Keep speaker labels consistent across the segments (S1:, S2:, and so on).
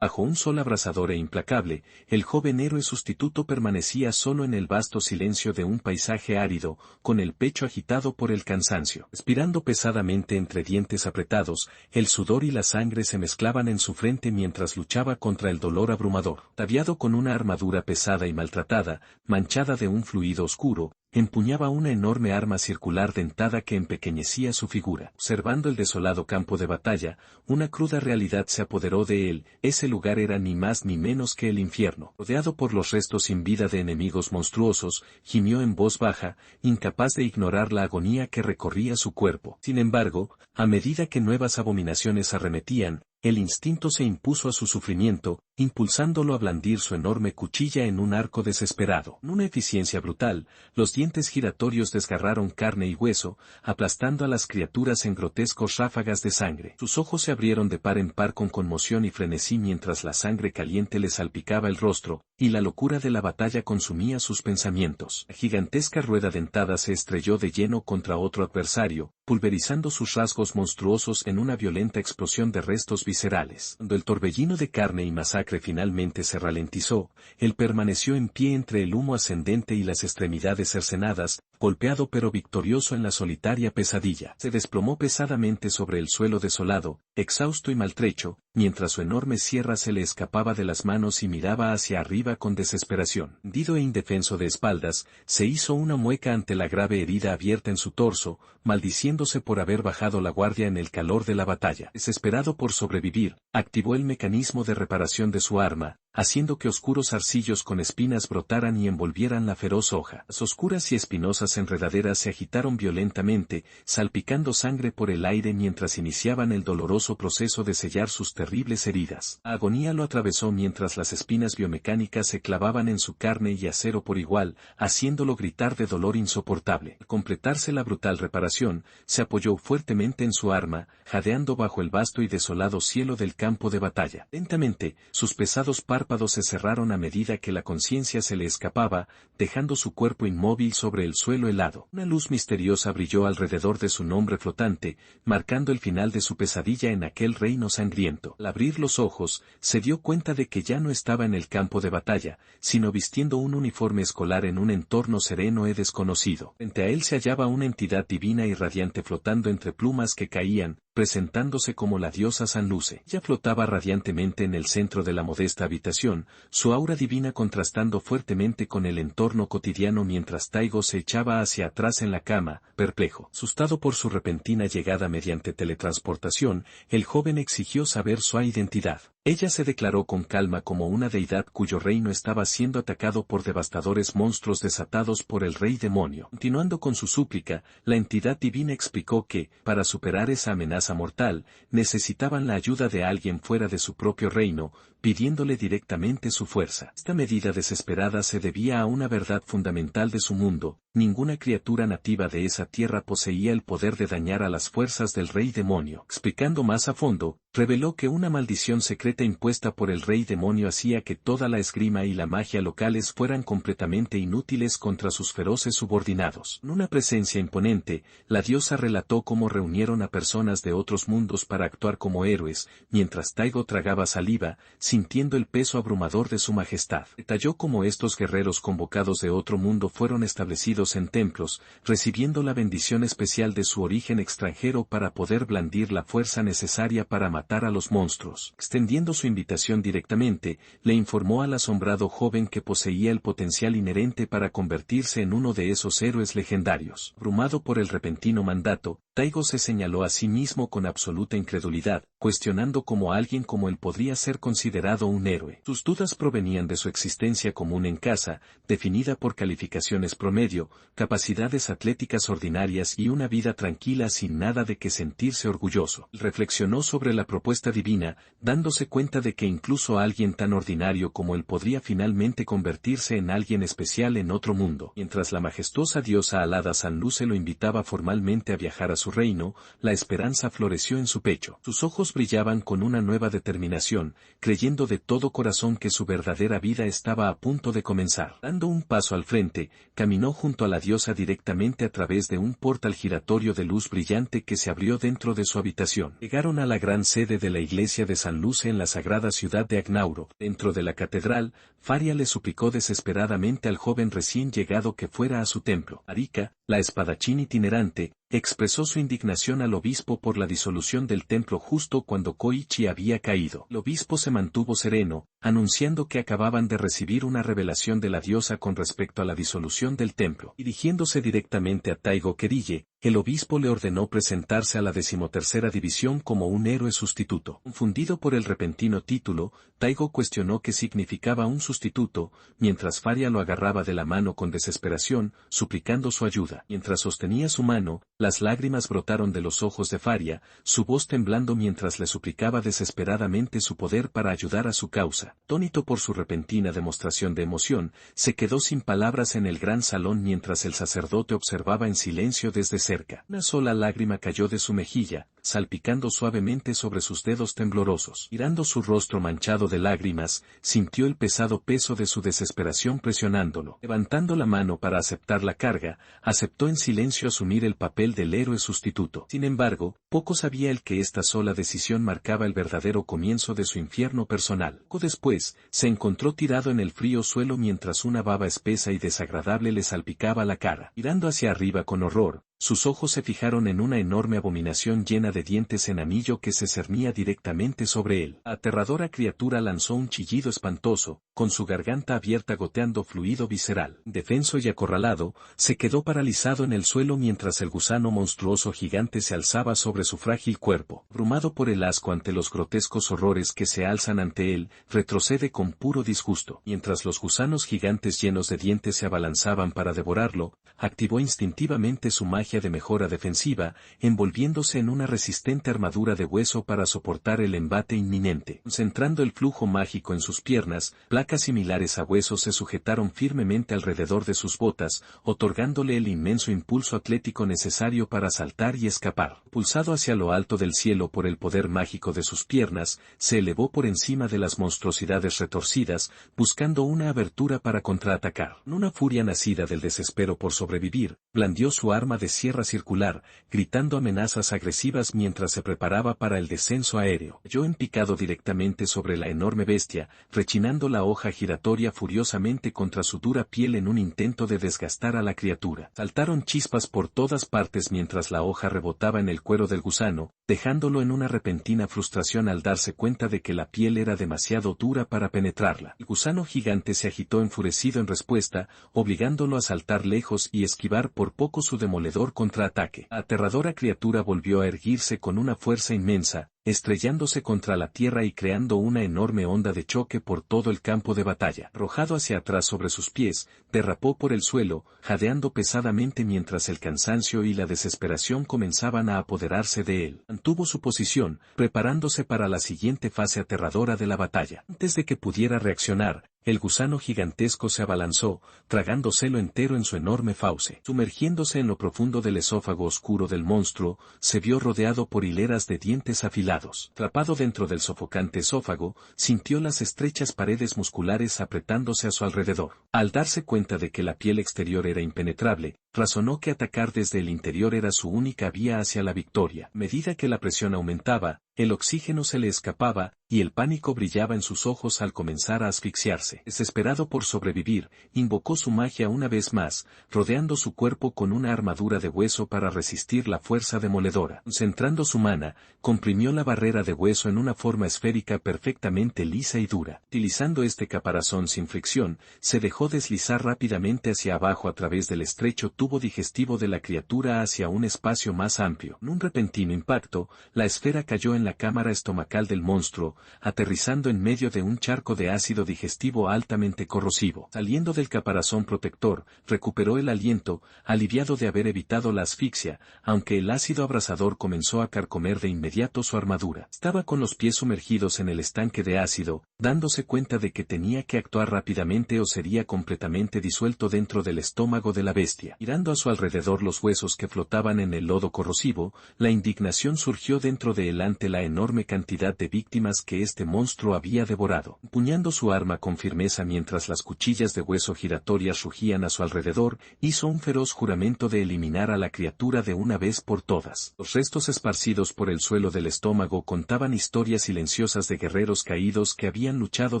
S1: Bajo un sol abrasador e implacable, el joven héroe sustituto permanecía solo en el vasto silencio de un paisaje árido, con el pecho agitado por el cansancio. Respirando pesadamente entre dientes apretados, el sudor y la sangre se mezclaban en su frente mientras luchaba contra el dolor abrumador. Ataviado con una armadura pesada y maltratada, manchada de un fluido oscuro, empuñaba una enorme arma circular dentada que empequeñecía su figura. Observando el desolado campo de batalla, una cruda realidad se apoderó de él. Ese lugar era ni más ni menos que el infierno. Rodeado por los restos sin vida de enemigos monstruosos, gimió en voz baja, incapaz de ignorar la agonía que recorría su cuerpo. Sin embargo, a medida que nuevas abominaciones arremetían, el instinto se impuso a su sufrimiento, impulsándolo a blandir su enorme cuchilla en un arco desesperado. Con una eficiencia brutal, los dientes giratorios desgarraron carne y hueso, aplastando a las criaturas en grotescos ráfagas de sangre. Sus ojos se abrieron de par en par con conmoción y frenesí mientras la sangre caliente le salpicaba el rostro, y la locura de la batalla consumía sus pensamientos. La gigantesca rueda dentada se estrelló de lleno contra otro adversario, pulverizando sus rasgos monstruosos en una violenta explosión de restos viscerales. Cuando el torbellino de carne y masacre finalmente se ralentizó, él permaneció en pie entre el humo ascendente y las extremidades cercenadas, golpeado pero victorioso en la solitaria pesadilla. Se desplomó pesadamente sobre el suelo desolado, exhausto y maltrecho, mientras su enorme sierra se le escapaba de las manos y miraba hacia arriba con desesperación. Hundido e indefenso de espaldas, se hizo una mueca ante la grave herida abierta en su torso, maldiciéndose por haber bajado la guardia en el calor de la batalla. Desesperado por sobrevivir, activó el mecanismo de reparación de su arma, haciendo que oscuros arcillos con espinas brotaran y envolvieran la feroz hoja. Las oscuras y espinosas enredaderas se agitaron violentamente, salpicando sangre por el aire mientras iniciaban el doloroso proceso de sellar sus terribles heridas. La agonía lo atravesó mientras las espinas biomecánicas se clavaban en su carne y acero por igual, haciéndolo gritar de dolor insoportable. Al completarse la brutal reparación, se apoyó fuertemente en su arma, jadeando bajo el vasto y desolado cielo del campo de batalla. Lentamente, sus pesados párpados se cerraron a medida que la conciencia se le escapaba, dejando su cuerpo inmóvil sobre el suelo helado. Una luz misteriosa brilló alrededor de su nombre flotante, marcando el final de su pesadilla en aquel reino sangriento. Al abrir los ojos, se dio cuenta de que ya no estaba en el campo de batalla, sino vistiendo un uniforme escolar en un entorno sereno y desconocido. Frente a él se hallaba una entidad divina y radiante flotando entre plumas que caían, presentándose como la diosa Sanluce. Ella flotaba radiantemente en el centro de la modesta habitación, su aura divina contrastando fuertemente con el entorno cotidiano mientras Taigo se echaba hacia atrás en la cama, perplejo. Asustado por su repentina llegada mediante teletransportación, el joven exigió saber su identidad. Ella se declaró con calma como una deidad cuyo reino estaba siendo atacado por devastadores monstruos desatados por el rey demonio. Continuando con su súplica, la entidad divina explicó que, para superar esa amenaza mortal, necesitaban la ayuda de alguien fuera de su propio reino, pidiéndole directamente su fuerza. Esta medida desesperada se debía a una verdad fundamental de su mundo: ninguna criatura nativa de esa tierra poseía el poder de dañar a las fuerzas del rey demonio. Explicando más a fondo, reveló que una maldición secreta impuesta por el rey demonio hacía que toda la esgrima y la magia locales fueran completamente inútiles contra sus feroces subordinados. En una presencia imponente, la diosa relató cómo reunieron a personas de otros mundos para actuar como héroes, mientras Taigo tragaba saliva, sintiendo el peso abrumador de su majestad. Detalló cómo estos guerreros convocados de otro mundo fueron establecidos en templos, recibiendo la bendición especial de su origen extranjero para poder blandir la fuerza necesaria para matar a los monstruos. Extendiendo su invitación directamente, le informó al asombrado joven que poseía el potencial inherente para convertirse en uno de esos héroes legendarios. Abrumado por el repentino mandato, Taigo se señaló a sí mismo con absoluta incredulidad, cuestionando cómo alguien como él podría ser considerado un héroe. Sus dudas provenían de su existencia común en casa, definida por calificaciones promedio, capacidades atléticas ordinarias y una vida tranquila sin nada de que sentirse orgulloso. Reflexionó sobre la propuesta divina, dándose cuenta de que incluso alguien tan ordinario como él podría finalmente convertirse en alguien especial en otro mundo. Mientras la majestuosa diosa alada Sanluce lo invitaba formalmente a viajar a su reino, la esperanza floreció en su pecho. Sus ojos ojos brillaban con una nueva determinación, creyendo de todo corazón que su verdadera vida estaba a punto de comenzar. Dando un paso al frente, caminó junto a la diosa directamente a través de un portal giratorio de luz brillante que se abrió dentro de su habitación. Llegaron a la gran sede de la iglesia de San Luce en la sagrada ciudad de Agnauro. Dentro de la catedral, Faria le suplicó desesperadamente al joven recién llegado que fuera a su templo. Arica, la espadachín itinerante, expresó su indignación al obispo por la disolución del templo justo cuando Koichi había caído. El obispo se mantuvo sereno, anunciando que acababan de recibir una revelación de la diosa con respecto a la disolución del templo. Dirigiéndose directamente a Taigo Kerille, el obispo le ordenó presentarse a la 13ª división como un héroe sustituto. Confundido por el repentino título, Taigo cuestionó qué significaba un sustituto, mientras Faria lo agarraba de la mano con desesperación, suplicando su ayuda. Mientras sostenía su mano, las lágrimas brotaron de los ojos de Faria, su voz temblando mientras le suplicaba desesperadamente su poder para ayudar a su causa. Atónito por su repentina demostración de emoción, se quedó sin palabras en el gran salón mientras el sacerdote observaba en silencio desde cerca. Una sola lágrima cayó de su mejilla, salpicando suavemente sobre sus dedos temblorosos. Mirando su rostro manchado de lágrimas, sintió el pesado peso de su desesperación presionándolo. Levantando la mano para aceptar la carga, aceptó en silencio asumir el papel del héroe sustituto. Sin embargo, poco sabía él que esta sola decisión marcaba el verdadero comienzo de su infierno personal. Poco después, se encontró tirado en el frío suelo mientras una baba espesa y desagradable le salpicaba la cara. Mirando hacia arriba con horror, sus ojos se fijaron en una enorme abominación llena de dientes en anillo que se cernía directamente sobre él. La aterradora criatura lanzó un chillido espantoso, con su garganta abierta goteando fluido visceral. Defenso y acorralado, se quedó paralizado en el suelo mientras el gusano monstruoso gigante se alzaba sobre su frágil cuerpo. Abrumado por el asco ante los grotescos horrores que se alzan ante él, retrocede con puro disgusto. Mientras los gusanos gigantes llenos de dientes se abalanzaban para devorarlo, activó instintivamente su magia de mejora defensiva, envolviéndose en una resistente armadura de hueso para soportar el embate inminente. Concentrando el flujo mágico en sus piernas, placas similares a huesos se sujetaron firmemente alrededor de sus botas, otorgándole el inmenso impulso atlético necesario para saltar y escapar. Pulsado hacia lo alto del cielo por el poder mágico de sus piernas, se elevó por encima de las monstruosidades retorcidas, buscando una abertura para contraatacar. En una furia nacida del desespero por sobrevivir, blandió su arma de sierra circular, gritando amenazas agresivas mientras se preparaba para el descenso aéreo. Cayó en picado directamente sobre la enorme bestia, rechinando la hoja giratoria furiosamente contra su dura piel en un intento de desgastar a la criatura. Saltaron chispas por todas partes mientras la hoja rebotaba en el cuero del gusano, dejándolo en una repentina frustración al darse cuenta de que la piel era demasiado dura para penetrarla. El gusano gigante se agitó enfurecido en respuesta, obligándolo a saltar lejos y esquivar por poco su demoledor contraataque. La aterradora criatura volvió a erguirse con una fuerza inmensa, estrellándose contra la tierra y creando una enorme onda de choque por todo el campo de batalla. Arrojado hacia atrás sobre sus pies, derrapó por el suelo, jadeando pesadamente mientras el cansancio y la desesperación comenzaban a apoderarse de él. Mantuvo su posición, preparándose para la siguiente fase aterradora de la batalla. Antes de que pudiera reaccionar, el gusano gigantesco se abalanzó, tragándoselo entero en su enorme fauce. Sumergiéndose en lo profundo del esófago oscuro del monstruo, se vio rodeado por hileras de dientes afilados. Atrapado dentro del sofocante esófago, sintió las estrechas paredes musculares apretándose a su alrededor. Al darse cuenta de que la piel exterior era impenetrable, razonó que atacar desde el interior era su única vía hacia la victoria. A medida que la presión aumentaba, el oxígeno se le escapaba, y el pánico brillaba en sus ojos al comenzar a asfixiarse. Desesperado por sobrevivir, invocó su magia una vez más, rodeando su cuerpo con una armadura de hueso para resistir la fuerza demoledora. Concentrando su mana, comprimió la barrera de hueso en una forma esférica perfectamente lisa y dura. Utilizando este caparazón sin fricción, se dejó deslizar rápidamente hacia abajo a través del estrecho tubo digestivo de la criatura hacia un espacio más amplio. En un repentino impacto, la esfera cayó en la cámara estomacal del monstruo, aterrizando en medio de un charco de ácido digestivo altamente corrosivo. Saliendo del caparazón protector, recuperó el aliento, aliviado de haber evitado la asfixia, aunque el ácido abrasador comenzó a carcomer de inmediato su armadura. Estaba con los pies sumergidos en el estanque de ácido, dándose cuenta de que tenía que actuar rápidamente o sería completamente disuelto dentro del estómago de la bestia. Mirando a su alrededor los huesos que flotaban en el lodo corrosivo, la indignación surgió dentro de él ante la enorme cantidad de víctimas que este monstruo había devorado. Empuñando su arma con firmeza mientras las cuchillas de hueso giratorias rugían a su alrededor, hizo un feroz juramento de eliminar a la criatura de una vez por todas. Los restos esparcidos por el suelo del estómago contaban historias silenciosas de guerreros caídos que habían luchado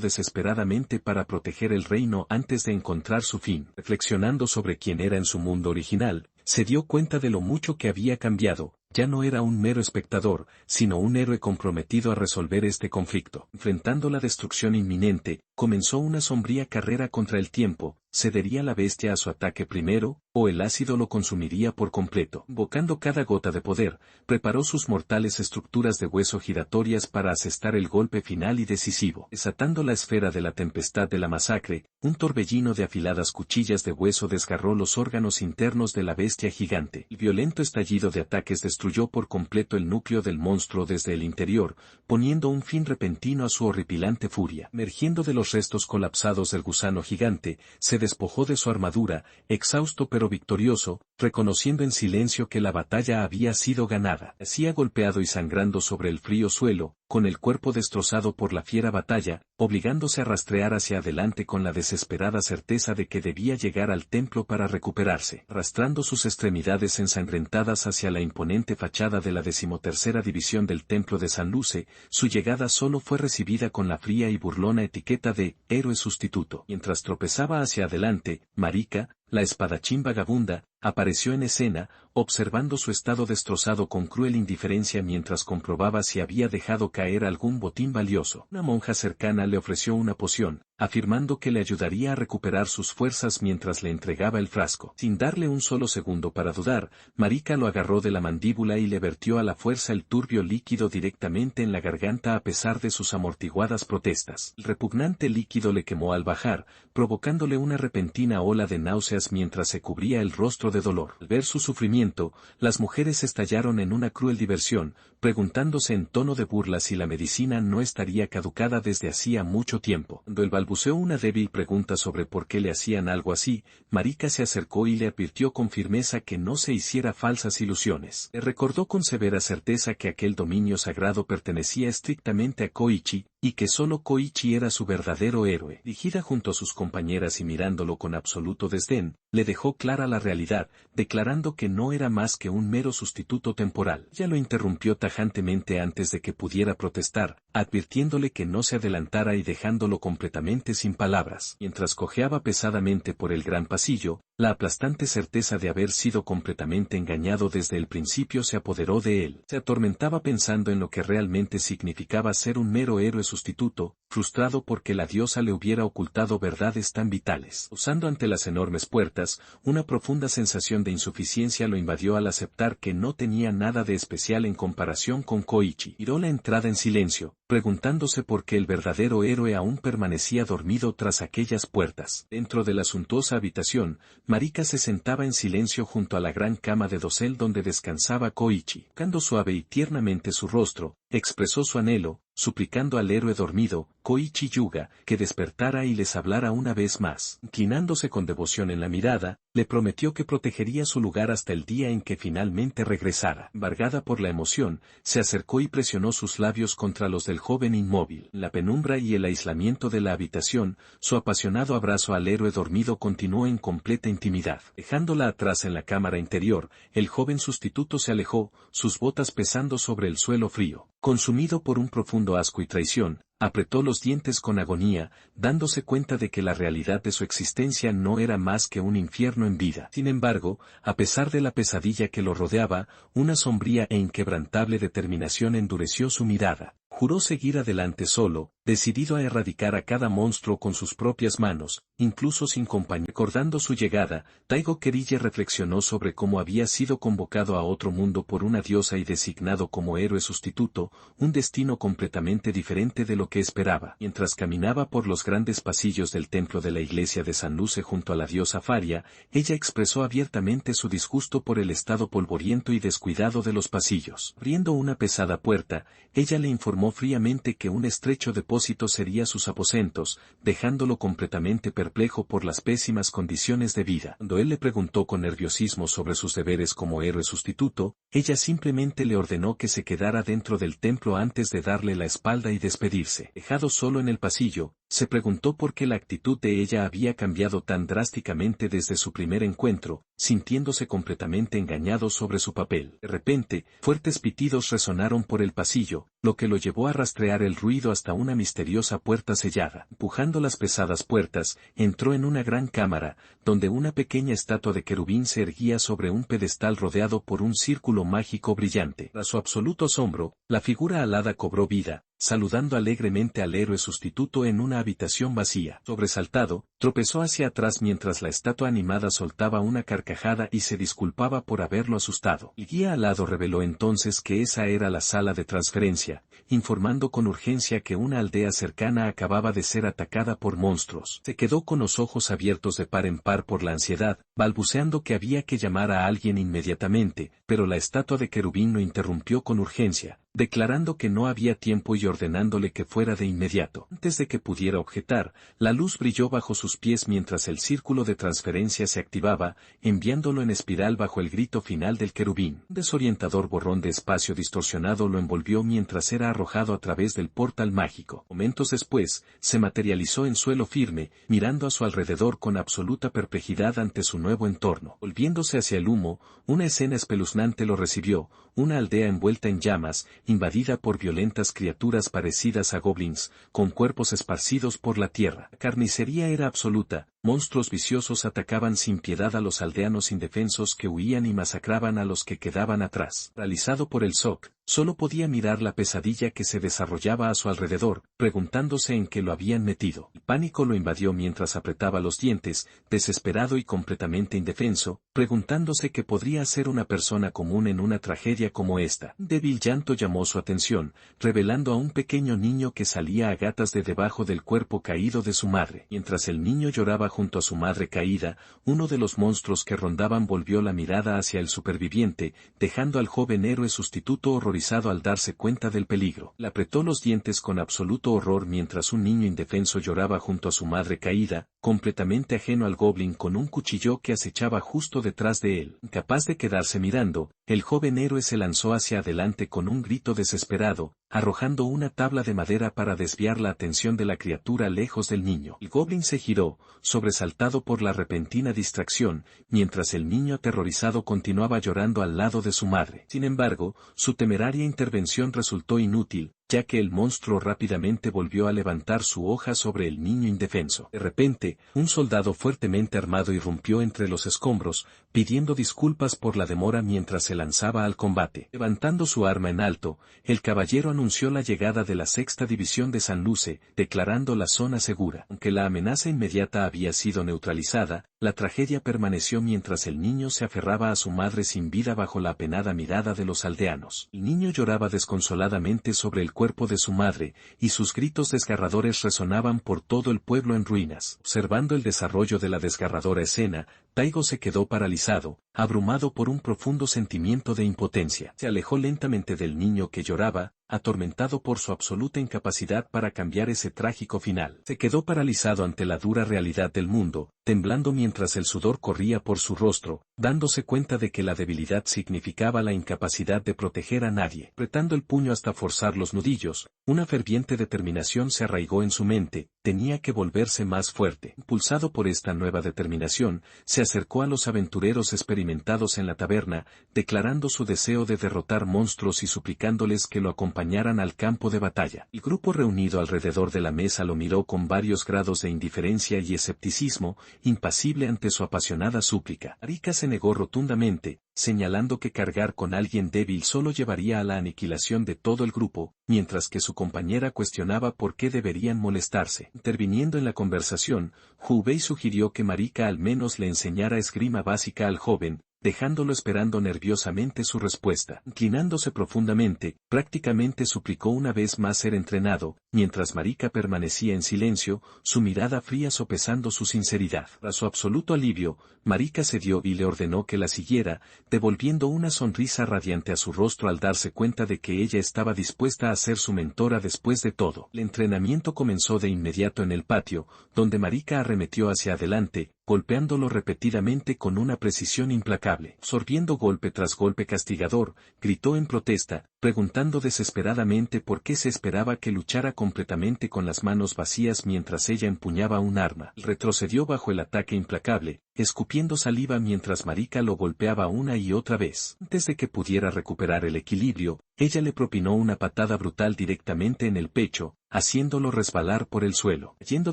S1: desesperadamente para proteger el reino antes de encontrar su fin. Reflexionando sobre quién era en su mundo original, se dio cuenta de lo mucho que había cambiado. Ya no era un mero espectador, sino un héroe comprometido a resolver este conflicto. Enfrentando la destrucción inminente, comenzó una sombría carrera contra el tiempo. ¿Cedería la bestia a su ataque primero, o el ácido lo consumiría por completo? Invocando cada gota de poder, preparó sus mortales estructuras de hueso giratorias para asestar el golpe final y decisivo. Desatando la esfera de la tempestad de la masacre, un torbellino de afiladas cuchillas de hueso desgarró los órganos internos de la bestia gigante. El violento estallido de ataques destruyó por completo el núcleo del monstruo desde el interior, poniendo un fin repentino a su horripilante furia. Emergiendo de los restos colapsados del gusano gigante, se despojó de su armadura, exhausto pero victorioso, reconociendo en silencio que la batalla había sido ganada. Yacía golpeado y sangrando sobre el frío suelo, con el cuerpo destrozado por la fiera batalla, obligándose a rastrear hacia adelante con la desesperada certeza de que debía llegar al templo para recuperarse. Arrastrando sus extremidades ensangrentadas hacia la imponente fachada de la 13ª división del templo de San Luce, su llegada solo fue recibida con la fría y burlona etiqueta de héroe sustituto. Mientras tropezaba hacia adelante, Marika, la espadachín vagabunda, apareció en escena, observando su estado destrozado con cruel indiferencia mientras comprobaba si había dejado caer algún botín valioso. Una monja cercana le ofreció una poción, afirmando que le ayudaría a recuperar sus fuerzas mientras le entregaba el frasco. Sin darle un solo segundo para dudar, Marika lo agarró de la mandíbula y le vertió a la fuerza el turbio líquido directamente en la garganta a pesar de sus amortiguadas protestas. El repugnante líquido le quemó al bajar, provocándole una repentina ola de náuseas mientras se cubría el rostro de dolor. Al ver su sufrimiento, las mujeres estallaron en una cruel diversión, preguntándose en tono de burla si la medicina no estaría caducada desde hacía mucho tiempo. Cuando el balbuceó una débil pregunta sobre por qué le hacían algo así, Marika se acercó y le advirtió con firmeza que no se hiciera falsas ilusiones. Le recordó con severa certeza que aquel dominio sagrado pertenecía estrictamente a Koichi, y que solo Koichi era su verdadero héroe. Dirigida junto a sus compañeras y mirándolo con absoluto desdén, le dejó clara la realidad, declarando que no era más que un mero sustituto temporal. Ya lo interrumpió tajantemente antes de que pudiera protestar, advirtiéndole que no se adelantara y dejándolo completamente sin palabras. Mientras cojeaba pesadamente por el gran pasillo, la aplastante certeza de haber sido completamente engañado desde el principio se apoderó de él. Se atormentaba pensando en lo que realmente significaba ser un mero héroe sustituto, frustrado porque la diosa le hubiera ocultado verdades tan vitales. Usando ante las enormes puertas, una profunda sensación de insuficiencia lo invadió al aceptar que no tenía nada de especial en comparación con Koichi. Miró la entrada en silencio, preguntándose por qué el verdadero héroe aún permanecía dormido tras aquellas puertas. Dentro de la suntuosa habitación, Marika se sentaba en silencio junto a la gran cama de dosel donde descansaba Koichi. Tocando suave y tiernamente su rostro, expresó su anhelo, suplicando al héroe dormido, Koichi Yuga, que despertara y les hablara una vez más. Inclinándose con devoción en la mirada, le prometió que protegería su lugar hasta el día en que finalmente regresara. Embargada por la emoción, se acercó y presionó sus labios contra los del joven inmóvil. La penumbra y el aislamiento de la habitación, su apasionado abrazo al héroe dormido continuó en completa intimidad. Dejándola atrás en la cámara interior, el joven sustituto se alejó, sus botas pesando sobre el suelo frío. Consumido por un profundo asco y traición, apretó los dientes con agonía, dándose cuenta de que la realidad de su existencia no era más que un infierno en vida. Sin embargo, a pesar de la pesadilla que lo rodeaba, una sombría e inquebrantable determinación endureció su mirada. Juró seguir adelante solo, decidido a erradicar a cada monstruo con sus propias manos, incluso sin compañía. Recordando su llegada, Taigo Kerille reflexionó sobre cómo había sido convocado a otro mundo por una diosa y designado como héroe sustituto, un destino completamente diferente de lo que esperaba. Mientras caminaba por los grandes pasillos del templo de la iglesia de San Luce junto a la diosa Faria, ella expresó abiertamente su disgusto por el estado polvoriento y descuidado de los pasillos. Abriendo una pesada puerta, ella le informó afirmó fríamente que un estrecho depósito sería sus aposentos, dejándolo completamente perplejo por las pésimas condiciones de vida. Cuando él le preguntó con nerviosismo sobre sus deberes como héroe sustituto, ella simplemente le ordenó que se quedara dentro del templo antes de darle la espalda y despedirse. Dejado solo en el pasillo, se preguntó por qué la actitud de ella había cambiado tan drásticamente desde su primer encuentro, sintiéndose completamente engañado sobre su papel. De repente, fuertes pitidos resonaron por el pasillo, lo que lo llevó a rastrear el ruido hasta una misteriosa puerta sellada. Empujando las pesadas puertas, entró en una gran cámara, donde una pequeña estatua de querubín se erguía sobre un pedestal rodeado por un círculo mágico brillante. Tras su absoluto asombro, la figura alada cobró vida, saludando alegremente al héroe sustituto en una habitación vacía. Sobresaltado, tropezó hacia atrás mientras la estatua animada soltaba una carcajada y se disculpaba por haberlo asustado. El guía alado reveló entonces que esa era la sala de transferencia, informando con urgencia que una aldea cercana acababa de ser atacada por monstruos. Se quedó con los ojos abiertos de par en par por la ansiedad, balbuceando que había que llamar a alguien inmediatamente, pero la estatua de querubín lo interrumpió con urgencia, declarando que no había tiempo y ordenándole que fuera de inmediato. Antes de que pudiera objetar, la luz brilló bajo sus pies mientras el círculo de transferencia se activaba, enviándolo en espiral bajo el grito final del querubín. Un desorientador borrón de espacio distorsionado lo envolvió mientras era arrojado a través del portal mágico. Momentos después, se materializó en suelo firme, mirando a su alrededor con absoluta perplejidad ante su nuevo entorno. Volviéndose hacia el humo, una escena espeluznante lo recibió, una aldea envuelta en llamas, invadida por violentas criaturas parecidas a goblins, con cuerpos esparcidos por la tierra. La carnicería era absoluta, monstruos viciosos atacaban sin piedad a los aldeanos indefensos que huían y masacraban a los que quedaban atrás. Paralizado por el shock, solo podía mirar la pesadilla que se desarrollaba a su alrededor, preguntándose en qué lo habían metido. El pánico lo invadió mientras apretaba los dientes, desesperado y completamente indefenso, preguntándose qué podría hacer una persona común en una tragedia como esta. Un débil llanto llamó su atención, revelando a un pequeño niño que salía a gatas de debajo del cuerpo caído de su madre. Mientras el niño lloraba junto a su madre caída, uno de los monstruos que rondaban volvió la mirada hacia el superviviente, dejando al joven héroe sustituto horrorizado al darse cuenta del peligro. Le apretó los dientes con absoluto horror mientras un niño indefenso lloraba junto a su madre caída, completamente ajeno al goblin con un cuchillo que acechaba justo detrás de él. Incapaz de quedarse mirando, el joven héroe se lanzó hacia adelante con un grito desesperado, arrojando una tabla de madera para desviar la atención de la criatura lejos del niño. El goblin se giró, sobresaltado por la repentina distracción, mientras el niño aterrorizado continuaba llorando al lado de su madre. Sin embargo, su temeraria intervención resultó inútil, ya que el monstruo rápidamente volvió a levantar su hoja sobre el niño indefenso. De repente, un soldado fuertemente armado irrumpió entre los escombros, pidiendo disculpas por la demora mientras se lanzaba al combate. Levantando su arma en alto, el caballero anunció la llegada de la Sexta División de San Luce, declarando la zona segura. Aunque la amenaza inmediata había sido neutralizada, la tragedia permaneció mientras el niño se aferraba a su madre sin vida bajo la apenada mirada de los aldeanos. El niño lloraba desconsoladamente sobre el cuerpo de su madre, y sus gritos desgarradores resonaban por todo el pueblo en ruinas. Observando el desarrollo de la desgarradora escena, Taigo se quedó paralizado, abrumado por un profundo sentimiento de impotencia. Se alejó lentamente del niño que lloraba, atormentado por su absoluta incapacidad para cambiar ese trágico final. Se quedó paralizado ante la dura realidad del mundo, temblando mientras el sudor corría por su rostro, dándose cuenta de que la debilidad significaba la incapacidad de proteger a nadie. Apretando el puño hasta forzar los nudillos, una ferviente determinación se arraigó en su mente, tenía que volverse más fuerte. Impulsado por esta nueva determinación, se acercó a los aventureros experimentados en la taberna, declarando su deseo de derrotar monstruos y suplicándoles que lo acompañaran al campo de batalla. El grupo reunido alrededor de la mesa lo miró con varios grados de indiferencia y escepticismo, impasible ante su apasionada súplica. Arika se negó rotundamente, señalando que cargar con alguien débil solo llevaría a la aniquilación de todo el grupo, mientras que su compañera cuestionaba por qué deberían molestarse. Interviniendo en la conversación, Hubei sugirió que Marika al menos le enseñara esgrima básica al joven, dejándolo esperando nerviosamente su respuesta. Inclinándose profundamente, prácticamente suplicó una vez más ser entrenado, mientras Marika permanecía en silencio, su mirada fría sopesando su sinceridad. Tras su absoluto alivio, Marika cedió y le ordenó que la siguiera, devolviendo una sonrisa radiante a su rostro al darse cuenta de que ella estaba dispuesta a ser su mentora después de todo. El entrenamiento comenzó de inmediato en el patio, donde Marika arremetió hacia adelante, golpeándolo repetidamente con una precisión implacable. Absorbiendo golpe tras golpe castigador, gritó en protesta, preguntando desesperadamente por qué se esperaba que luchara completamente con las manos vacías mientras ella empuñaba un arma. Retrocedió bajo el ataque implacable, escupiendo saliva mientras Marika lo golpeaba una y otra vez. Antes de que pudiera recuperar el equilibrio, ella le propinó una patada brutal directamente en el pecho, haciéndolo resbalar por el suelo. Yendo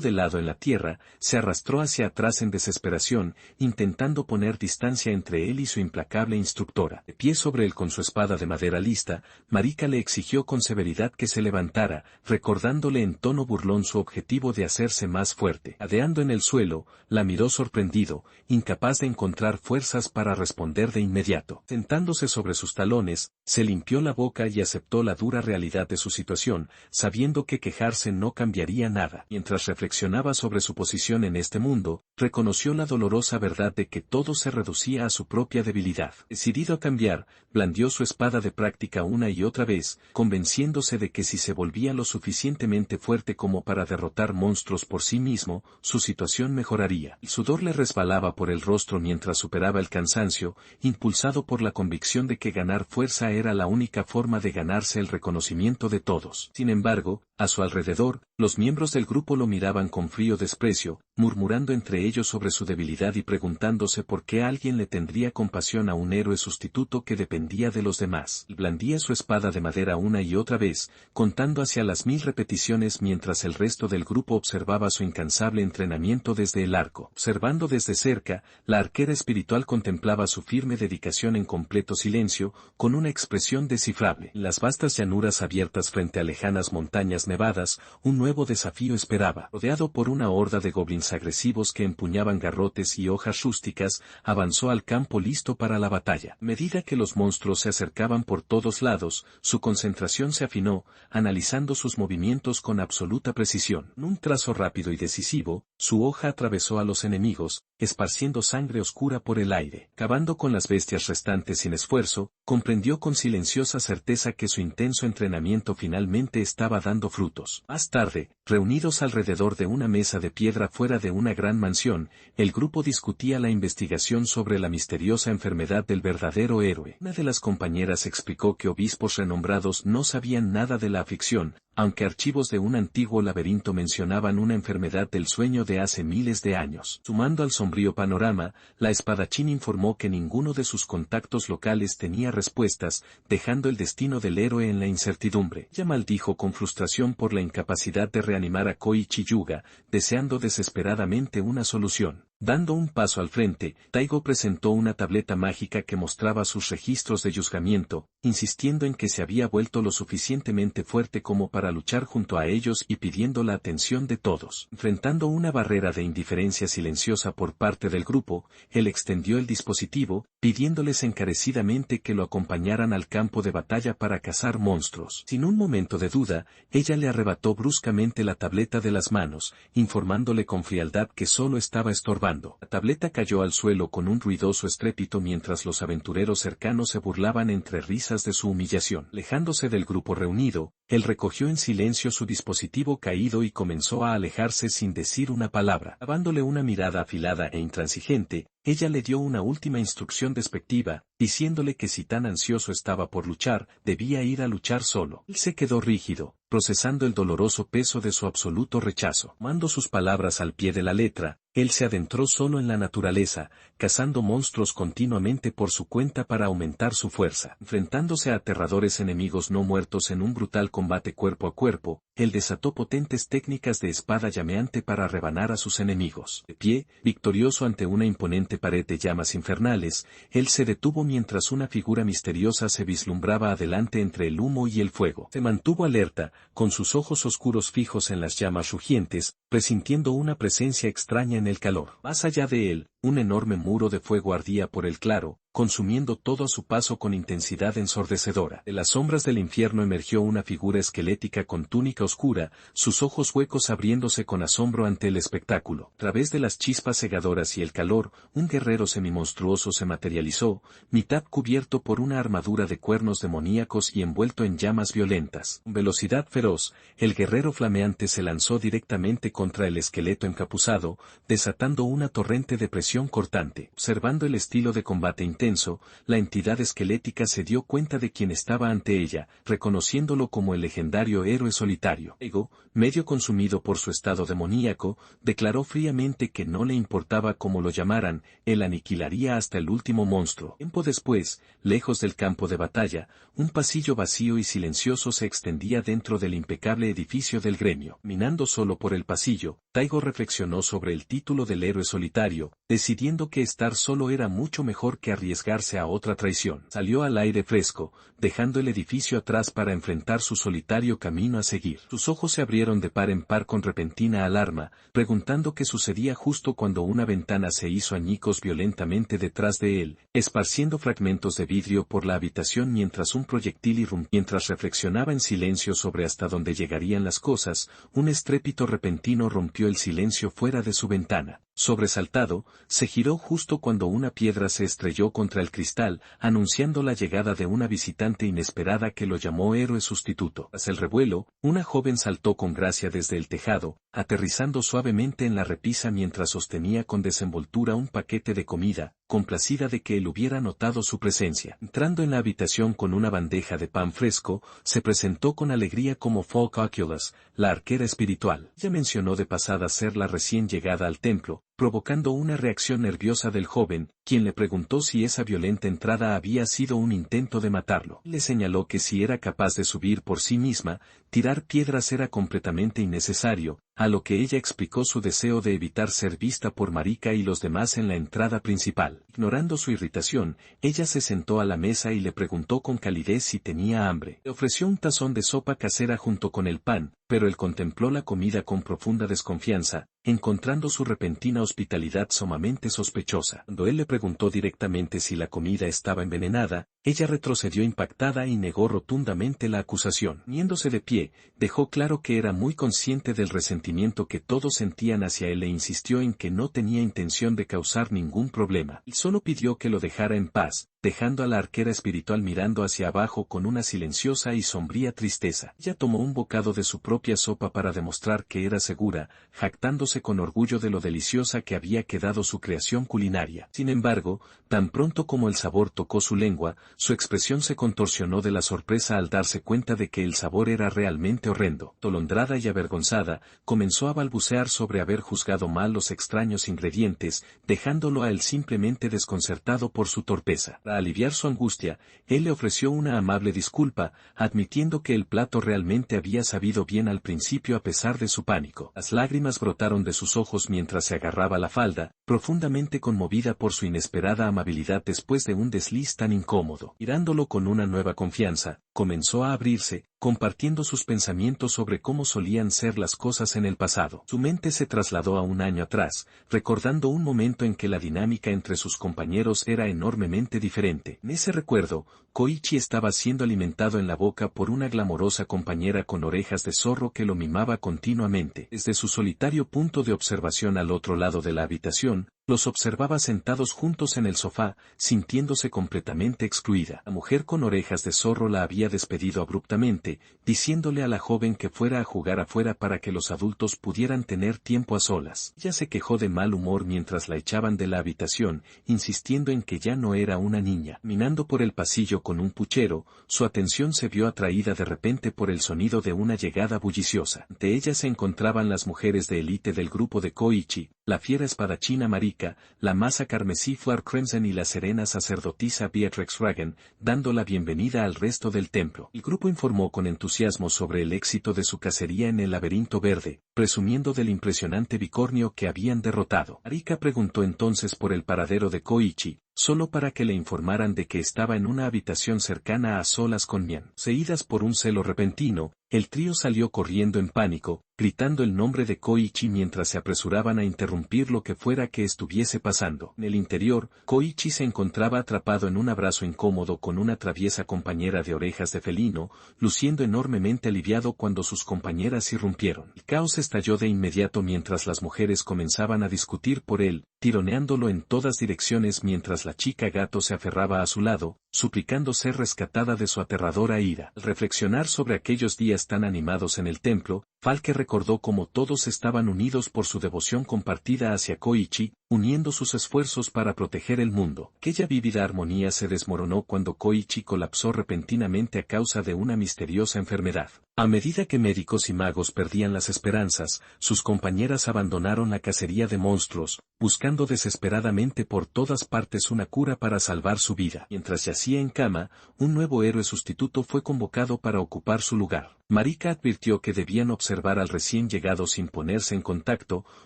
S1: de lado en la tierra, se arrastró hacia atrás en desesperación, intentando poner distancia entre él y su implacable instructora. De pie sobre él con su espada de madera lista, Marika le exigió con severidad que se levantara, recordándole en tono burlón su objetivo de hacerse más fuerte. Jadeando en el suelo, la miró sorprendido, incapaz de encontrar fuerzas para responder de inmediato. Sentándose sobre sus talones, se limpió la boca y aceptó la dura realidad de su situación, sabiendo que quejarse no cambiaría nada. Mientras reflexionaba sobre su posición en este mundo, reconoció la dolorosa verdad de que todo se reducía a su propia debilidad. Decidido a cambiar, blandió su espada de práctica una y otra vez, convenciéndose de que si se volvía lo suficientemente fuerte como para derrotar monstruos por sí mismo, su situación mejoraría. El sudor le resbalaba por el rostro mientras superaba el cansancio, impulsado por la convicción de que ganar fuerza era la única forma de ganarse el reconocimiento de todos. Sin embargo, a su alrededor, los miembros del grupo lo miraban con frío desprecio, murmurando entre ellos sobre su debilidad y preguntándose por qué alguien le tendría compasión a un héroe sustituto que dependía de los demás. Blandía su espada de madera una y otra vez, contando hacia las 1000 repeticiones mientras el resto del grupo observaba su incansable entrenamiento desde el arco. Observando desde cerca, la arquera espiritual contemplaba su firme dedicación en completo silencio, con una expresión descifrable. En las vastas llanuras abiertas frente a lejanas montañas nevadas, un nuevo desafío esperaba. Rodeado por una horda de goblins agresivos que empuñaban garrotes y hojas rústicas, avanzó al campo listo para la batalla. A medida que los monstruos se acercaban por todos lados, su concentración se afinó, analizando sus movimientos con absoluta precisión. En un trazo rápido y decisivo, su hoja atravesó a los enemigos, esparciendo sangre oscura por el aire. Acabando con las bestias restantes sin esfuerzo, comprendió con silenciosa certeza que su intenso entrenamiento finalmente estaba dando frutos. Más tarde, reunidos alrededor de una mesa de piedra fuera de una gran mansión, el grupo discutía la investigación sobre la misteriosa enfermedad del verdadero héroe. Una de las compañeras explicó que obispos renombrados no sabían nada de la aflicción, aunque archivos de un antiguo laberinto mencionaban una enfermedad del sueño de hace miles de años. Sumando al sombrío panorama, la espadachín informó que ninguno de sus contactos locales tenía respuestas, dejando el destino del héroe en la incertidumbre. Ella maldijo con frustración por la incapacidad de reanimar a Koichi Yuga, deseando desesperadamente una solución. Dando un paso al frente, Taigo presentó una tableta mágica que mostraba sus registros de juzgamiento, insistiendo en que se había vuelto lo suficientemente fuerte como para luchar junto a ellos y pidiendo la atención de todos. Enfrentando una barrera de indiferencia silenciosa por parte del grupo, él extendió el dispositivo, pidiéndoles encarecidamente que lo acompañaran al campo de batalla para cazar monstruos. Sin un momento de duda, ella le arrebató bruscamente la tableta de las manos, informándole con frialdad que solo estaba estorbando. La tableta cayó al suelo con un ruidoso estrépito mientras los aventureros cercanos se burlaban entre risas de su humillación. Alejándose del grupo reunido, él recogió en silencio su dispositivo caído y comenzó a alejarse sin decir una palabra. Dándole una mirada afilada e intransigente, ella le dio una última instrucción despectiva, diciéndole que si tan ansioso estaba por luchar, debía ir a luchar solo. Él se quedó rígido, procesando el doloroso peso de su absoluto rechazo. Tomando sus palabras al pie de la letra, él se adentró solo en la naturaleza, cazando monstruos continuamente por su cuenta para aumentar su fuerza. Enfrentándose a aterradores enemigos no muertos en un brutal combate cuerpo a cuerpo, él desató potentes técnicas de espada llameante para rebanar a sus enemigos. De pie, victorioso ante una imponente pared de llamas infernales, él se detuvo mientras una figura misteriosa se vislumbraba adelante entre el humo y el fuego. Se mantuvo alerta, con sus ojos oscuros fijos en las llamas rugientes, presintiendo una presencia extraña en el calor. Más allá de él, un enorme muro de fuego ardía por el claro, consumiendo todo a su paso con intensidad ensordecedora. De las sombras del infierno emergió una figura esquelética con túnica oscura, sus ojos huecos abriéndose con asombro ante el espectáculo. A través de las chispas cegadoras y el calor, un guerrero semimonstruoso se materializó, mitad cubierto por una armadura de cuernos demoníacos y envuelto en llamas violentas. Con velocidad feroz, el guerrero flameante se lanzó directamente contra el esqueleto encapuzado, desatando una torrente de presión cortante. Observando el estilo de combate intenso, la entidad esquelética se dio cuenta de quién estaba ante ella, reconociéndolo como el legendario héroe solitario. Ego, medio consumido por su estado demoníaco, declaró fríamente que no le importaba cómo lo llamaran, él aniquilaría hasta el último monstruo. Tiempo después, lejos del campo de batalla, un pasillo vacío y silencioso se extendía dentro del impecable edificio del gremio. Minando solo por el pasillo, Taigo reflexionó sobre el título del héroe solitario, decidiendo que estar solo era mucho mejor que arriesgarse a otra traición. Salió al aire fresco, dejando el edificio atrás para enfrentar su solitario camino a seguir. Sus ojos se abrieron de par en par con repentina alarma, preguntando qué sucedía justo cuando una ventana se hizo añicos violentamente detrás de él, esparciendo fragmentos de vidrio por la habitación mientras un proyectil irrumpía. Mientras reflexionaba en silencio sobre hasta dónde llegarían las cosas, un estrépito repentino rompió el silencio fuera de su ventana. Sobresaltado, se giró justo cuando una piedra se estrelló contra el cristal, anunciando la llegada de una visitante inesperada que lo llamó héroe sustituto. Tras el revuelo, una joven saltó con gracia desde el tejado, aterrizando suavemente en la repisa mientras sostenía con desenvoltura un paquete de comida, complacida de que él hubiera notado su presencia. Entrando en la habitación con una bandeja de pan fresco, se presentó con alegría como Folk Oculus, la arquera espiritual. Ella mencionó de pasada ser la recién llegada al templo, provocando una reacción nerviosa del joven, quien le preguntó si esa violenta entrada había sido un intento de matarlo. Le señaló que si era capaz de subir por sí misma, tirar piedras era completamente innecesario, a lo que ella explicó su deseo de evitar ser vista por Marika y los demás en la entrada principal. Ignorando su irritación, ella se sentó a la mesa y le preguntó con calidez si tenía hambre. Le ofreció un tazón de sopa casera junto con el pan, pero él contempló la comida con profunda desconfianza, encontrando su repentina hospitalidad sumamente sospechosa. Cuando él le preguntó directamente si la comida estaba envenenada, ella retrocedió impactada y negó rotundamente la acusación. Poniéndose de pie, dejó claro que era muy consciente del resentimiento que todos sentían hacia él e insistió en que no tenía intención de causar ningún problema. Él solo pidió que lo dejara en paz, dejando a la arquera espiritual mirando hacia abajo con una silenciosa y sombría tristeza. Ella tomó un bocado de su propia sopa para demostrar que era segura, jactándose con orgullo de lo deliciosa que había quedado su creación culinaria. Sin embargo, tan pronto como el sabor tocó su lengua, su expresión se contorsionó de la sorpresa al darse cuenta de que el sabor era realmente horrendo. Atolondrada y avergonzada, comenzó a balbucear sobre haber juzgado mal los extraños ingredientes, dejándolo a él simplemente desconcertado por su torpeza. Para aliviar su angustia, él le ofreció una amable disculpa, admitiendo que el plato realmente había sabido bien al principio a pesar de su pánico. Las lágrimas brotaron de sus ojos mientras se agarraba la falda, profundamente conmovida por su inesperada amabilidad después de un desliz tan incómodo. Mirándolo con una nueva confianza, comenzó a abrirse, compartiendo sus pensamientos sobre cómo solían ser las cosas en el pasado. Su mente se trasladó a un año atrás, recordando un momento en que la dinámica entre sus compañeros era enormemente diferente. En ese recuerdo, Koichi estaba siendo alimentado en la boca por una glamorosa compañera con orejas de zorro que lo mimaba continuamente. Desde su solitario punto de observación al otro lado de la habitación, los observaba sentados juntos en el sofá, sintiéndose completamente excluida. La mujer con orejas de zorro la había despedido abruptamente, diciéndole a la joven que fuera a jugar afuera para que los adultos pudieran tener tiempo a solas. Ella se quejó de mal humor mientras la echaban de la habitación, insistiendo en que ya no era una niña. Caminando por el pasillo con un puchero, su atención se vio atraída de repente por el sonido de una llegada bulliciosa. Ante ella se encontraban las mujeres de élite del grupo de Koichi, la fiera espadachina Marika, la masa carmesí Flor Crimson y la serena sacerdotisa Beatrix Ragan, dando la bienvenida al resto del templo. El grupo informó con entusiasmo sobre el éxito de su cacería en el laberinto verde, presumiendo del impresionante bicornio que habían derrotado. Marika preguntó entonces por el paradero de Koichi, solo para que le informaran de que estaba en una habitación cercana a solas con Mian. Seguidas por un celo repentino, el trío salió corriendo en pánico, gritando el nombre de Koichi mientras se apresuraban a interrumpir lo que fuera que estuviese pasando. En el interior, Koichi se encontraba atrapado en un abrazo incómodo con una traviesa compañera de orejas de felino, luciendo enormemente aliviado cuando sus compañeras irrumpieron. El caos estalló de inmediato mientras las mujeres comenzaban a discutir por él, tironeándolo en todas direcciones mientras la chica gato se aferraba a su lado, suplicando ser rescatada de su aterradora ira. Al reflexionar sobre aquellos días tan animados en el templo, Falke recordó cómo todos estaban unidos por su devoción compartida hacia Koichi, uniendo sus esfuerzos para proteger el mundo. Aquella vívida armonía se desmoronó cuando Koichi colapsó repentinamente a causa de una misteriosa enfermedad. A medida que médicos y magos perdían las esperanzas, sus compañeras abandonaron la cacería de monstruos, buscando desesperadamente por todas partes una cura para salvar su vida. Mientras yacía en cama, un nuevo héroe sustituto fue convocado para ocupar su lugar. Marika advirtió que debían observar al recién llegado sin ponerse en contacto,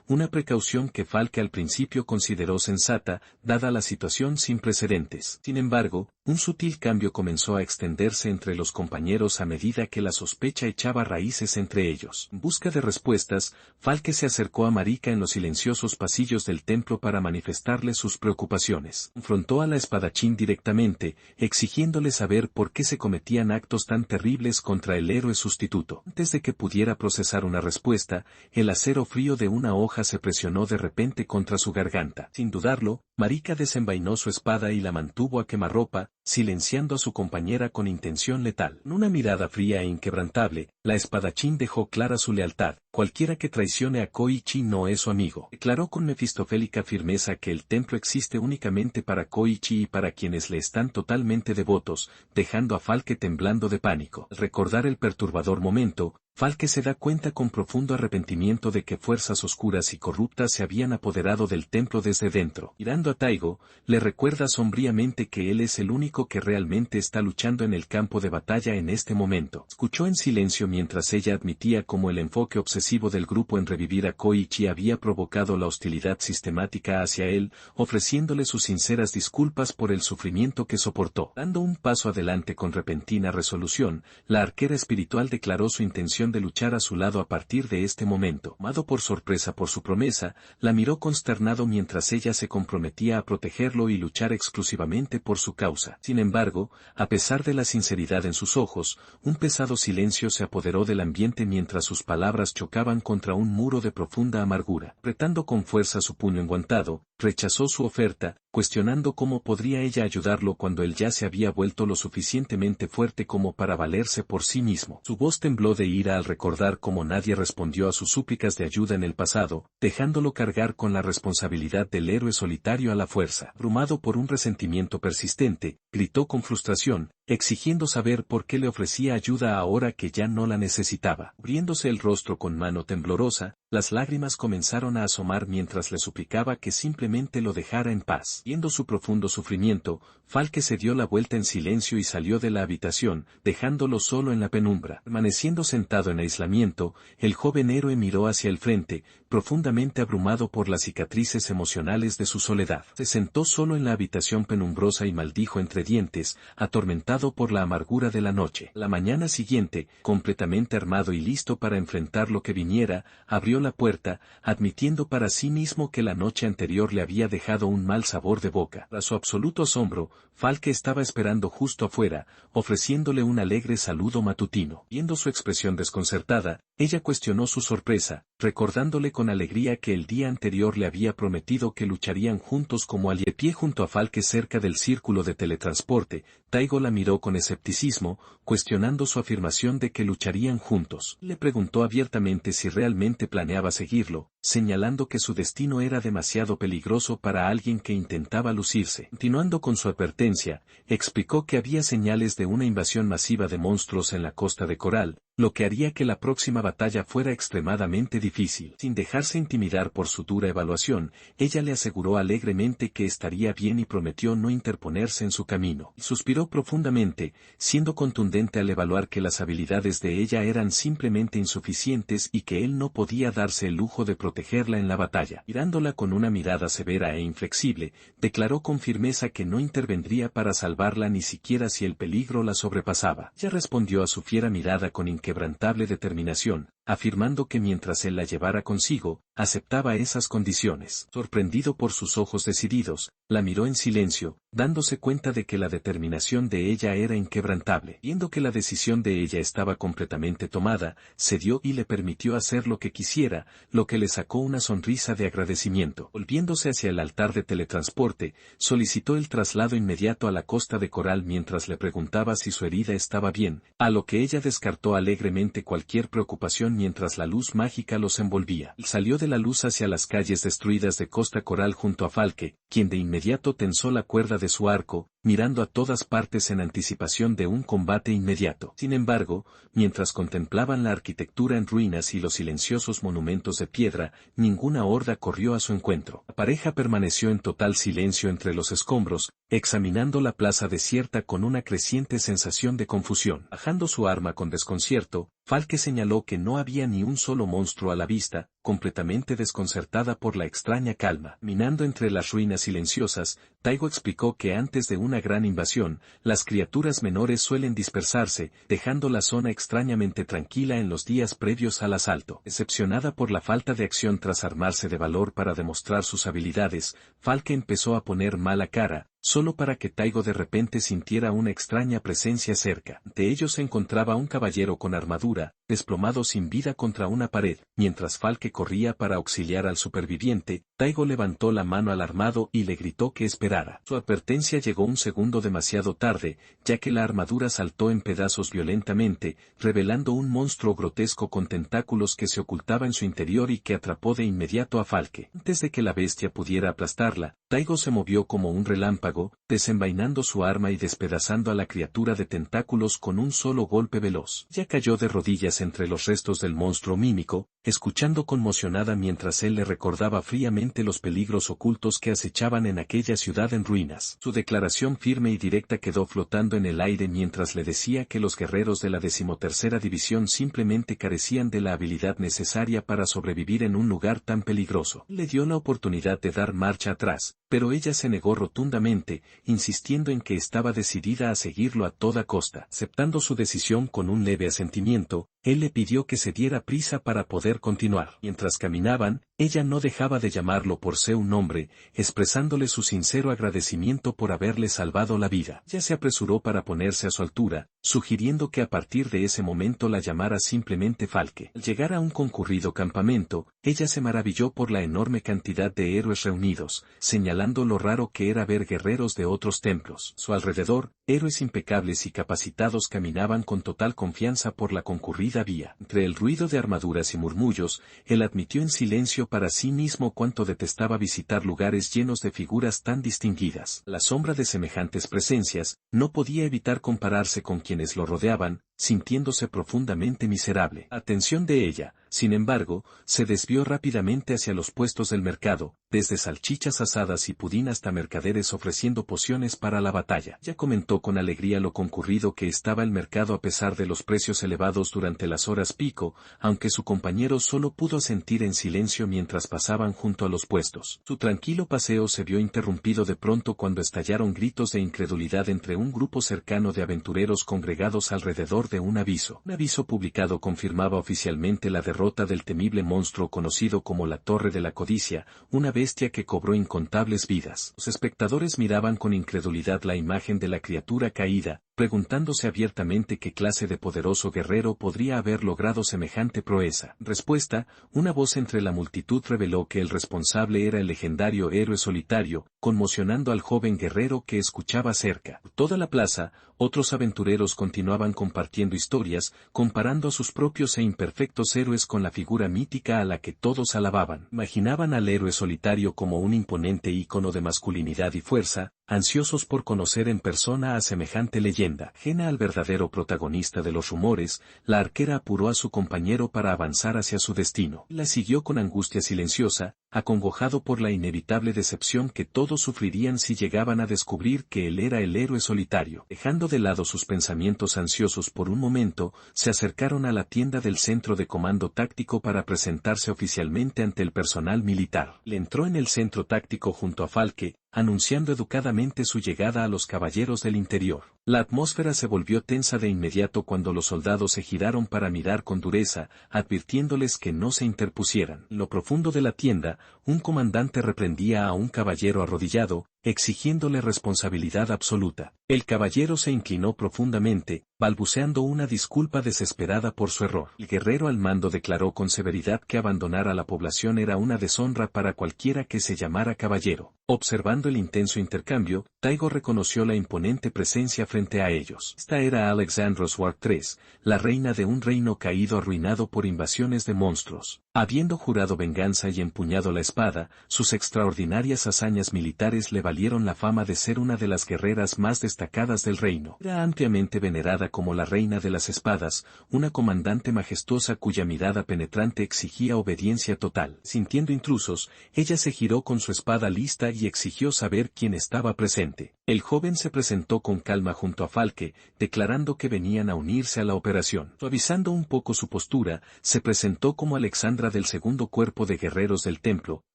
S1: una precaución que Falke al principio consideró sensata, dada la situación sin precedentes. Sin embargo, un sutil cambio comenzó a extenderse entre los compañeros a medida que la sospecha echaba raíces entre ellos. En busca de respuestas, Falke se acercó a Marika en los silenciosos pasillos del templo para manifestarle sus preocupaciones. Confrontó a la espadachín directamente, exigiéndole saber por qué se cometían actos tan terribles contra el héroe sustituto. Antes de que pudiera procesar una respuesta, el acero frío de una hoja se presionó de repente contra su garganta. Sin dudarlo, Marika desenvainó su espada y la mantuvo a quemarropa, silenciando a su compañera con intención letal. En una mirada fría e inquebrantable, la espadachín dejó clara su lealtad. Cualquiera que traicione a Koichi no es su amigo. Declaró con mefistofélica firmeza que el templo existe únicamente para Koichi y para quienes le están totalmente devotos, dejando a Falke temblando de pánico. Al recordar el perturbador momento, Falke se da cuenta con profundo arrepentimiento de que fuerzas oscuras y corruptas se habían apoderado del templo desde dentro. Mirando a Taigo, le recuerda sombríamente que él es el único que realmente está luchando en el campo de batalla en este momento. Escuchó en silencio mientras ella admitía cómo el enfoque obsesivo del grupo en revivir a Koichi había provocado la hostilidad sistemática hacia él, ofreciéndole sus sinceras disculpas por el sufrimiento que soportó. Dando un paso adelante con repentina resolución, la arquera espiritual declaró su intención de luchar a su lado a partir de este momento. Tomado por sorpresa por su promesa, la miró consternado mientras ella se comprometía a protegerlo y luchar exclusivamente por su causa. Sin embargo, a pesar de la sinceridad en sus ojos, un pesado silencio se apoderó del ambiente mientras sus palabras chocaban contra un muro de profunda amargura. Apretando con fuerza su puño enguantado, rechazó su oferta, cuestionando cómo podría ella ayudarlo cuando él ya se había vuelto lo suficientemente fuerte como para valerse por sí mismo. Su voz tembló de ira al recordar cómo nadie respondió a sus súplicas de ayuda en el pasado, dejándolo cargar con la responsabilidad del héroe solitario a la fuerza. Abrumado por un resentimiento persistente, gritó con frustración, exigiendo saber por qué le ofrecía ayuda ahora que ya no la necesitaba. Cubriéndose el rostro con mano temblorosa, las lágrimas comenzaron a asomar mientras le suplicaba que simplemente lo dejara en paz. Viendo su profundo sufrimiento, Falke se dio la vuelta en silencio y salió de la habitación, dejándolo solo en la penumbra. Permaneciendo sentado en aislamiento, el joven héroe miró hacia el frente, profundamente abrumado por las cicatrices emocionales de su soledad. Se sentó solo en la habitación penumbrosa y maldijo entre dientes, atormentado por la amargura de la noche. La mañana siguiente, completamente armado y listo para enfrentar lo que viniera, abrió la puerta, admitiendo para sí mismo que la noche anterior le había dejado un mal sabor de boca. Para su absoluto asombro, Falke estaba esperando justo afuera, ofreciéndole un alegre saludo matutino. Viendo su expresión desconcertada, ella cuestionó su sorpresa, recordándole con alegría que el día anterior le había prometido que lucharían juntos como aliados. De pie junto a Falke cerca del círculo de teletransporte, Taigo la miró con escepticismo, cuestionando su afirmación de que lucharían juntos. Le preguntó abiertamente si realmente planeaba seguirlo, señalando que su destino era demasiado peligroso para alguien que intentaba lucirse. Continuando con su advertencia, explicó que había señales de una invasión masiva de monstruos en la costa de Coral, lo que haría que la próxima batalla fuera extremadamente difícil. Sin dejarse intimidar por su dura evaluación, ella le aseguró alegremente que estaría bien y prometió no interponerse en su camino. Suspiró miró profundamente, siendo contundente al evaluar que las habilidades de ella eran simplemente insuficientes y que él no podía darse el lujo de protegerla en la batalla. Mirándola con una mirada severa e inflexible, declaró con firmeza que no intervendría para salvarla ni siquiera si el peligro la sobrepasaba. Ella respondió a su fiera mirada con inquebrantable determinación, afirmando que mientras él la llevara consigo, aceptaba esas condiciones. Sorprendido por sus ojos decididos, la miró en silencio, dándose cuenta de que la determinación de ella era inquebrantable. Viendo que la decisión de ella estaba completamente tomada, cedió y le permitió hacer lo que quisiera, lo que le sacó una sonrisa de agradecimiento. Volviéndose hacia el altar de teletransporte, solicitó el traslado inmediato a la costa de Coral mientras le preguntaba si su herida estaba bien, a lo que ella descartó alegremente cualquier preocupación mientras la luz mágica los envolvía. Salió de la luz hacia las calles destruidas de Costa Coral junto a Falke, quien de inmediato tensó la cuerda de su arco, mirando a todas partes en anticipación de un combate inmediato. Sin embargo, mientras contemplaban la arquitectura en ruinas y los silenciosos monumentos de piedra, ninguna horda corrió a su encuentro. La pareja permaneció en total silencio entre los escombros, examinando la plaza desierta con una creciente sensación de confusión. Bajando su arma con desconcierto, Falke señaló que no había ni un solo monstruo a la vista, completamente desconcertada por la extraña calma. Minando entre las ruinas silenciosas, Taigo explicó que antes de una gran invasión, las criaturas menores suelen dispersarse, dejando la zona extrañamente tranquila en los días previos al asalto. Decepcionada por la falta de acción tras armarse de valor para demostrar sus habilidades, Falke empezó a poner mala cara, solo para que Taigo de repente sintiera una extraña presencia cerca. De ellos se encontraba un caballero con armadura, desplomado sin vida contra una pared. Mientras Falke corría para auxiliar al superviviente, Taigo levantó la mano al armado y le gritó que esperara. Su advertencia llegó un segundo demasiado tarde, ya que la armadura saltó en pedazos violentamente, revelando un monstruo grotesco con tentáculos que se ocultaba en su interior y que atrapó de inmediato a Falke. Antes de que la bestia pudiera aplastarla, Taigo se movió como un relámpago, desenvainando su arma y despedazando a la criatura de tentáculos con un solo golpe veloz. Ya cayó de rodillas entre los restos del monstruo mímico, escuchando conmocionada mientras él le recordaba fríamente los peligros ocultos que acechaban en aquella ciudad en ruinas. Su declaración firme y directa quedó flotando en el aire mientras le decía que los guerreros de la 13ª División simplemente carecían de la habilidad necesaria para sobrevivir en un lugar tan peligroso. Le dio la oportunidad de dar marcha atrás, pero ella se negó rotundamente, insistiendo en que estaba decidida a seguirlo a toda costa. Aceptando su decisión con un leve asentimiento, él le pidió que se diera prisa para poder continuar. Mientras caminaban, ella no dejaba de llamarlo por su nombre, expresándole su sincero agradecimiento por haberle salvado la vida. Ya se apresuró para ponerse a su altura, sugiriendo que a partir de ese momento la llamara simplemente Falke. Al llegar a un concurrido campamento, ella se maravilló por la enorme cantidad de héroes reunidos, señalando lo raro que era ver guerreros de otros templos. A su alrededor, héroes impecables y capacitados caminaban con total confianza por la concurrida vía. Entre el ruido de armaduras y murmullos, él admitió en silencio para sí mismo cuánto detestaba visitar lugares llenos de figuras tan distinguidas. La sombra de semejantes presencias, no podía evitar compararse con quienes lo rodeaban, sintiéndose profundamente miserable. La atención de ella, sin embargo, se desvió rápidamente hacia los puestos del mercado, desde salchichas asadas y pudín hasta mercaderes ofreciendo pociones para la batalla. Ya comentó con alegría lo concurrido que estaba el mercado a pesar de los precios elevados durante las horas pico, aunque su compañero solo pudo sentir en silencio mientras pasaban junto a los puestos. Su tranquilo paseo se vio interrumpido de pronto cuando estallaron gritos de incredulidad entre un grupo cercano de aventureros congregados alrededor de un aviso. Un aviso publicado confirmaba oficialmente la derrota del temible monstruo conocido como la Torre de la Codicia, una bestia que cobró incontables vidas. Los espectadores miraban con incredulidad la imagen de la criatura caída, preguntándose abiertamente qué clase de poderoso guerrero podría haber logrado semejante proeza. Respuesta, una voz entre la multitud reveló que el responsable era el legendario héroe solitario, conmocionando al joven guerrero que escuchaba cerca. Por toda la plaza, otros aventureros continuaban compartiendo historias, comparando a sus propios e imperfectos héroes con la figura mítica a la que todos alababan. Imaginaban al héroe solitario como un imponente ícono de masculinidad y fuerza, ansiosos por conocer en persona a semejante leyenda. Ajena al verdadero protagonista de los rumores, la arquera apuró a su compañero para avanzar hacia su destino. La siguió con angustia silenciosa, acongojado por la inevitable decepción que todos sufrirían si llegaban a descubrir que él era el héroe solitario. Dejando de lado sus pensamientos ansiosos por un momento, se acercaron a la tienda del centro de comando táctico para presentarse oficialmente ante el personal militar. Le entró en el centro táctico junto a Falke, anunciando educadamente su llegada a los caballeros del interior. La atmósfera se volvió tensa de inmediato cuando los soldados se giraron para mirar con dureza, advirtiéndoles que no se interpusieran. En lo profundo de la tienda, un comandante reprendía a un caballero arrodillado, exigiéndole responsabilidad absoluta. El caballero se inclinó profundamente, balbuceando una disculpa desesperada por su error. El guerrero al mando declaró con severidad que abandonar a la población era una deshonra para cualquiera que se llamara caballero. Observando el intenso intercambio, Taigo reconoció la imponente presencia frente a ellos. Esta era Alexandra Swart III, la reina de un reino caído arruinado por invasiones de monstruos. Habiendo jurado venganza y empuñado la espada, sus extraordinarias hazañas militares le valieron la fama de ser una de las guerreras más destacadas del reino. Era ampliamente venerada como la reina de las espadas, una comandante majestuosa cuya mirada penetrante exigía obediencia total. Sintiendo intrusos, ella se giró con su espada lista y exigió saber quién estaba presente. El joven se presentó con calma junto a Falke, declarando que venían a unirse a la operación. Suavizando un poco su postura, se presentó como Alexandra del segundo cuerpo de guerreros del templo,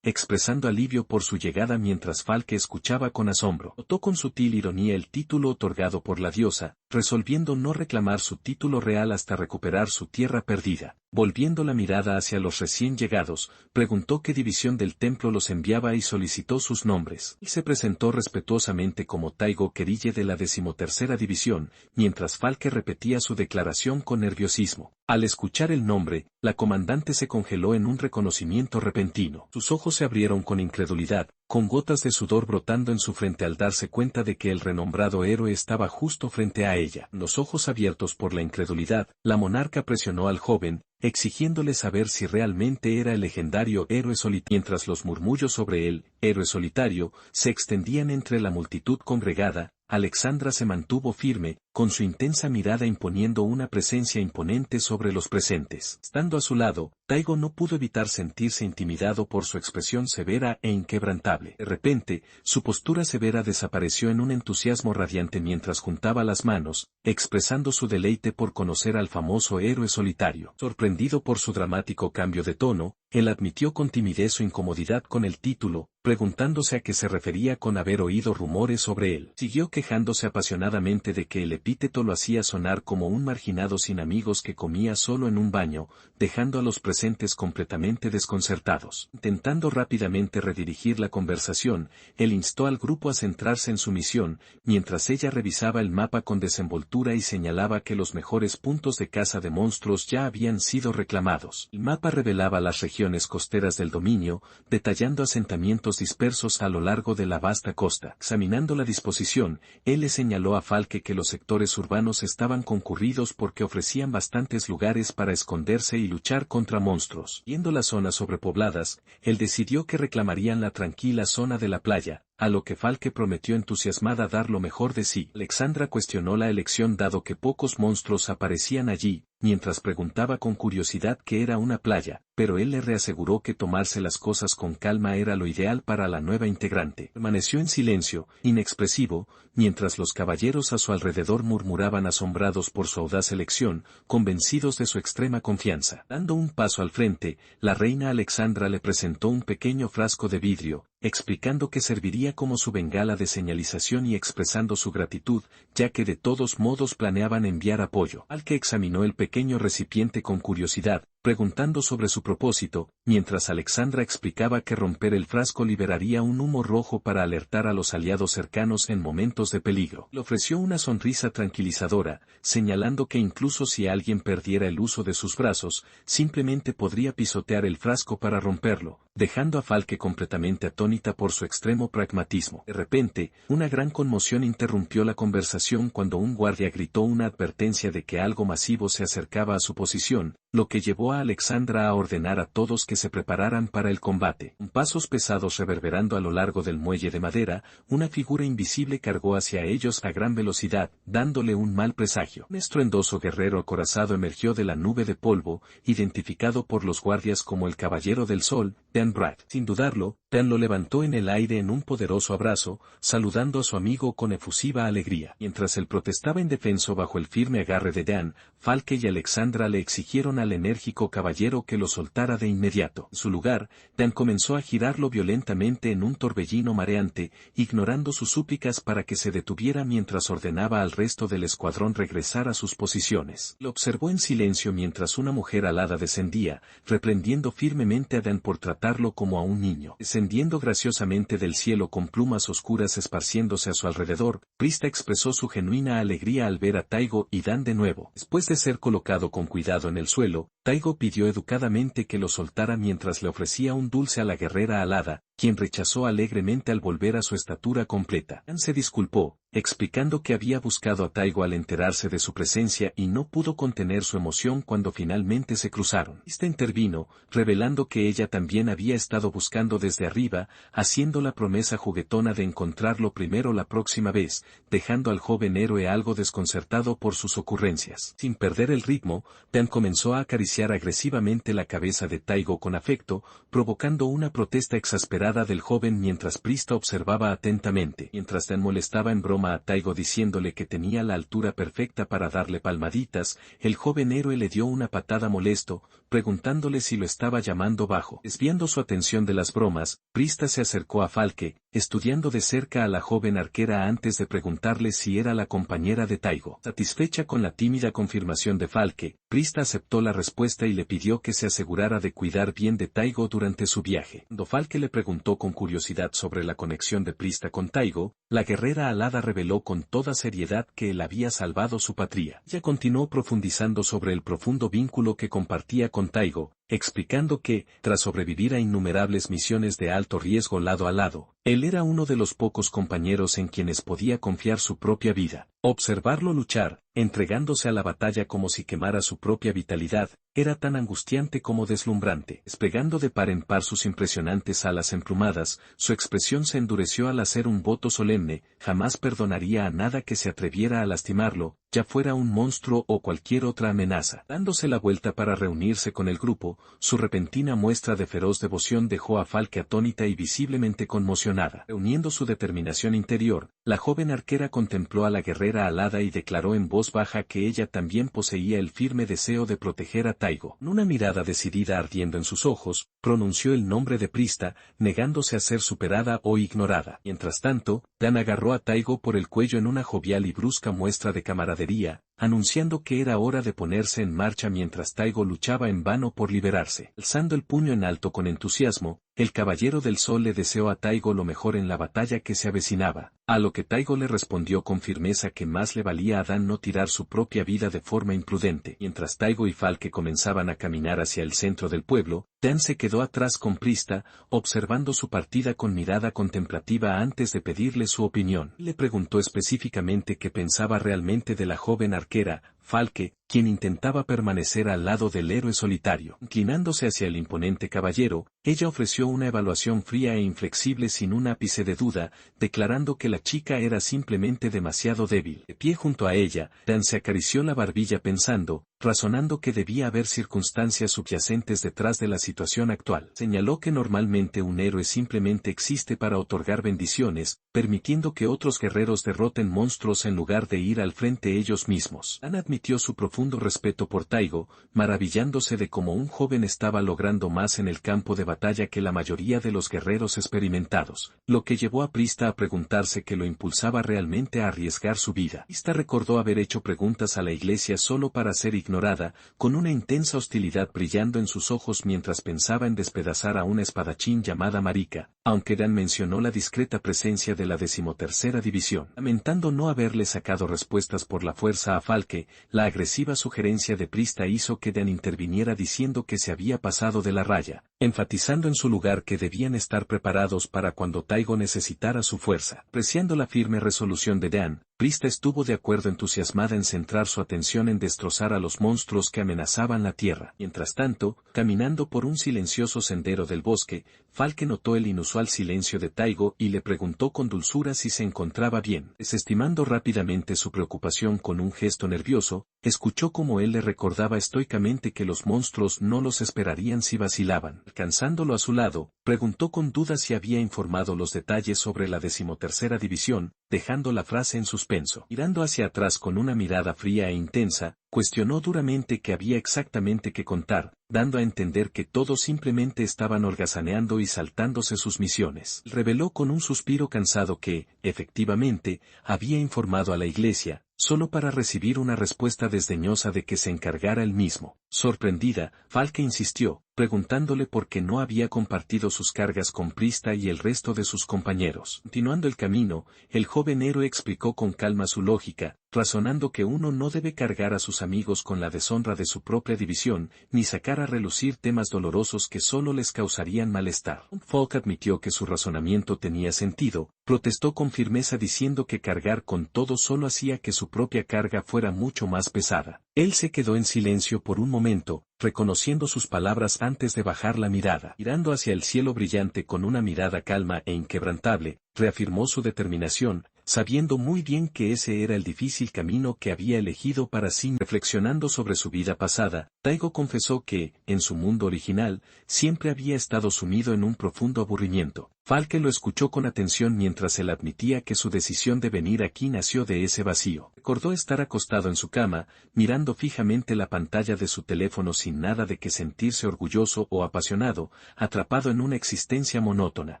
S1: expresando alivio por su llegada mientras Falke escuchaba con asombro. Notó con sutil ironía el título otorgado por la diosa, resolviendo no reclamar su título real hasta recuperar su tierra perdida. Volviendo la mirada hacia los recién llegados, preguntó qué división del templo los enviaba y solicitó sus nombres. Se presentó respetuosamente como Taigo Kerille de la 13ª división, mientras Falke repetía su declaración con nerviosismo. Al escuchar el nombre, la comandante se congeló en un reconocimiento repentino. Sus ojos se abrieron con incredulidad, con gotas de sudor brotando en su frente al darse cuenta de que el renombrado héroe estaba justo frente a ella. Los ojos abiertos por la incredulidad, la monarca presionó al joven, exigiéndole saber si realmente era el legendario héroe solitario. Mientras los murmullos sobre el héroe solitario se extendían entre la multitud congregada, Alexandra se mantuvo firme, con su intensa mirada imponiendo una presencia imponente sobre los presentes. Estando a su lado, Taigo no pudo evitar sentirse intimidado por su expresión severa e inquebrantable. De repente, su postura severa desapareció en un entusiasmo radiante mientras juntaba las manos, expresando su deleite por conocer al famoso héroe solitario. Sorprendido por su dramático cambio de tono, él admitió con timidez su incomodidad con el título, preguntándose a qué se refería con haber oído rumores sobre él. Siguió quejándose apasionadamente de que el epíteto lo hacía sonar como un marginado sin amigos que comía solo en un baño, dejando a los presentes completamente desconcertados. Intentando rápidamente redirigir la conversación, él instó al grupo a centrarse en su misión, mientras ella revisaba el mapa con desenvoltura y señalaba que los mejores puntos de caza de monstruos ya habían sido reclamados. El mapa revelaba las regiones costeras del dominio, detallando asentamientos dispersos a lo largo de la vasta costa. Examinando la disposición, él le señaló a Falke que los sectores urbanos estaban concurridos porque ofrecían bastantes lugares para esconderse y luchar contra monstruos. Viendo las zonas sobrepobladas, él decidió que reclamarían la tranquila zona de la playa, a lo que Falke prometió entusiasmada dar lo mejor de sí. Alexandra cuestionó la elección dado que pocos monstruos aparecían allí, mientras preguntaba con curiosidad qué era una playa, pero él le reaseguró que tomarse las cosas con calma era lo ideal para la nueva integrante. Permaneció en silencio, inexpresivo, mientras los caballeros a su alrededor murmuraban asombrados por su audaz elección, convencidos de su extrema confianza. Dando un paso al frente, la reina Alexandra le presentó un pequeño frasco de vidrio, explicando que serviría como su bengala de señalización y expresando su gratitud, ya que de todos modos planeaban enviar apoyo. Al que examinó el pequeño recipiente con curiosidad, preguntando sobre su propósito, mientras Alexandra explicaba que romper el frasco liberaría un humo rojo para alertar a los aliados cercanos en momentos de peligro. Le ofreció una sonrisa tranquilizadora, señalando que incluso si alguien perdiera el uso de sus brazos, simplemente podría pisotear el frasco para romperlo, dejando a Falke completamente atónita por su extremo pragmatismo. De repente, una gran conmoción interrumpió la conversación cuando un guardia gritó una advertencia de que algo masivo se acercaba a su posición, lo que llevó a Alexandra a ordenar a todos que se prepararan para el combate. Con pasos pesados reverberando a lo largo del muelle de madera, una figura invisible cargó hacia ellos a gran velocidad, dándole un mal presagio. Un estruendoso guerrero acorazado emergió de la nube de polvo, identificado por los guardias como el Caballero del Sol, de Dan Brad. Sin dudarlo, Dan lo levantó en el aire en un poderoso abrazo, saludando a su amigo con efusiva alegría. Mientras él protestaba indefenso bajo el firme agarre de Dan, Falke y Alexandra le exigieron al enérgico caballero que lo soltara de inmediato. En su lugar, Dan comenzó a girarlo violentamente en un torbellino mareante, ignorando sus súplicas para que se detuviera mientras ordenaba al resto del escuadrón regresar a sus posiciones. Lo observó en silencio mientras una mujer alada descendía, reprendiendo firmemente a Dan por tratarlo como a un niño. Descendiendo graciosamente del cielo con plumas oscuras esparciéndose a su alrededor, Prista expresó su genuina alegría al ver a Taigo y Dan de nuevo. Después de ser colocado con cuidado en el suelo, Taigo pidió educadamente que lo soltara mientras le ofrecía un dulce a la guerrera alada, quien rechazó alegremente al volver a su estatura completa. Dan se disculpó, explicando que había buscado a Taigo al enterarse de su presencia y no pudo contener su emoción cuando finalmente se cruzaron. Esta intervino, revelando que ella también había estado buscando desde arriba, haciendo la promesa juguetona de encontrarlo primero la próxima vez, dejando al joven héroe algo desconcertado por sus ocurrencias. Sin perder el ritmo, Dan comenzó a acariciar agresivamente la cabeza de Taigo con afecto, provocando una protesta exasperada del joven mientras Prista observaba atentamente. Mientras Dan molestaba en broma a Taigo diciéndole que tenía la altura perfecta para darle palmaditas, el joven héroe le dio una patada molesto, preguntándole si lo estaba llamando bajo. Desviando su atención de las bromas, Prista se acercó a Falke, estudiando de cerca a la joven arquera antes de preguntarle si era la compañera de Taigo. Satisfecha con la tímida confirmación de Falke, Prista aceptó la respuesta y le pidió que se asegurara de cuidar bien de Taigo durante su viaje. Cuando Falke le preguntó con curiosidad sobre la conexión de Prista con Taigo, la guerrera alada reveló con toda seriedad que él había salvado su patria. Ella continuó profundizando sobre el profundo vínculo que compartía con Taigo, explicando que, tras sobrevivir a innumerables misiones de alto riesgo lado a lado, él era uno de los pocos compañeros en quienes podía confiar su propia vida. Observarlo luchar, entregándose a la batalla como si quemara su propia vitalidad, era tan angustiante como deslumbrante. Desplegando de par en par sus impresionantes alas emplumadas, su expresión se endureció al hacer un voto solemne: jamás perdonaría a nada que se atreviera a lastimarlo, ya fuera un monstruo o cualquier otra amenaza. Dándose la vuelta para reunirse con el grupo, su repentina muestra de feroz devoción dejó a Falke atónita y visiblemente conmocionada. Reuniendo su determinación interior, la joven arquera contempló a la guerrera alada y declaró en voz baja que ella también poseía el firme deseo de proteger a Taigo. Con una mirada decidida ardiendo en sus ojos, pronunció el nombre de Prista, negándose a ser superada o ignorada. Mientras tanto, Dan agarró a Taigo por el cuello en una jovial y brusca muestra de camaradería, anunciando que era hora de ponerse en marcha mientras Taigo luchaba en vano por liberarse. Alzando el puño en alto con entusiasmo, el Caballero del Sol le deseó a Taigo lo mejor en la batalla que se avecinaba, a lo que Taigo le respondió con firmeza que más le valía a Dan no tirar su propia vida de forma imprudente. Mientras Taigo y Falke comenzaban a caminar hacia el centro del pueblo, Dan se quedó atrás con Prista, observando su partida con mirada contemplativa antes de pedirle su opinión. Le preguntó específicamente qué pensaba realmente de la joven arquera, Falke, quien intentaba permanecer al lado del héroe solitario. Inclinándose hacia el imponente caballero, ella ofreció una evaluación fría e inflexible sin un ápice de duda, declarando que la chica era simplemente demasiado débil. De pie junto a ella, Dan se acarició la barbilla pensando, razonando que debía haber circunstancias subyacentes detrás de la situación actual. Señaló que normalmente un héroe simplemente existe para otorgar bendiciones, permitiendo que otros guerreros derroten monstruos en lugar de ir al frente ellos mismos. Dan admitió su profundo respeto por Taigo, maravillándose de cómo un joven estaba logrando más en el campo de batalla que la mayoría de los guerreros experimentados, lo que llevó a Prista a preguntarse qué lo impulsaba realmente a arriesgar su vida. Prista recordó haber hecho preguntas a la iglesia solo para ser ignorada, con una intensa hostilidad brillando en sus ojos mientras pensaba en despedazar a una espadachín llamada Marika, aunque Dan mencionó la discreta presencia de la 13ª división. Lamentando no haberle sacado respuestas por la fuerza a Falke, la agresiva sugerencia de Prista hizo que Dan interviniera diciendo que se había pasado de la raya, enfatizando en su lugar que debían estar preparados para cuando Taigo necesitara su fuerza. Apreciando la firme resolución de Dan, Prista estuvo de acuerdo entusiasmada en centrar su atención en destrozar a los monstruos que amenazaban la tierra. Mientras tanto, caminando por un silencioso sendero del bosque, Falke notó el inusual inusual silencio de Taigo y le preguntó con dulzura si se encontraba bien. Desestimando rápidamente su preocupación con un gesto nervioso, escuchó como él le recordaba estoicamente que los monstruos no los esperarían si vacilaban. Alcanzándolo a su lado, preguntó con duda si había informado los detalles sobre la 13ª división, dejando la frase en suspenso. Mirando hacia atrás con una mirada fría e intensa, cuestionó duramente qué había exactamente que contar, dando a entender que todos simplemente estaban holgazaneando y saltándose sus misiones. Reveló con un suspiro cansado que, efectivamente, había informado a la iglesia, solo para recibir una respuesta desdeñosa de que se encargara él mismo. Sorprendida, Falke insistió, preguntándole por qué no había compartido sus cargas con Prista y el resto de sus compañeros. Continuando el camino, el joven héroe explicó con calma su lógica, razonando que uno no debe cargar a sus amigos con la deshonra de su propia división, ni sacar a relucir temas dolorosos que solo les causarían malestar. Falk admitió que su razonamiento tenía sentido, protestó con firmeza diciendo que cargar con todo solo hacía que su propia carga fuera mucho más pesada. Él se quedó en silencio por un momento, reconociendo sus palabras antes de bajar la mirada. Mirando hacia el cielo brillante con una mirada calma e inquebrantable, reafirmó su determinación, sabiendo muy bien que ese era el difícil camino que había elegido para sí. Reflexionando sobre su vida pasada, Taigo confesó que, en su mundo original, siempre había estado sumido en un profundo aburrimiento. Falke lo escuchó con atención mientras él admitía que su decisión de venir aquí nació de ese vacío. Recordó estar acostado en su cama, mirando fijamente la pantalla de su teléfono sin nada de que sentirse orgulloso o apasionado, atrapado en una existencia monótona.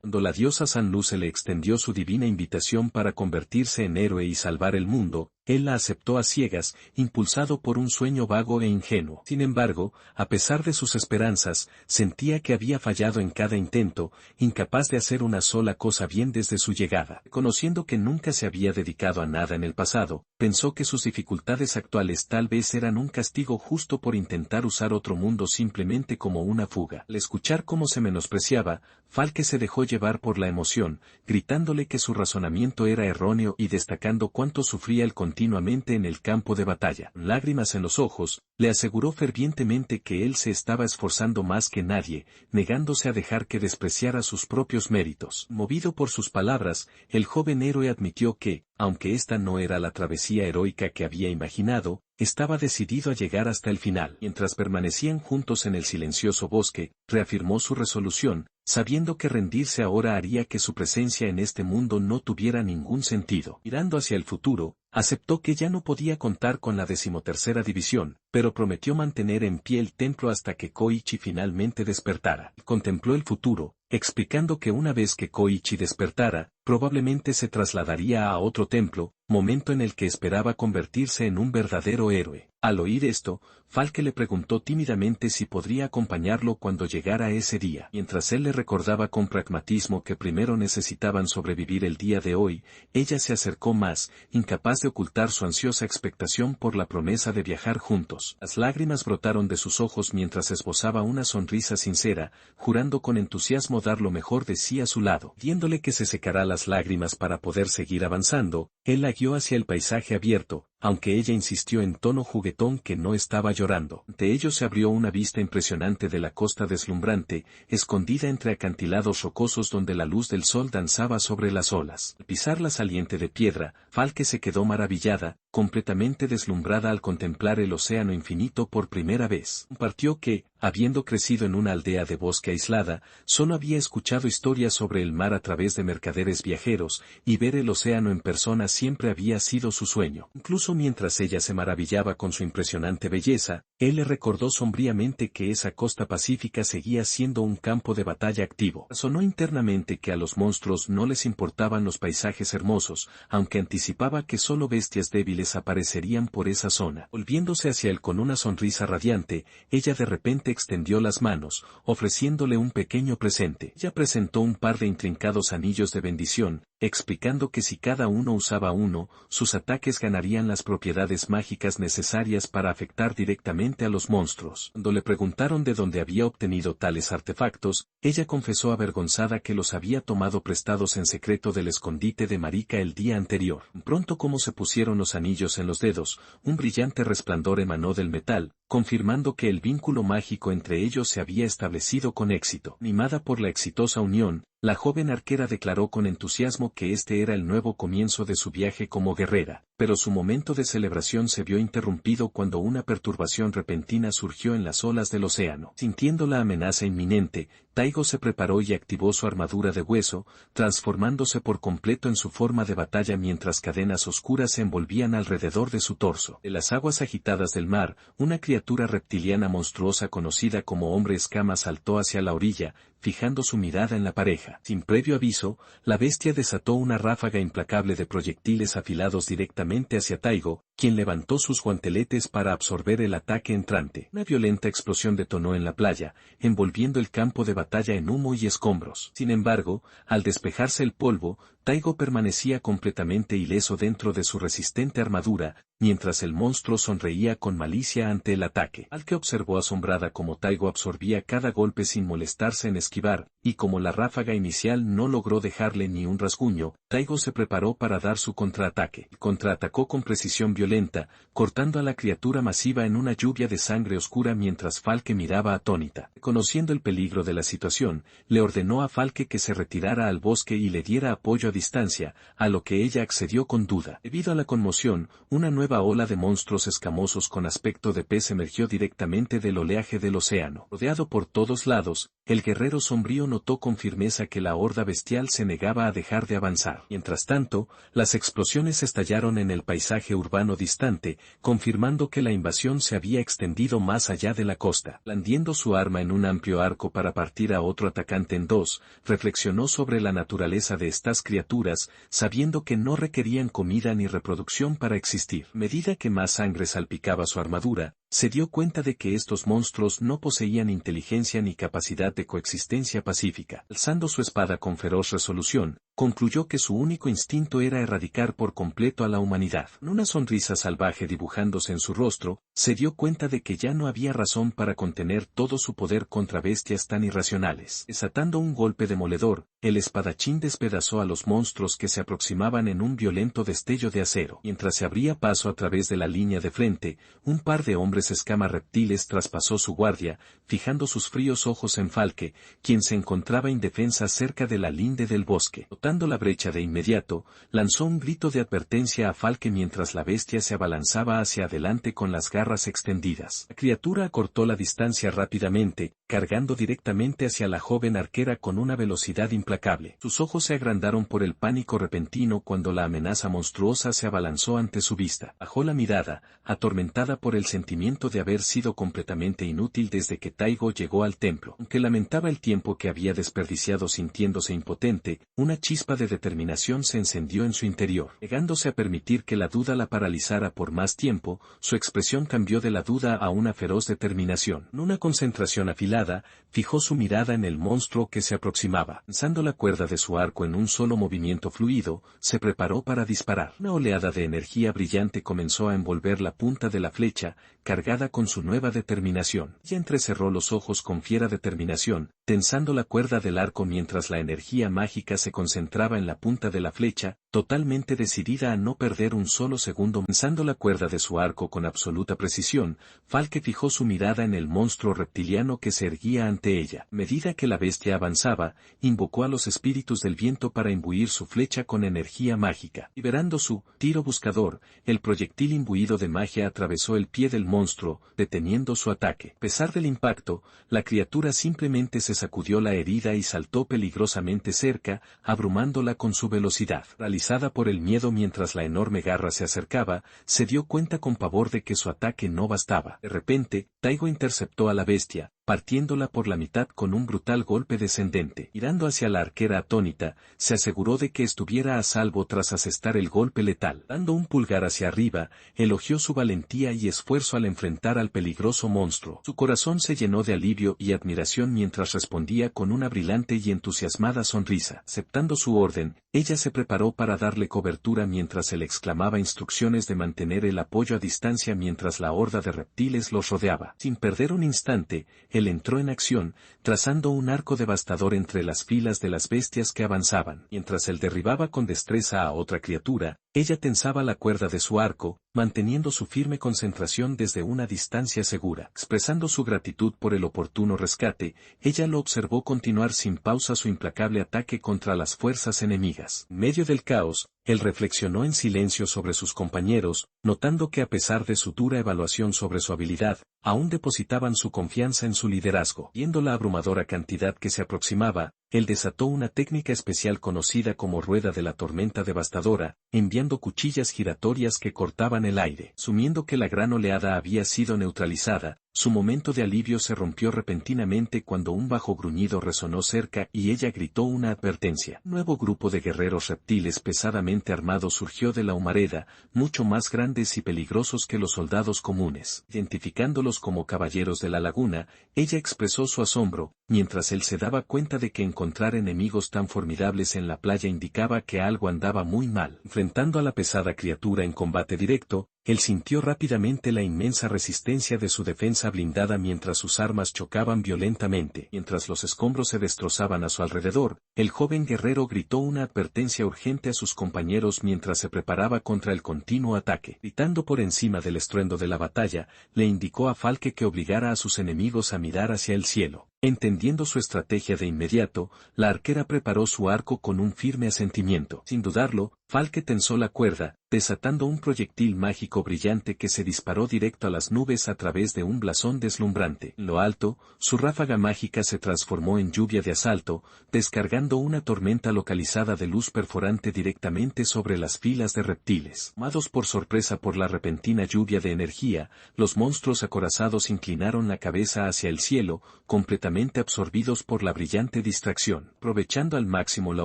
S1: Cuando la diosa San Luce le extendió su divina invitación para convertirse en héroe y salvar el mundo, él la aceptó a ciegas, impulsado por un sueño vago e ingenuo. Sin embargo, a pesar de sus esperanzas, sentía que había fallado en cada intento, incapaz de hacer una sola cosa bien desde su llegada. Conociendo que nunca se había dedicado a nada en el pasado, pensó que sus dificultades actuales tal vez eran un castigo justo por intentar usar otro mundo simplemente como una fuga. Al escuchar cómo se menospreciaba, Falke se dejó llevar por la emoción, gritándole que su razonamiento era erróneo y destacando cuánto sufría el continuamente en el campo de batalla. Lágrimas en los ojos, le aseguró fervientemente que él se estaba esforzando más que nadie, negándose a dejar que despreciara sus propios méritos. Movido por sus palabras, el joven héroe admitió que, aunque esta no era la travesía heroica que había imaginado, estaba decidido a llegar hasta el final. Mientras permanecían juntos en el silencioso bosque, reafirmó su resolución, sabiendo que rendirse ahora haría que su presencia en este mundo no tuviera ningún sentido. Mirando hacia el futuro, aceptó que ya no podía contar con la 13ª división, pero prometió mantener en pie el templo hasta que Koichi finalmente despertara. Contempló el futuro, explicando que una vez que Koichi despertara, probablemente se trasladaría a otro templo, momento en el que esperaba convertirse en un verdadero héroe. Al oír esto, Falke le preguntó tímidamente si podría acompañarlo cuando llegara ese día. Mientras él le recordaba con pragmatismo que primero necesitaban sobrevivir el día de hoy, ella se acercó más, incapaz de ocultar su ansiosa expectación por la promesa de viajar juntos. Las lágrimas brotaron de sus ojos mientras esbozaba una sonrisa sincera, jurando con entusiasmo dar lo mejor de sí a su lado. Viéndole que se secará las lágrimas para poder seguir avanzando, él la guió hacia el paisaje abierto, aunque ella insistió en tono juguetón que no estaba llorando. Ante ellos se abrió una vista impresionante de la costa deslumbrante, escondida entre acantilados rocosos donde la luz del sol danzaba sobre las olas. Al pisar la saliente de piedra, Falke se quedó maravillada, completamente deslumbrada al contemplar el océano infinito por primera vez. Compartió que, habiendo crecido en una aldea de bosque aislada, solo había escuchado historias sobre el mar a través de mercaderes viajeros, y ver el océano en persona siempre había sido su sueño. Incluso mientras ella se maravillaba con su impresionante belleza, él le recordó sombríamente que esa costa pacífica seguía siendo un campo de batalla activo. Sonó internamente que a los monstruos no les importaban los paisajes hermosos, aunque anticipaba que solo bestias débiles aparecerían por esa zona. Volviéndose hacia él con una sonrisa radiante, ella de repente extendió las manos, ofreciéndole un pequeño presente. Ella presentó un par de intrincados anillos de bendición, explicando que si cada uno usaba uno, sus ataques ganarían las propiedades mágicas necesarias para afectar directamente a los monstruos. Cuando le preguntaron de dónde había obtenido tales artefactos, ella confesó avergonzada que los había tomado prestados en secreto del escondite de Marika el día anterior. Pronto como se pusieron los anillos en los dedos, un brillante resplandor emanó del metal, confirmando que el vínculo mágico entre ellos se había establecido con éxito. Animada por la exitosa unión, La joven arquera declaró con entusiasmo que este era el nuevo comienzo de su viaje como guerrera, pero su momento de celebración se vio interrumpido cuando una perturbación repentina surgió en las olas del océano. Sintiendo la amenaza inminente, Taigo se preparó y activó su armadura de hueso, transformándose por completo en su forma de batalla mientras cadenas oscuras se envolvían alrededor de su torso. De las aguas agitadas del mar, una criatura reptiliana monstruosa conocida como hombre escama saltó hacia la orilla, fijando su mirada en la pareja. Sin previo aviso, la bestia desató una ráfaga implacable de proyectiles afilados directamente hacia Taigo, quien levantó sus guanteletes para absorber el ataque entrante. Una violenta explosión detonó en la playa, envolviendo el campo de batalla en humo y escombros. Sin embargo, al despejarse el polvo, Taigo permanecía completamente ileso dentro de su resistente armadura, mientras el monstruo sonreía con malicia ante el ataque. Al que observó asombrada cómo Taigo absorbía cada golpe sin molestarse en esquivar, y como la ráfaga inicial no logró dejarle ni un rasguño, Taigo se preparó para dar su contraataque. Contraatacó con precisión violenta, cortando a la criatura masiva en una lluvia de sangre oscura mientras Falke miraba atónita. Conociendo el peligro de la situación, le ordenó a Falke que se retirara al bosque y le diera apoyo a distancia, a lo que ella accedió con duda. Debido a la conmoción, una nueva ola de monstruos escamosos con aspecto de pez emergió directamente del oleaje del océano. Rodeado por todos lados, el guerrero sombrío notó con firmeza que la horda bestial se negaba a dejar de avanzar. Mientras tanto, las explosiones estallaron en el paisaje urbano distante, confirmando que la invasión se había extendido más allá de la costa. Blandiendo su arma en un amplio arco para partir a otro atacante en dos, reflexionó sobre la naturaleza de estas criaturas, sabiendo que no requerían comida ni reproducción para existir. A medida que más sangre salpicaba su armadura, se dio cuenta de que estos monstruos no poseían inteligencia ni capacidad de coexistencia pacífica. Alzando su espada con feroz resolución, concluyó que su único instinto era erradicar por completo a la humanidad. Con una sonrisa salvaje dibujándose en su rostro, se dio cuenta de que ya no había razón para contener todo su poder contra bestias tan irracionales. Desatando un golpe demoledor, el espadachín despedazó a los monstruos que se aproximaban en un violento destello de acero. Mientras se abría paso a través de la línea de frente, un par de hombres escama reptiles traspasó su guardia, fijando sus fríos ojos en Falke, quien se encontraba indefensa cerca de la linde del bosque. Notando la brecha de inmediato, lanzó un grito de advertencia a Falke mientras la bestia se abalanzaba hacia adelante con las garras extendidas. La criatura acortó la distancia rápidamente, cargando directamente hacia la joven arquera con una velocidad implacable. Sus ojos se agrandaron por el pánico repentino cuando la amenaza monstruosa se abalanzó ante su vista. Bajó la mirada, atormentada por el sentimiento de haber sido completamente inútil desde que Taigo llegó al templo. Aunque lamentaba el tiempo que había desperdiciado sintiéndose impotente, una chispa de determinación se encendió en su interior. Negándose a permitir que la duda la paralizara por más tiempo, su expresión cambió de la duda a una feroz determinación. En una concentración afilada, fijó su mirada en el monstruo que se aproximaba. Lanzando la cuerda de su arco en un solo movimiento fluido, se preparó para disparar. Una oleada de energía brillante comenzó a envolver la punta de la flecha, cargada con su nueva determinación. Ella entrecerró los ojos con fiera determinación, tensando la cuerda del arco mientras la energía mágica se concentraba en la punta de la flecha, totalmente decidida a no perder un solo segundo. Lanzando la cuerda de su arco con absoluta precisión, Falke fijó su mirada en el monstruo reptiliano que se erguía ante ella. A medida que la bestia avanzaba, invocó a los espíritus del viento para imbuir su flecha con energía mágica. Liberando su tiro buscador, el proyectil imbuido de magia atravesó el pie del monstruo, deteniendo su ataque. A pesar del impacto, la criatura simplemente se sacudió la herida y saltó peligrosamente cerca, abrumándola con su velocidad. Paralizada por el miedo mientras la enorme garra se acercaba, se dio cuenta con pavor de que su ataque no bastaba. De repente, Taigo interceptó a la bestia, partiéndola por la mitad con un brutal golpe descendente. Mirando hacia la arquera atónita, se aseguró de que estuviera a salvo tras asestar el golpe letal. Dando un pulgar hacia arriba, elogió su valentía y esfuerzo al enfrentar al peligroso monstruo. Su corazón se llenó de alivio y admiración mientras respondía con una brillante y entusiasmada sonrisa. Aceptando su orden, ella se preparó para darle cobertura mientras él exclamaba instrucciones de mantener el apoyo a distancia mientras la horda de reptiles los rodeaba. Sin perder un instante, él entró en acción, trazando un arco devastador entre las filas de las bestias que avanzaban. Mientras él derribaba con destreza a otra criatura, Ella tensaba la cuerda de su arco, manteniendo su firme concentración desde una distancia segura. Expresando su gratitud por el oportuno rescate, ella lo observó continuar sin pausa su implacable ataque contra las fuerzas enemigas. En medio del caos, él reflexionó en silencio sobre sus compañeros, notando que a pesar de su dura evaluación sobre su habilidad, aún depositaban su confianza en su liderazgo. Viendo la abrumadora cantidad que se aproximaba, él desató una técnica especial conocida como rueda de la tormenta devastadora, enviando cuchillas giratorias que cortaban el aire. Asumiendo que la gran oleada había sido neutralizada, su momento de alivio se rompió repentinamente cuando un bajo gruñido resonó cerca y ella gritó una advertencia. Un nuevo grupo de guerreros reptiles pesadamente armados surgió de la humareda, mucho más grandes y peligrosos que los soldados comunes. Identificándolos como caballeros de la laguna, ella expresó su asombro, mientras él se daba cuenta de que encontrar enemigos tan formidables en la playa indicaba que algo andaba muy mal. Enfrentando a la pesada criatura en combate directo, él sintió rápidamente la inmensa resistencia de su defensa blindada mientras sus armas chocaban violentamente. Mientras los escombros se destrozaban a su alrededor, el joven guerrero gritó una advertencia urgente a sus compañeros mientras se preparaba contra el continuo ataque. Gritando por encima del estruendo de la batalla, le indicó a Falke que obligara a sus enemigos a mirar hacia el cielo. Entendiendo su estrategia de inmediato, la arquera preparó su arco con un firme asentimiento. Sin dudarlo, Falke tensó la cuerda, desatando un proyectil mágico brillante que se disparó directo a las nubes a través de un blasón deslumbrante. En lo alto, su ráfaga mágica se transformó en lluvia de asalto, descargando una tormenta localizada de luz perforante directamente sobre las filas de reptiles. Tomados por sorpresa por la repentina lluvia de energía, los monstruos acorazados inclinaron la cabeza hacia el cielo, completamente absorbidos por la brillante distracción. Aprovechando al máximo la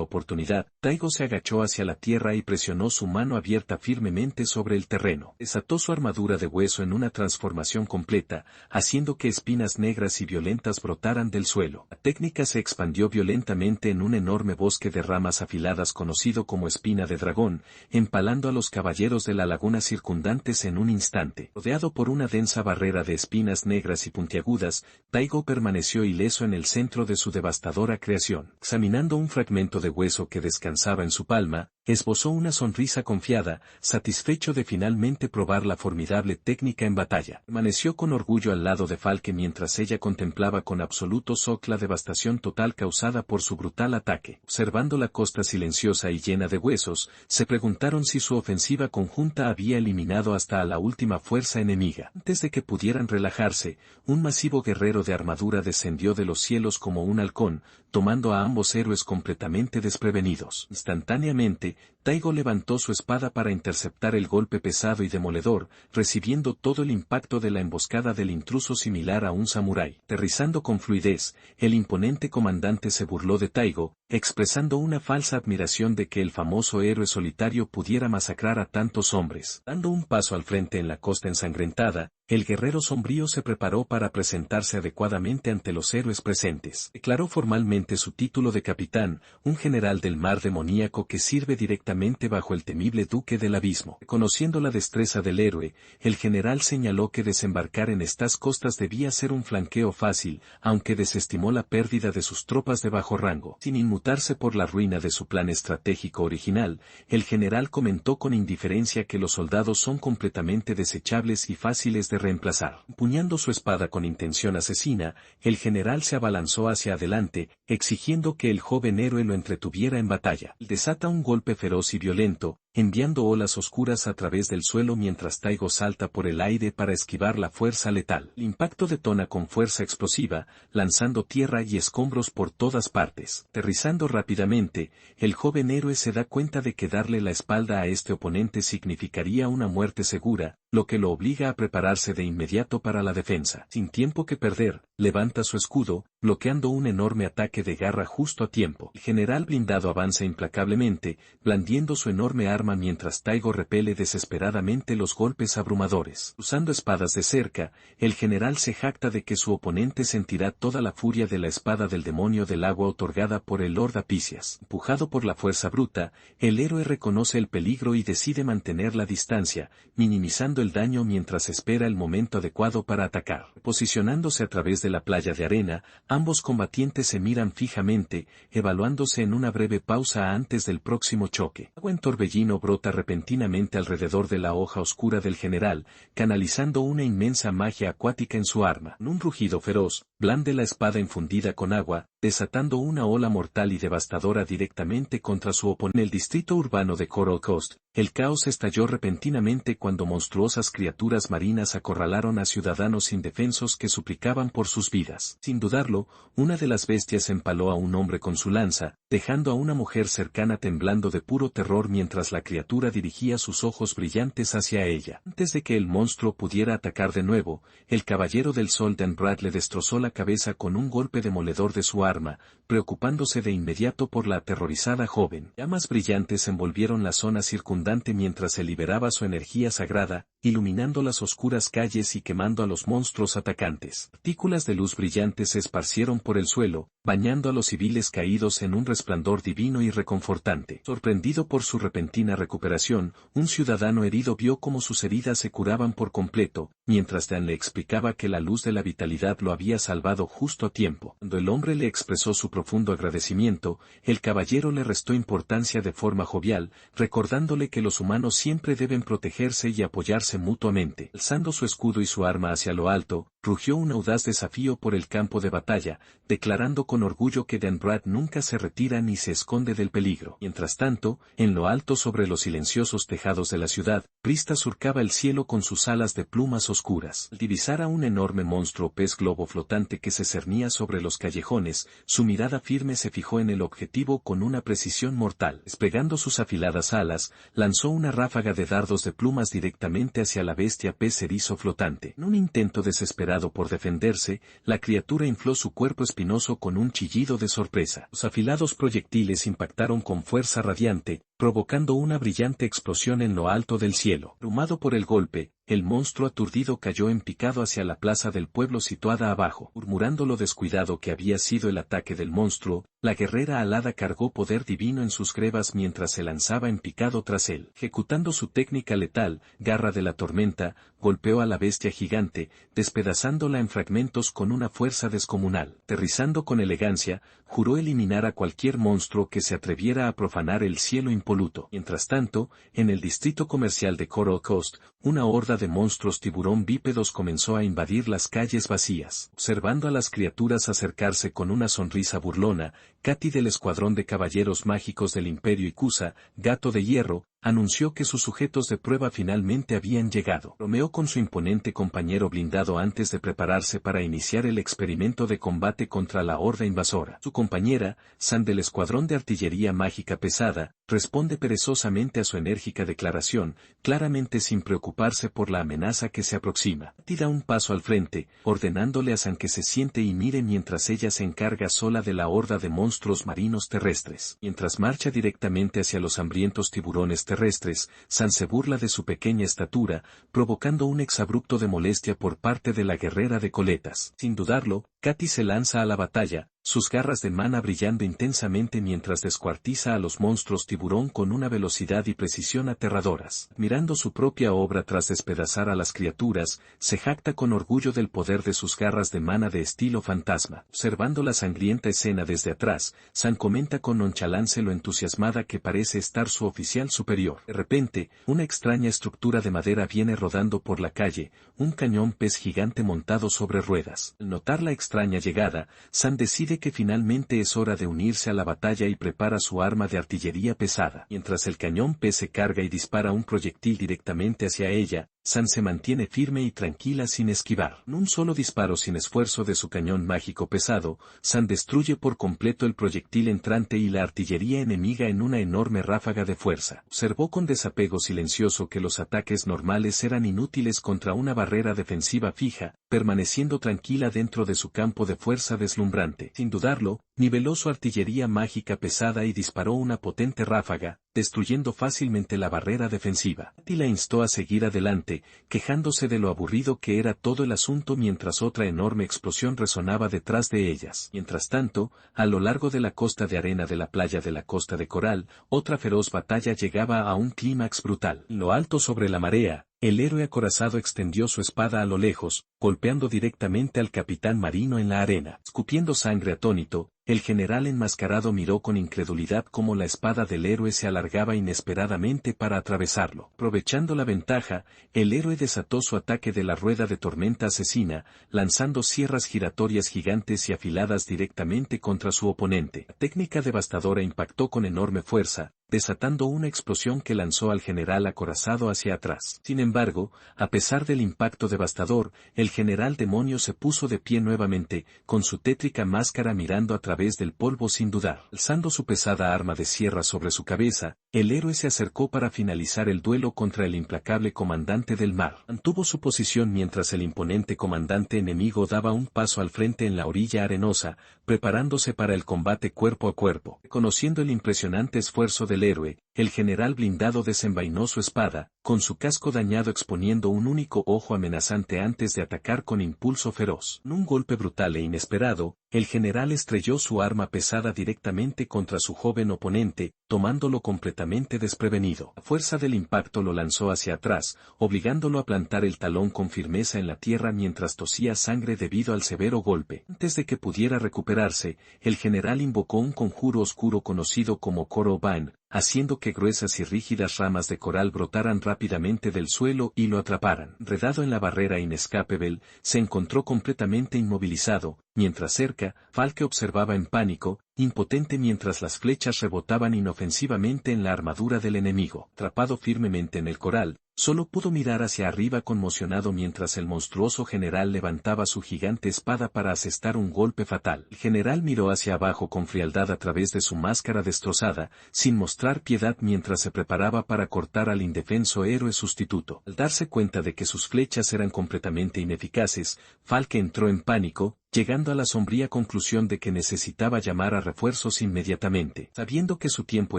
S1: oportunidad, Taigo se agachó hacia la tierra y presionó su mano abierta firmemente sobre el terreno. Desató su armadura de hueso en una transformación completa, haciendo que espinas negras y violentas brotaran del suelo. La técnica se expandió violentamente en un enorme bosque de ramas afiladas conocido como espina de dragón, empalando a los caballeros de la laguna circundantes en un instante. Rodeado por una densa barrera de espinas negras y puntiagudas, Taigo permaneció ileso en el centro de su devastadora creación. Examinando un fragmento de hueso que descansaba en su palma, esbozó una sonrisa confiada, satisfecho de finalmente probar la formidable técnica en batalla. Permaneció con orgullo al lado de Falke mientras ella contemplaba con absoluto shock la devastación total causada por su brutal ataque. Observando la costa silenciosa y llena de huesos, se preguntaron si su ofensiva conjunta había eliminado hasta a la última fuerza enemiga. Antes de que pudieran relajarse, un masivo guerrero de armadura descendió de los cielos como un halcón, tomando a ambos héroes completamente desprevenidos. Instantáneamente, Taigo levantó su espada para interceptar el golpe pesado y demoledor, recibiendo todo el impacto de la emboscada del intruso similar a un samurái. Aterrizando con fluidez, el imponente comandante se burló de Taigo, expresando una falsa admiración de que el famoso héroe solitario pudiera masacrar a tantos hombres. Dando un paso al frente en la costa ensangrentada, el guerrero sombrío se preparó para presentarse adecuadamente ante los héroes presentes. Declaró formalmente su título de capitán, un general del mar demoníaco que sirve directamente bajo el temible duque del abismo. Conociendo la destreza del héroe, el general señaló que desembarcar en estas costas debía ser un flanqueo fácil, aunque desestimó la pérdida de sus tropas de bajo rango. Sin inmutarse por la ruina de su plan estratégico original, el general comentó con indiferencia que los soldados son completamente desechables y fáciles de reemplazar. Empuñando su espada con intención asesina, el general se abalanzó hacia adelante, exigiendo que el joven héroe lo entretuviera en batalla. Desata un golpe feroz y violento, enviando olas oscuras a través del suelo mientras Taigo salta por el aire para esquivar la fuerza letal. El impacto detona con fuerza explosiva, lanzando tierra y escombros por todas partes. Aterrizando rápidamente, el joven héroe se da cuenta de que darle la espalda a este oponente significaría una muerte segura, lo que lo obliga a prepararse de inmediato para la defensa. Sin tiempo que perder, levanta su escudo, bloqueando un enorme ataque de garra justo a tiempo. El general blindado avanza implacablemente, blandiendo su enorme arma mientras Taigo repele desesperadamente los golpes abrumadores. Usando espadas de cerca, el general se jacta de que su oponente sentirá toda la furia de la espada del demonio del agua otorgada por el Lord Apicias. Empujado por la fuerza bruta, el héroe reconoce el peligro y decide mantener la distancia, minimizando el daño mientras espera el momento adecuado para atacar. Posicionándose a través de la playa de arena, ambos combatientes se miran fijamente, evaluándose en una breve pausa antes del próximo choque. Agua en torbellino divino brota repentinamente alrededor de la hoja oscura del general, canalizando una inmensa magia acuática en su arma. En un rugido feroz, blande la espada infundida con agua, desatando una ola mortal y devastadora directamente contra su oponente. En el distrito urbano de Coral Coast, el caos estalló repentinamente cuando monstruosas criaturas marinas acorralaron a ciudadanos indefensos que suplicaban por sus vidas. Sin dudarlo, una de las bestias empaló a un hombre con su lanza, dejando a una mujer cercana temblando de puro terror mientras la criatura dirigía sus ojos brillantes hacia ella. Antes de que el monstruo pudiera atacar de nuevo, el Caballero del Sol Dan Brad le destrozó la cabeza con un golpe demoledor de su arma, preocupándose de inmediato por la aterrorizada joven. Llamas brillantes envolvieron la zona circundante mientras se liberaba su energía sagrada, iluminando las oscuras calles y quemando a los monstruos atacantes. Partículas de luz brillantes se esparcieron por el suelo, bañando a los civiles caídos en un resplandor divino y reconfortante. Sorprendido por su repentina recuperación, un ciudadano herido vio cómo sus heridas se curaban por completo, mientras Dan le explicaba que la luz de la vitalidad lo había salvado justo a tiempo. Cuando el hombre le expresó su profundo agradecimiento, el caballero le restó importancia de forma jovial, recordándole que los humanos siempre deben protegerse y apoyarse mutuamente. Alzando su escudo y su arma hacia lo alto, rugió un audaz desafío por el campo de batalla, declarando con orgullo que Dan Brad nunca se retira ni se esconde del peligro. Mientras tanto, en lo alto sobre los silenciosos tejados de la ciudad, Prista surcaba el cielo con sus alas de plumas oscuras. Al divisar a un enorme monstruo pez globo flotante que se cernía sobre los callejones, su mirada firme se fijó en el objetivo con una precisión mortal. Desplegando sus afiladas alas, lanzó una ráfaga de dardos de plumas directamente hacia la bestia pez erizo flotante. En un intento desesperado por defenderse, la criatura infló su cuerpo espinoso con un chillido de sorpresa. Los afilados proyectiles impactaron con fuerza radiante, provocando una brillante explosión en lo alto del cielo. Abrumado por el golpe, el monstruo aturdido cayó en picado hacia la plaza del pueblo situada abajo. Murmurando lo descuidado que había sido el ataque del monstruo, la guerrera alada cargó poder divino en sus grebas mientras se lanzaba en picado tras él. Ejecutando su técnica letal, Garra de la Tormenta, golpeó a la bestia gigante, despedazándola en fragmentos con una fuerza descomunal. Aterrizando con elegancia, juró eliminar a cualquier monstruo que se atreviera a profanar el cielo impoluto. Mientras tanto, en el distrito comercial de Coral Coast, una horda de monstruos tiburón bípedos comenzó a invadir las calles vacías. Observando a las criaturas acercarse con una sonrisa burlona, Katy del Escuadrón de Caballeros Mágicos del Imperio Ikusa, Gato de Hierro, anunció que sus sujetos de prueba finalmente habían llegado. Bromeó con su imponente compañero blindado antes de prepararse para iniciar el experimento de combate contra la horda invasora. Su compañera, San del Escuadrón de Artillería Mágica Pesada, responde perezosamente a su enérgica declaración, claramente sin preocuparse por la amenaza que se aproxima. Tira un paso al frente, ordenándole a San que se siente y mire mientras ella se encarga sola de la horda de monstruos marinos terrestres. Mientras marcha directamente hacia los hambrientos tiburones terrestres, San se burla de su pequeña estatura, provocando un exabrupto de molestia por parte de la guerrera de coletas. Sin dudarlo, Katy se lanza a la batalla, sus garras de mana brillando intensamente mientras descuartiza a los monstruos tiburón con una velocidad y precisión aterradoras. Mirando su propia obra tras despedazar a las criaturas, se jacta con orgullo del poder de sus garras de mana de estilo fantasma. Observando la sangrienta escena desde atrás, San comenta con nonchalance lo entusiasmada que parece estar su oficial superior. De repente, una extraña estructura de madera viene rodando por la calle, un cañón pez gigante montado sobre ruedas. Al notar la extraña llegada, San decide que finalmente es hora de unirse a la batalla y prepara su arma de artillería pesada. Mientras el cañón pez se carga y dispara un proyectil directamente hacia ella, San se mantiene firme y tranquila sin esquivar. En un solo disparo sin esfuerzo de su cañón mágico pesado, San destruye por completo el proyectil entrante y la artillería enemiga en una enorme ráfaga de fuerza. Observó con desapego silencioso que los ataques normales eran inútiles contra una barrera defensiva fija, permaneciendo tranquila dentro de su campo de fuerza deslumbrante. Sin dudarlo, niveló su artillería mágica pesada y disparó una potente ráfaga, destruyendo fácilmente la barrera defensiva. Katy la instó a seguir adelante, quejándose de lo aburrido que era todo el asunto mientras otra enorme explosión resonaba detrás de ellas. Mientras tanto, a lo largo de la costa de arena de la playa de la Costa de Coral, otra feroz batalla llegaba a un clímax brutal. En lo alto sobre la marea, el héroe acorazado extendió su espada a lo lejos, golpeando directamente al capitán marino en la arena. Escupiendo sangre atónito, el general enmascarado miró con incredulidad cómo la espada del héroe se alargaba inesperadamente para atravesarlo. Aprovechando la ventaja, el héroe desató su ataque de la rueda de tormenta asesina, lanzando sierras giratorias gigantes y afiladas directamente contra su oponente. La técnica devastadora impactó con enorme fuerza, desatando una explosión que lanzó al general acorazado hacia atrás. Sin embargo, a pesar del impacto devastador, el general demonio se puso de pie nuevamente, con su tétrica máscara mirando a través del polvo sin dudar. Alzando su pesada arma de sierra sobre su cabeza, el héroe se acercó para finalizar el duelo contra el implacable comandante del mar. Mantuvo su posición mientras el imponente comandante enemigo daba un paso al frente en la orilla arenosa, preparándose para el combate cuerpo a cuerpo. Conociendo el impresionante esfuerzo del héroe, el general blindado desenvainó su espada, con su casco dañado exponiendo un único ojo amenazante antes de atacar con impulso feroz. En un golpe brutal e inesperado, el general estrelló su arma pesada directamente contra su joven oponente, tomándolo completamente desprevenido. La fuerza del impacto lo lanzó hacia atrás, obligándolo a plantar el talón con firmeza en la tierra mientras tosía sangre debido al severo golpe. Antes de que pudiera recuperarse, el general invocó un conjuro oscuro conocido como Coro Ban, haciendo que gruesas y rígidas ramas de coral brotaran rápidamente del suelo y lo atraparan. Enredado en la barrera inescapable, se encontró completamente inmovilizado, mientras cerca, Falke observaba en pánico, impotente mientras las flechas rebotaban inofensivamente en la armadura del enemigo. Atrapado firmemente en el coral, solo pudo mirar hacia arriba conmocionado mientras el monstruoso general levantaba su gigante espada para asestar un golpe fatal. El general miró hacia abajo con frialdad a través de su máscara destrozada, sin mostrar piedad mientras se preparaba para cortar al indefenso héroe sustituto. Al darse cuenta de que sus flechas eran completamente ineficaces, Falke entró en pánico, llegando a la sombría conclusión de que necesitaba llamar a refuerzos inmediatamente. Sabiendo que su tiempo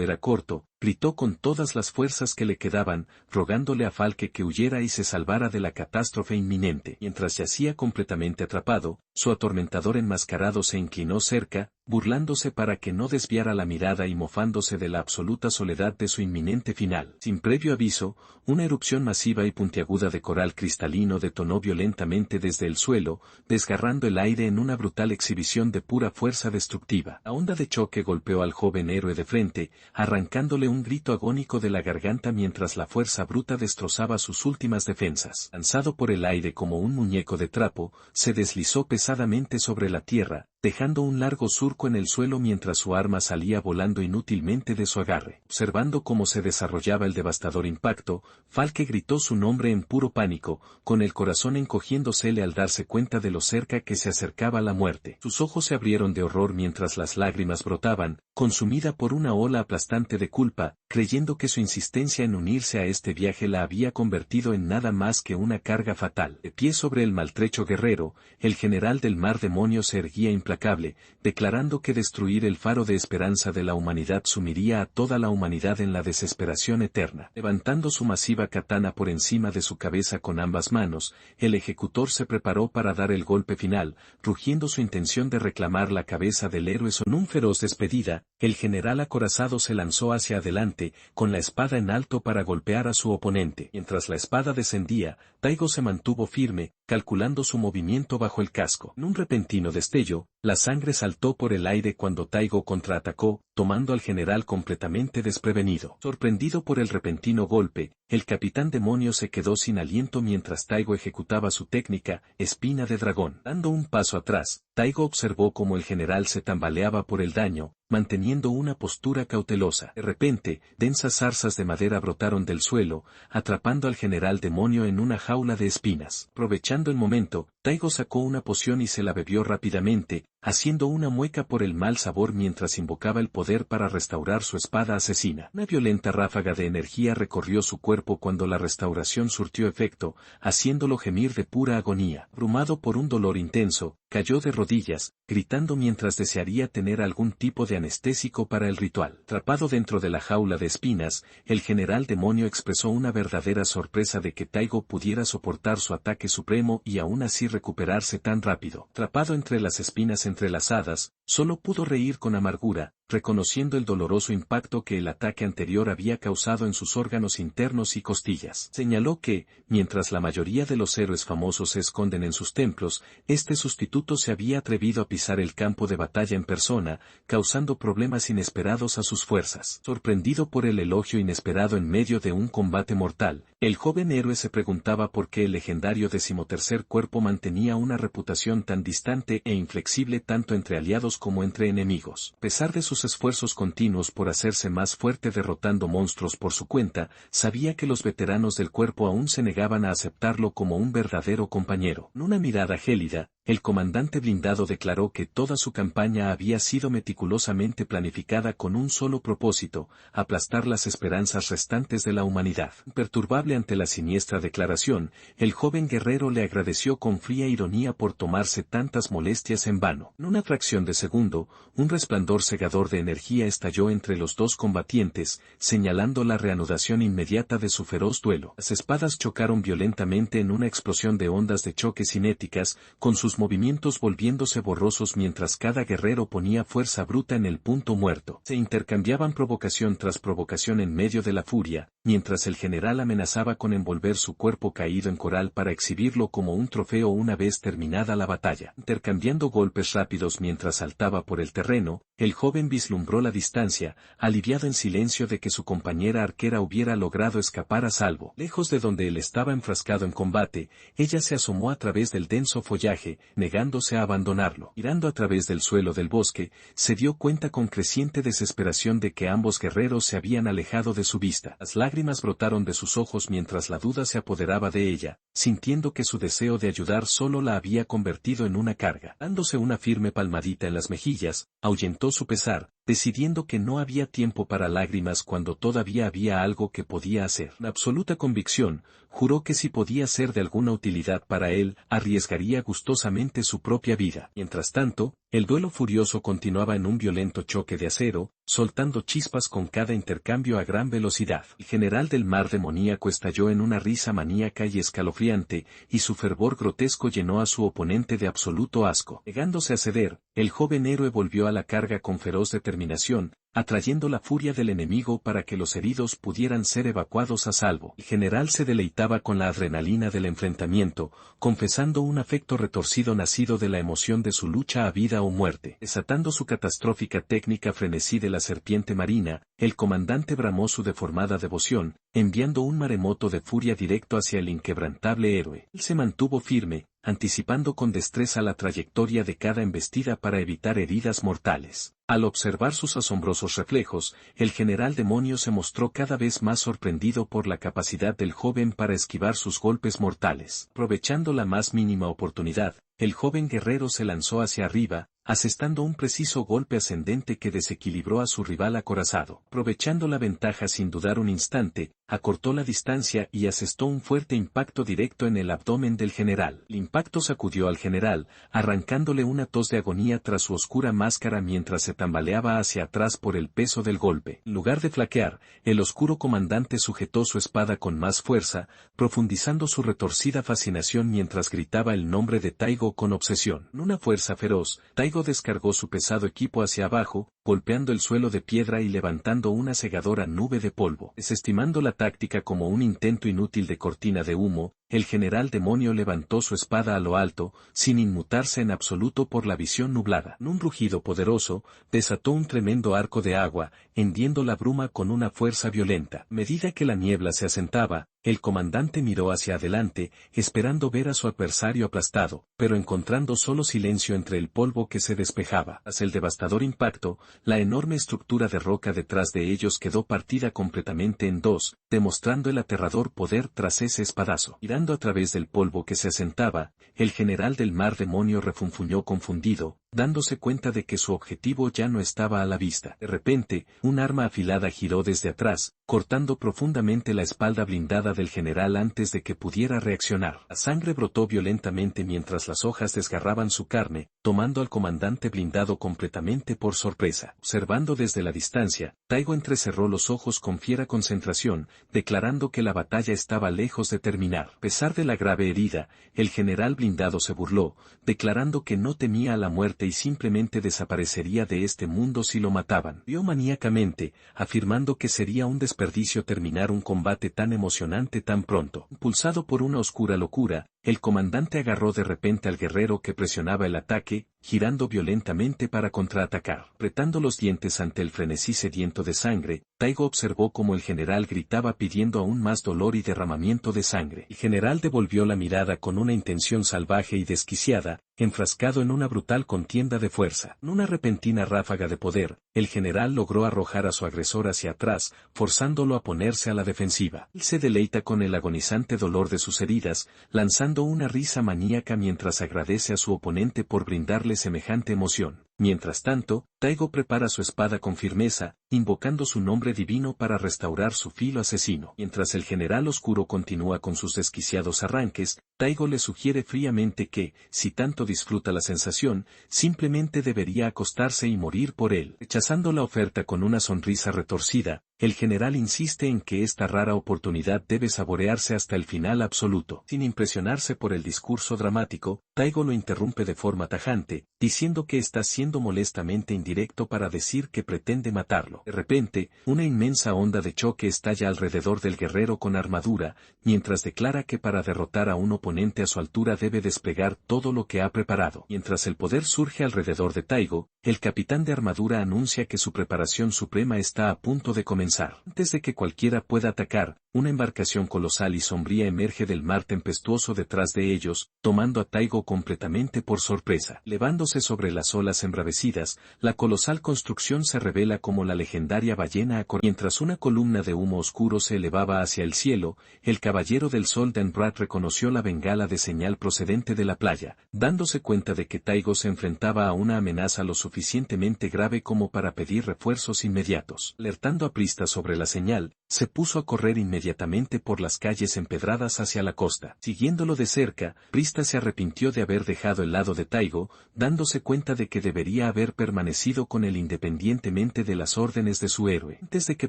S1: era corto, gritó con todas las fuerzas que le quedaban, rogándole a Falke que huyera y se salvara de la catástrofe inminente. Mientras yacía completamente atrapado, su atormentador enmascarado se inclinó cerca, burlándose para que no desviara la mirada y mofándose de la absoluta soledad de su inminente final. Sin previo aviso, una erupción masiva y puntiaguda de coral cristalino detonó violentamente desde el suelo, desgarrando el aire en una brutal exhibición de pura fuerza destructiva. La onda de choque golpeó al joven héroe de frente, arrancándole un grito agónico de la garganta mientras la fuerza bruta destrozaba sus últimas defensas. Lanzado por el aire como un muñeco de trapo, se deslizó pesadamente sobre la tierra, dejando un largo surco en el suelo mientras su arma salía volando inútilmente de su agarre. Observando cómo se desarrollaba el devastador impacto, Falke gritó su nombre en puro pánico, con el corazón encogiéndosele al darse cuenta de lo cerca que se acercaba la muerte. Sus ojos se abrieron de horror mientras las lágrimas brotaban, consumida por una ola aplastante de culpa, creyendo que su insistencia en unirse a este viaje la había convertido en nada más que una carga fatal. De pie sobre el maltrecho guerrero, el general del mar demonio se erguía implacable, declarando que destruir el faro de esperanza de la humanidad sumiría a toda la humanidad en la desesperación eterna. Levantando su masiva katana por encima de su cabeza con ambas manos, el ejecutor se preparó para dar el golpe final, rugiendo su intención de reclamar la cabeza del héroe. Con un feroz despedida, el general acorazado se lanzó hacia adelante, con la espada en alto para golpear a su oponente. Mientras la espada descendía, Taigo se mantuvo firme, calculando su movimiento bajo el casco. En un repentino destello, la sangre saltó por el aire cuando Taigo contraatacó, tomando al general completamente desprevenido. Sorprendido por el repentino golpe, el capitán demonio se quedó sin aliento mientras Taigo ejecutaba su técnica, espina de dragón. Dando un paso atrás, Taigo observó cómo el general se tambaleaba por el daño, manteniendo una postura cautelosa. De repente, densas zarzas de madera brotaron del suelo, atrapando al general demonio en una jaula de espinas. Aprovechando el momento, Taigo sacó una poción y se la bebió rápidamente, haciendo una mueca por el mal sabor mientras invocaba el poder para restaurar su espada asesina. Una violenta ráfaga de energía recorrió su cuerpo cuando la restauración surtió efecto, haciéndolo gemir de pura agonía. Abrumado por un dolor intenso, cayó de rodillas, gritando mientras desearía tener algún tipo de anestésico para el ritual. Atrapado dentro de la jaula de espinas, el general demonio expresó una verdadera sorpresa de que Taigo pudiera soportar su ataque supremo y aún así recuperarse tan rápido. Atrapado entre las espinas entrelazadas, solo pudo reír con amargura, reconociendo el doloroso impacto que el ataque anterior había causado en sus órganos internos y costillas. Señaló que, mientras la mayoría de los héroes famosos se esconden en sus templos, este sustituto se había atrevido a pisar el campo de batalla en persona, causando problemas inesperados a sus fuerzas. Sorprendido por el elogio inesperado en medio de un combate mortal, el joven héroe se preguntaba por qué el legendario 13º cuerpo mantenía una reputación tan distante e inflexible tanto entre aliados como entre enemigos. A pesar de sus esfuerzos continuos por hacerse más fuerte derrotando monstruos por su cuenta, sabía que los veteranos del cuerpo aún se negaban a aceptarlo como un verdadero compañero. En una mirada gélida, el comandante blindado declaró que toda su campaña había sido meticulosamente planificada con un solo propósito: aplastar las esperanzas restantes de la humanidad. Imperturbable ante la siniestra declaración, el joven guerrero le agradeció con fría ironía por tomarse tantas molestias en vano. En una fracción de segundo, un resplandor cegador de energía estalló entre los dos combatientes, señalando la reanudación inmediata de su feroz duelo. Las espadas chocaron violentamente en una explosión de ondas de choque cinéticas, con sus movimientos volviéndose borrosos mientras cada guerrero ponía fuerza bruta en el punto muerto. Se intercambiaban provocación tras provocación en medio de la furia, mientras el general amenazaba con envolver su cuerpo caído en coral para exhibirlo como un trofeo una vez terminada la batalla. Intercambiando golpes rápidos mientras saltaba por el terreno, el joven vislumbró la distancia, aliviado en silencio de que su compañera arquera hubiera logrado escapar a salvo. Lejos de donde él estaba enfrascado en combate, ella se asomó a través del denso follaje, negándose a abandonarlo. Mirando a través del suelo del bosque, se dio cuenta con creciente desesperación de que ambos guerreros se habían alejado de su vista. Las lágrimas brotaron de sus ojos mientras la duda se apoderaba de ella, sintiendo que su deseo de ayudar solo la había convertido en una carga. Dándose una firme palmadita en las mejillas, ahuyentó su pesar, decidiendo que no había tiempo para lágrimas cuando todavía había algo que podía hacer. En absoluta convicción, juró que si podía ser de alguna utilidad para él, arriesgaría gustosamente su propia vida. Mientras tanto, el duelo furioso continuaba en un violento choque de acero, soltando chispas con cada intercambio a gran velocidad. El general del mar demoníaco estalló en una risa maníaca y escalofriante, y su fervor grotesco llenó a su oponente de absoluto asco. Negándose a ceder, el joven héroe volvió a la carga con feroz determinación, atrayendo la furia del enemigo para que los heridos pudieran ser evacuados a salvo. El general se deleitaba con la adrenalina del enfrentamiento, confesando un afecto retorcido nacido de la emoción de su lucha a vida o muerte. Desatando su catastrófica técnica frenesí de la serpiente marina, el comandante bramó su deformada devoción, enviando un maremoto de furia directo hacia el inquebrantable héroe. Él se mantuvo firme, anticipando con destreza la trayectoria de cada embestida para evitar heridas mortales. Al observar sus asombrosos reflejos, el general demonio se mostró cada vez más sorprendido por la capacidad del joven para esquivar sus golpes mortales. Aprovechando la más mínima oportunidad, el joven guerrero se lanzó hacia arriba, asestando un preciso golpe ascendente que desequilibró a su rival acorazado. Aprovechando la ventaja sin dudar un instante, acortó la distancia y asestó un fuerte impacto directo en el abdomen del general. El impacto sacudió al general, arrancándole una tos de agonía tras su oscura máscara mientras se tambaleaba hacia atrás por el peso del golpe. En lugar de flaquear, el oscuro comandante sujetó su espada con más fuerza, profundizando su retorcida fascinación mientras gritaba el nombre de Taigo con obsesión. En una fuerza feroz, Taigo descargó su pesado equipo hacia abajo, golpeando el suelo de piedra y levantando una cegadora nube de polvo. Desestimando la táctica como un intento inútil de cortina de humo, el general demonio levantó su espada a lo alto, sin inmutarse en absoluto por la visión nublada. En un rugido poderoso, desató un tremendo arco de agua, hendiendo la bruma con una fuerza violenta. A medida que la niebla se asentaba, el comandante miró hacia adelante, esperando ver a su adversario aplastado, pero encontrando solo silencio entre el polvo que se despejaba. Tras el devastador impacto, la enorme estructura de roca detrás de ellos quedó partida completamente en dos, demostrando el aterrador poder tras ese espadazo. Mirando a través del polvo que se asentaba, el general del mar demonio refunfuñó confundido, dándose cuenta de que su objetivo ya no estaba a la vista. De repente, un arma afilada giró desde atrás, cortando profundamente la espalda blindada del general antes de que pudiera reaccionar. La sangre brotó violentamente mientras las hojas desgarraban su carne, tomando al comandante blindado completamente por sorpresa. Observando desde la distancia, Taigo entrecerró los ojos con fiera concentración, declarando que la batalla estaba lejos de terminar. A pesar de la grave herida, el general blindado se burló, declarando que no temía a la muerte muerte y simplemente desaparecería de este mundo si lo mataban. Vio maníacamente, afirmando que sería un desperdicio terminar un combate tan emocionante tan pronto. Impulsado por una oscura locura, el comandante agarró de repente al guerrero que presionaba el ataque, girando violentamente para contraatacar. Apretando los dientes ante el frenesí sediento de sangre, Taigo observó cómo el general gritaba pidiendo aún más dolor y derramamiento de sangre. El general devolvió la mirada con una intención salvaje y desquiciada, enfrascado en una brutal contienda de fuerza. En una repentina ráfaga de poder, el general logró arrojar a su agresor hacia atrás, forzándolo a ponerse a la defensiva. Él se deleita con el agonizante dolor de sus heridas, lanzando una risa maníaca mientras agradece a su oponente por brindarle semejante emoción. Mientras tanto, Taigo prepara su espada con firmeza, invocando su nombre divino para restaurar su filo asesino. Mientras el general oscuro continúa con sus desquiciados arranques, Taigo le sugiere fríamente que, si tanto disfruta la sensación, simplemente debería acostarse y morir por él. Rechazando la oferta con una sonrisa retorcida, el general insiste en que esta rara oportunidad debe saborearse hasta el final absoluto. Sin impresionarse por el discurso dramático, Taigo lo interrumpe de forma tajante, diciendo que está siendo molestamente indirecto para decir que pretende matarlo. De repente, una inmensa onda de choque estalla alrededor del guerrero con armadura, mientras declara que para derrotar a un oponente a su altura debe desplegar todo lo que ha preparado. Mientras el poder surge alrededor de Taigo, el capitán de armadura anuncia que su preparación suprema está a punto de comenzar. Antes de que cualquiera pueda atacar, una embarcación colosal y sombría emerge del mar tempestuoso detrás de ellos, tomando a Taigo completamente por sorpresa. Levándose sobre las olas embravecidas, la colosal construcción se revela como la legendaria ballena acorazada. Mientras una columna de humo oscuro se elevaba hacia el cielo, el caballero del sol Denbrat reconoció la bengala de señal procedente de la playa, dándose cuenta de que Taigo se enfrentaba a una amenaza lo suficientemente grave como para pedir refuerzos inmediatos. Alertando a Prista sobre la señal, se puso a correr inmediatamente por las calles empedradas hacia la costa. Siguiéndolo de cerca, Prista se arrepintió de haber dejado el lado de Taigo, dándose cuenta de que debería haber permanecido con él independientemente de las órdenes de su héroe. Antes de que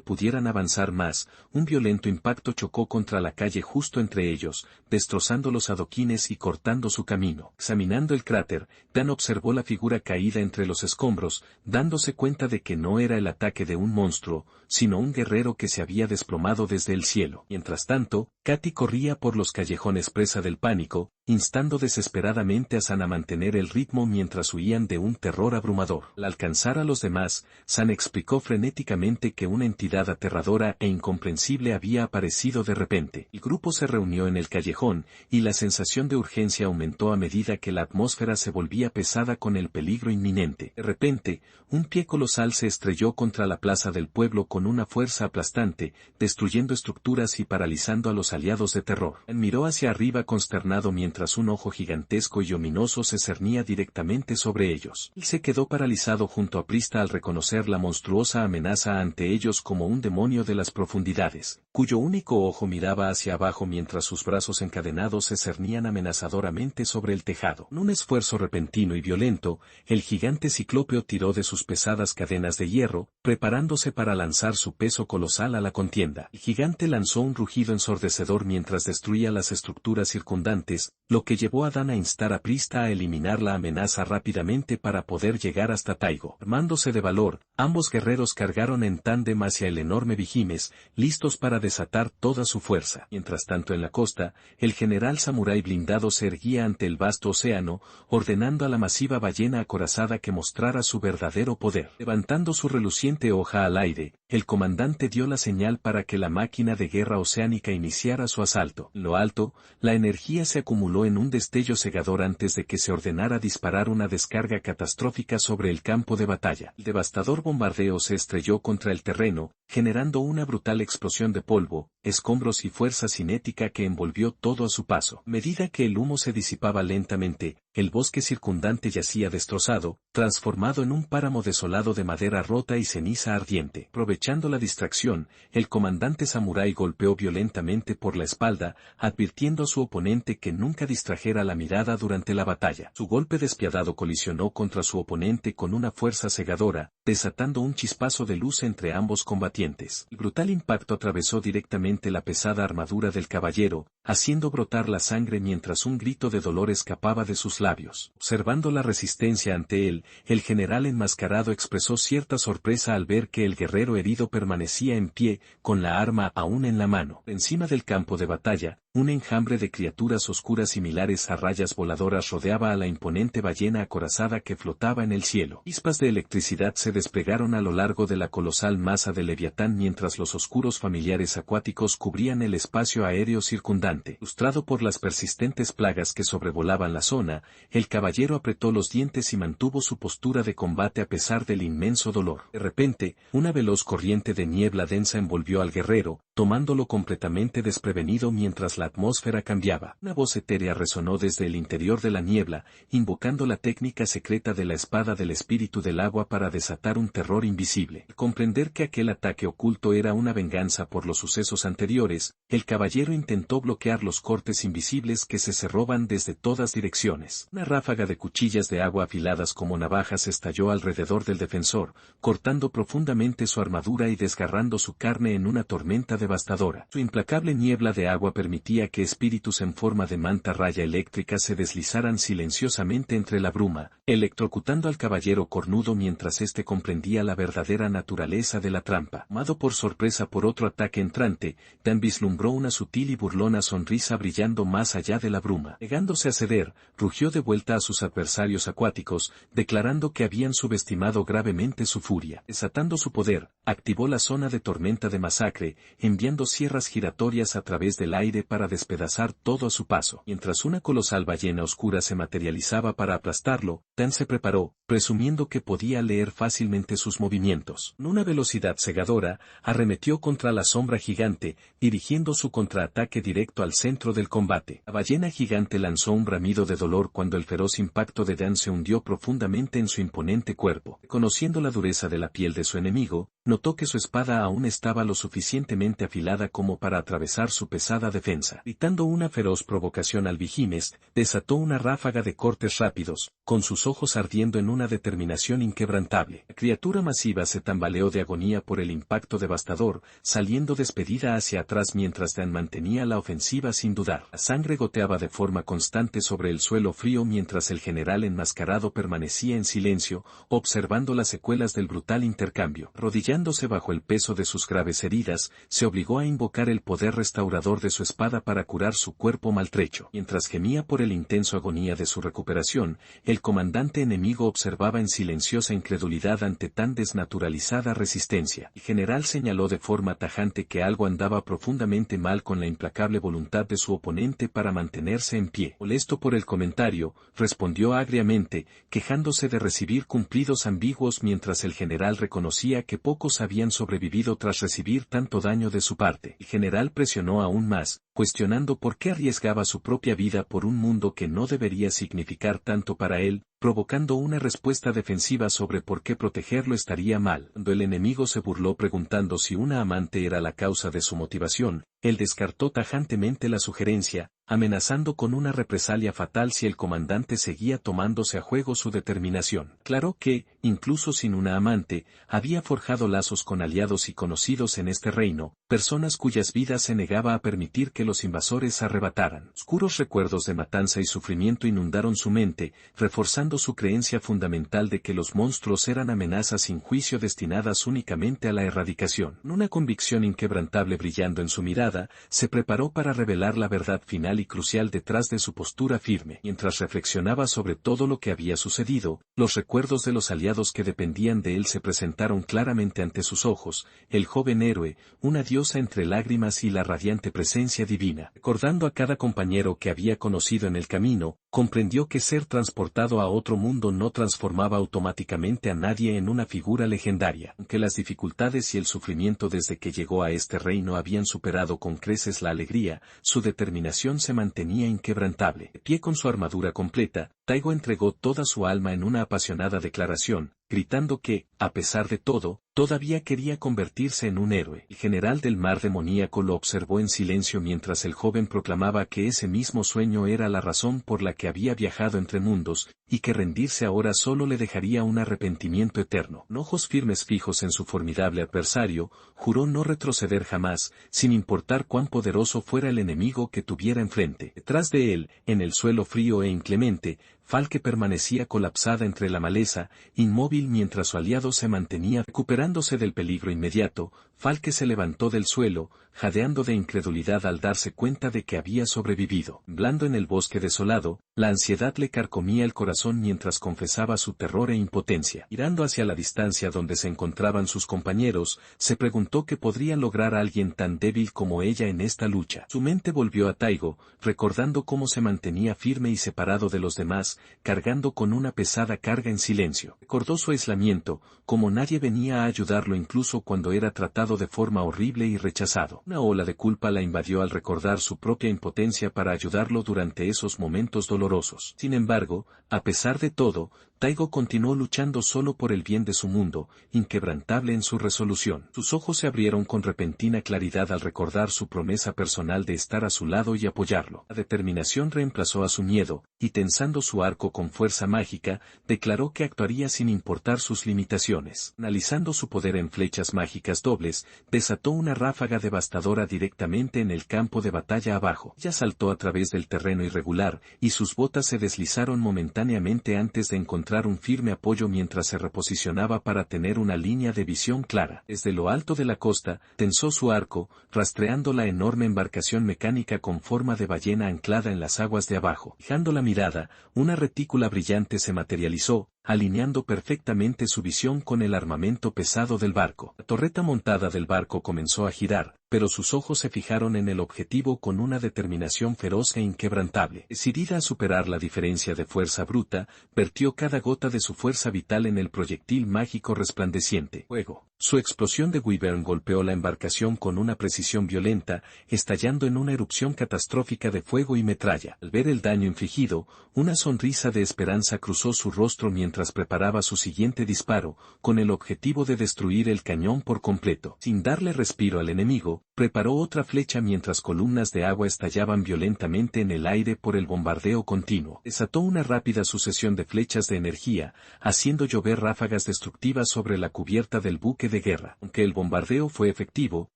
S1: pudieran avanzar más, un violento impacto chocó contra la calle justo entre ellos, destrozando los adoquines y cortando su camino. Examinando el cráter, Dan observó la figura caída entre los escombros, dándose cuenta de que no era el ataque de un monstruo, sino un guerrero que se había desplomado desde el cielo. Mientras tanto, Katy corría por los callejones presa del pánico, instando desesperadamente a San a mantener el ritmo mientras huían de un terror abrumador. Al alcanzar a los demás, San explicó frenéticamente que una entidad aterradora e incomprensible había aparecido de repente. El grupo se reunió en el callejón, y la sensación de urgencia aumentó a medida que la atmósfera se volvía pesada con el peligro inminente. De repente, un pie colosal se estrelló contra la plaza del pueblo con una fuerza aplastante, destruyendo estructuras y paralizando a los aliados de terror. Miró hacia arriba consternado mientras un ojo gigantesco y ominoso se cernía directamente sobre ellos. Él se quedó paralizado junto a Prista al reconocer la monstruosa amenaza ante ellos como un demonio de las profundidades, cuyo único ojo miraba hacia abajo mientras sus brazos encadenados se cernían amenazadoramente sobre el tejado. En un esfuerzo repentino y violento, el gigante ciclópeo tiró de sus pesadas cadenas de hierro, preparándose para lanzar su peso colosal a la contienda. El gigante lanzó un rugido ensordecedor mientras destruía las estructuras circundantes, lo que llevó a Dan a instar a Prista a eliminar la amenaza rápidamente para poder llegar hasta Taigo. Armándose de valor, ambos guerreros cargaron en tándem hacia el enorme Vigimes, listos para desatar toda su fuerza. Mientras tanto en la costa, el general samurái blindado se erguía ante el vasto océano, ordenando a la masiva ballena acorazada que mostrara su verdadero poder. Levantando su reluciente hoja al aire, el comandante dio la señal para que la máquina de guerra oceánica iniciara su asalto. En lo alto, la energía se acumuló en un destello cegador antes de que se ordenara disparar una descarga catastrófica sobre el campo de batalla. El devastador bombardeo se estrelló contra el terreno, generando una brutal explosión de polvo, escombros y fuerza cinética que envolvió todo a su paso. A medida que el humo se disipaba lentamente, el bosque circundante yacía destrozado, transformado en un páramo desolado de madera rota y ceniza ardiente. Aprovechando la distracción, el comandante samurái golpeó violentamente por la espalda, advirtiendo a su oponente que nunca distrajera la mirada durante la batalla. Su golpe despiadado colisionó contra su oponente con una fuerza cegadora, desatando un chispazo de luz entre ambos combatientes. El brutal impacto atravesó directamente la pesada armadura del caballero, haciendo brotar la sangre mientras un grito de dolor escapaba de sus labios. Observando la resistencia ante él, el general enmascarado expresó cierta sorpresa al ver que el guerrero herido permanecía en pie, con la arma aún en la mano. Encima del campo de batalla, un enjambre de criaturas oscuras similares a rayas voladoras rodeaba a la imponente ballena acorazada que flotaba en el cielo. Chispas de electricidad se desplegaron a lo largo de la colosal masa de Leviatán mientras los oscuros familiares acuáticos cubrían el espacio aéreo circundante. Frustrado por las persistentes plagas que sobrevolaban la zona, el caballero apretó los dientes y mantuvo su postura de combate a pesar del inmenso dolor. De repente, una veloz corriente de niebla densa envolvió al guerrero, tomándolo completamente desprevenido mientras la atmósfera cambiaba. Una voz etérea resonó desde el interior de la niebla, invocando la técnica secreta de la espada del espíritu del agua para desatar un terror invisible. Al comprender que aquel ataque oculto era una venganza por los sucesos anteriores, el caballero intentó bloquear los cortes invisibles que se cerroban desde todas direcciones. Una ráfaga de cuchillas de agua afiladas como navajas estalló alrededor del defensor, cortando profundamente su armadura y desgarrando su carne en una tormenta devastadora. Su implacable niebla de agua permitía que espíritus en forma de manta raya eléctrica se deslizaran silenciosamente entre la bruma, electrocutando al caballero cornudo mientras éste comprendía la verdadera naturaleza de la trampa. Tomado por sorpresa por otro ataque entrante, Dan vislumbró una sutil y burlona sonrisa brillando más allá de la bruma. Negándose a ceder, rugió de vuelta a sus adversarios acuáticos, declarando que habían subestimado gravemente su furia. Desatando su poder, activó la zona de tormenta de masacre, enviando sierras giratorias a través del aire para despedazar todo a su paso. Mientras una colosal ballena oscura se materializaba para aplastarlo, Dan se preparó, presumiendo que podía leer fácilmente sus movimientos. Con una velocidad cegadora, arremetió contra la sombra gigante, dirigiendo su contraataque directo al centro del combate. La ballena gigante lanzó un bramido de dolor cuando el feroz impacto de Dan se hundió profundamente en su imponente cuerpo. Conociendo la dureza de la piel de su enemigo, notó que su espada aún estaba lo suficientemente afilada como para atravesar su pesada defensa. Gritando una feroz provocación al Vigimes, desató una ráfaga de cortes rápidos, con sus ojos ardiendo en una determinación inquebrantable. La criatura masiva se tambaleó de agonía por el impacto devastador, saliendo despedida hacia atrás mientras Dan mantenía la ofensiva sin dudar. La sangre goteaba de forma constante sobre el suelo frío mientras el general enmascarado permanecía en silencio, observando las secuelas del brutal intercambio. Arrodillándose bajo el peso de sus graves heridas, se obligó a invocar el poder restaurador de su espada para curar su cuerpo maltrecho. Mientras gemía por el intenso agonía de su recuperación, el comandante enemigo observaba en silenciosa incredulidad ante tan desnaturalizada resistencia. El general señaló de forma tajante que algo andaba profundamente mal con la implacable voluntad de su oponente para mantenerse en pie. Molesto por el comentario, respondió agriamente, quejándose de recibir cumplidos ambiguos mientras el general reconocía que pocos habían sobrevivido tras recibir tanto daño de su parte. El general presionó aún más, cuestionando por qué arriesgaba su propia vida por un mundo que no debería significar tanto para él, provocando una respuesta defensiva sobre por qué protegerlo estaría mal. Cuando el enemigo se burló preguntando si una amante era la causa de su motivación, él descartó tajantemente la sugerencia, amenazando con una represalia fatal si el comandante seguía tomándose a juego su determinación. Claro que, incluso sin una amante, había forjado lazos con aliados y conocidos en este reino, personas cuyas vidas se negaba a permitir que los invasores arrebataran. Oscuros recuerdos de matanza y sufrimiento inundaron su mente, reforzando su creencia fundamental de que los monstruos eran amenazas sin juicio destinadas únicamente a la erradicación. Con una convicción inquebrantable brillando en su mirada, se preparó para revelar la verdad final y crucial detrás de su postura firme. Mientras reflexionaba sobre todo lo que había sucedido, los recuerdos de los aliados que dependían de él se presentaron claramente ante sus ojos, el joven héroe, una diosa entre lágrimas y la radiante presencia divina. Recordando a cada compañero que había conocido en el camino, comprendió que ser transportado a otro mundo no transformaba automáticamente a nadie en una figura legendaria. Aunque las dificultades y el sufrimiento desde que llegó a este reino habían superado con creces la alegría, su determinación se mantenía inquebrantable. De pie con su armadura completa, Taigo entregó toda su alma en una apasionada declaración, gritando que, a pesar de todo, Todavía quería convertirse en un héroe. El general del mar demoníaco lo observó en silencio mientras el joven proclamaba que ese mismo sueño era la razón por la que había viajado entre mundos, y que rendirse ahora solo le dejaría un arrepentimiento eterno. Con ojos firmes fijos en su formidable adversario, juró no retroceder jamás, sin importar cuán poderoso fuera el enemigo que tuviera enfrente. Detrás de él, en el suelo frío e inclemente, Falke permanecía colapsada entre la maleza, inmóvil mientras su aliado se mantenía recuperándose del peligro inmediato. Falke se levantó del suelo, jadeando de incredulidad al darse cuenta de que había sobrevivido. Blando en el bosque desolado, la ansiedad le carcomía el corazón mientras confesaba su terror e impotencia. Mirando hacia la distancia donde se encontraban sus compañeros, se preguntó qué podría lograr alguien tan débil como ella en esta lucha. Su mente volvió a Taigo, recordando cómo se mantenía firme y separado de los demás, cargando con una pesada carga en silencio. Recordó su aislamiento, como nadie venía a ayudarlo incluso cuando era tratado de forma horrible y rechazado. Una ola de culpa la invadió al recordar su propia impotencia para ayudarlo durante esos momentos dolorosos. Sin embargo, a pesar de todo, Taigo continuó luchando solo por el bien de su mundo, inquebrantable en su resolución. Sus ojos se abrieron con repentina claridad al recordar su promesa personal de estar a su lado y apoyarlo. La determinación reemplazó a su miedo, y tensando su arco con fuerza mágica, declaró que actuaría sin importar sus limitaciones. Analizando su poder en flechas mágicas dobles, desató una ráfaga devastadora directamente en el campo de batalla abajo. Ella saltó a través del terreno irregular, y sus botas se deslizaron momentáneamente antes de encontrar un firme apoyo mientras se reposicionaba para tener una línea de visión clara. Desde lo alto de la costa, tensó su arco, rastreando la enorme embarcación mecánica con forma de ballena anclada en las aguas de abajo. Fijando la mirada, una retícula brillante se materializó, alineando perfectamente su visión con el armamento pesado del barco. La torreta montada del barco comenzó a girar, pero sus ojos se fijaron en el objetivo con una determinación feroz e inquebrantable. Decidida a superar la diferencia de fuerza bruta, vertió cada gota de su fuerza vital en el proyectil mágico resplandeciente. Fuego. Su explosión de Wyvern golpeó la embarcación con una precisión violenta, estallando en una erupción catastrófica de fuego y metralla. Al ver el daño infligido, una sonrisa de esperanza cruzó su rostro mientras preparaba su siguiente disparo, con el objetivo de destruir el cañón por completo. Sin darle respiro al enemigo, preparó otra flecha mientras columnas de agua estallaban violentamente en el aire por el bombardeo continuo. Desató una rápida sucesión de flechas de energía, haciendo llover ráfagas destructivas sobre la cubierta del buque de guerra. Aunque el bombardeo fue efectivo,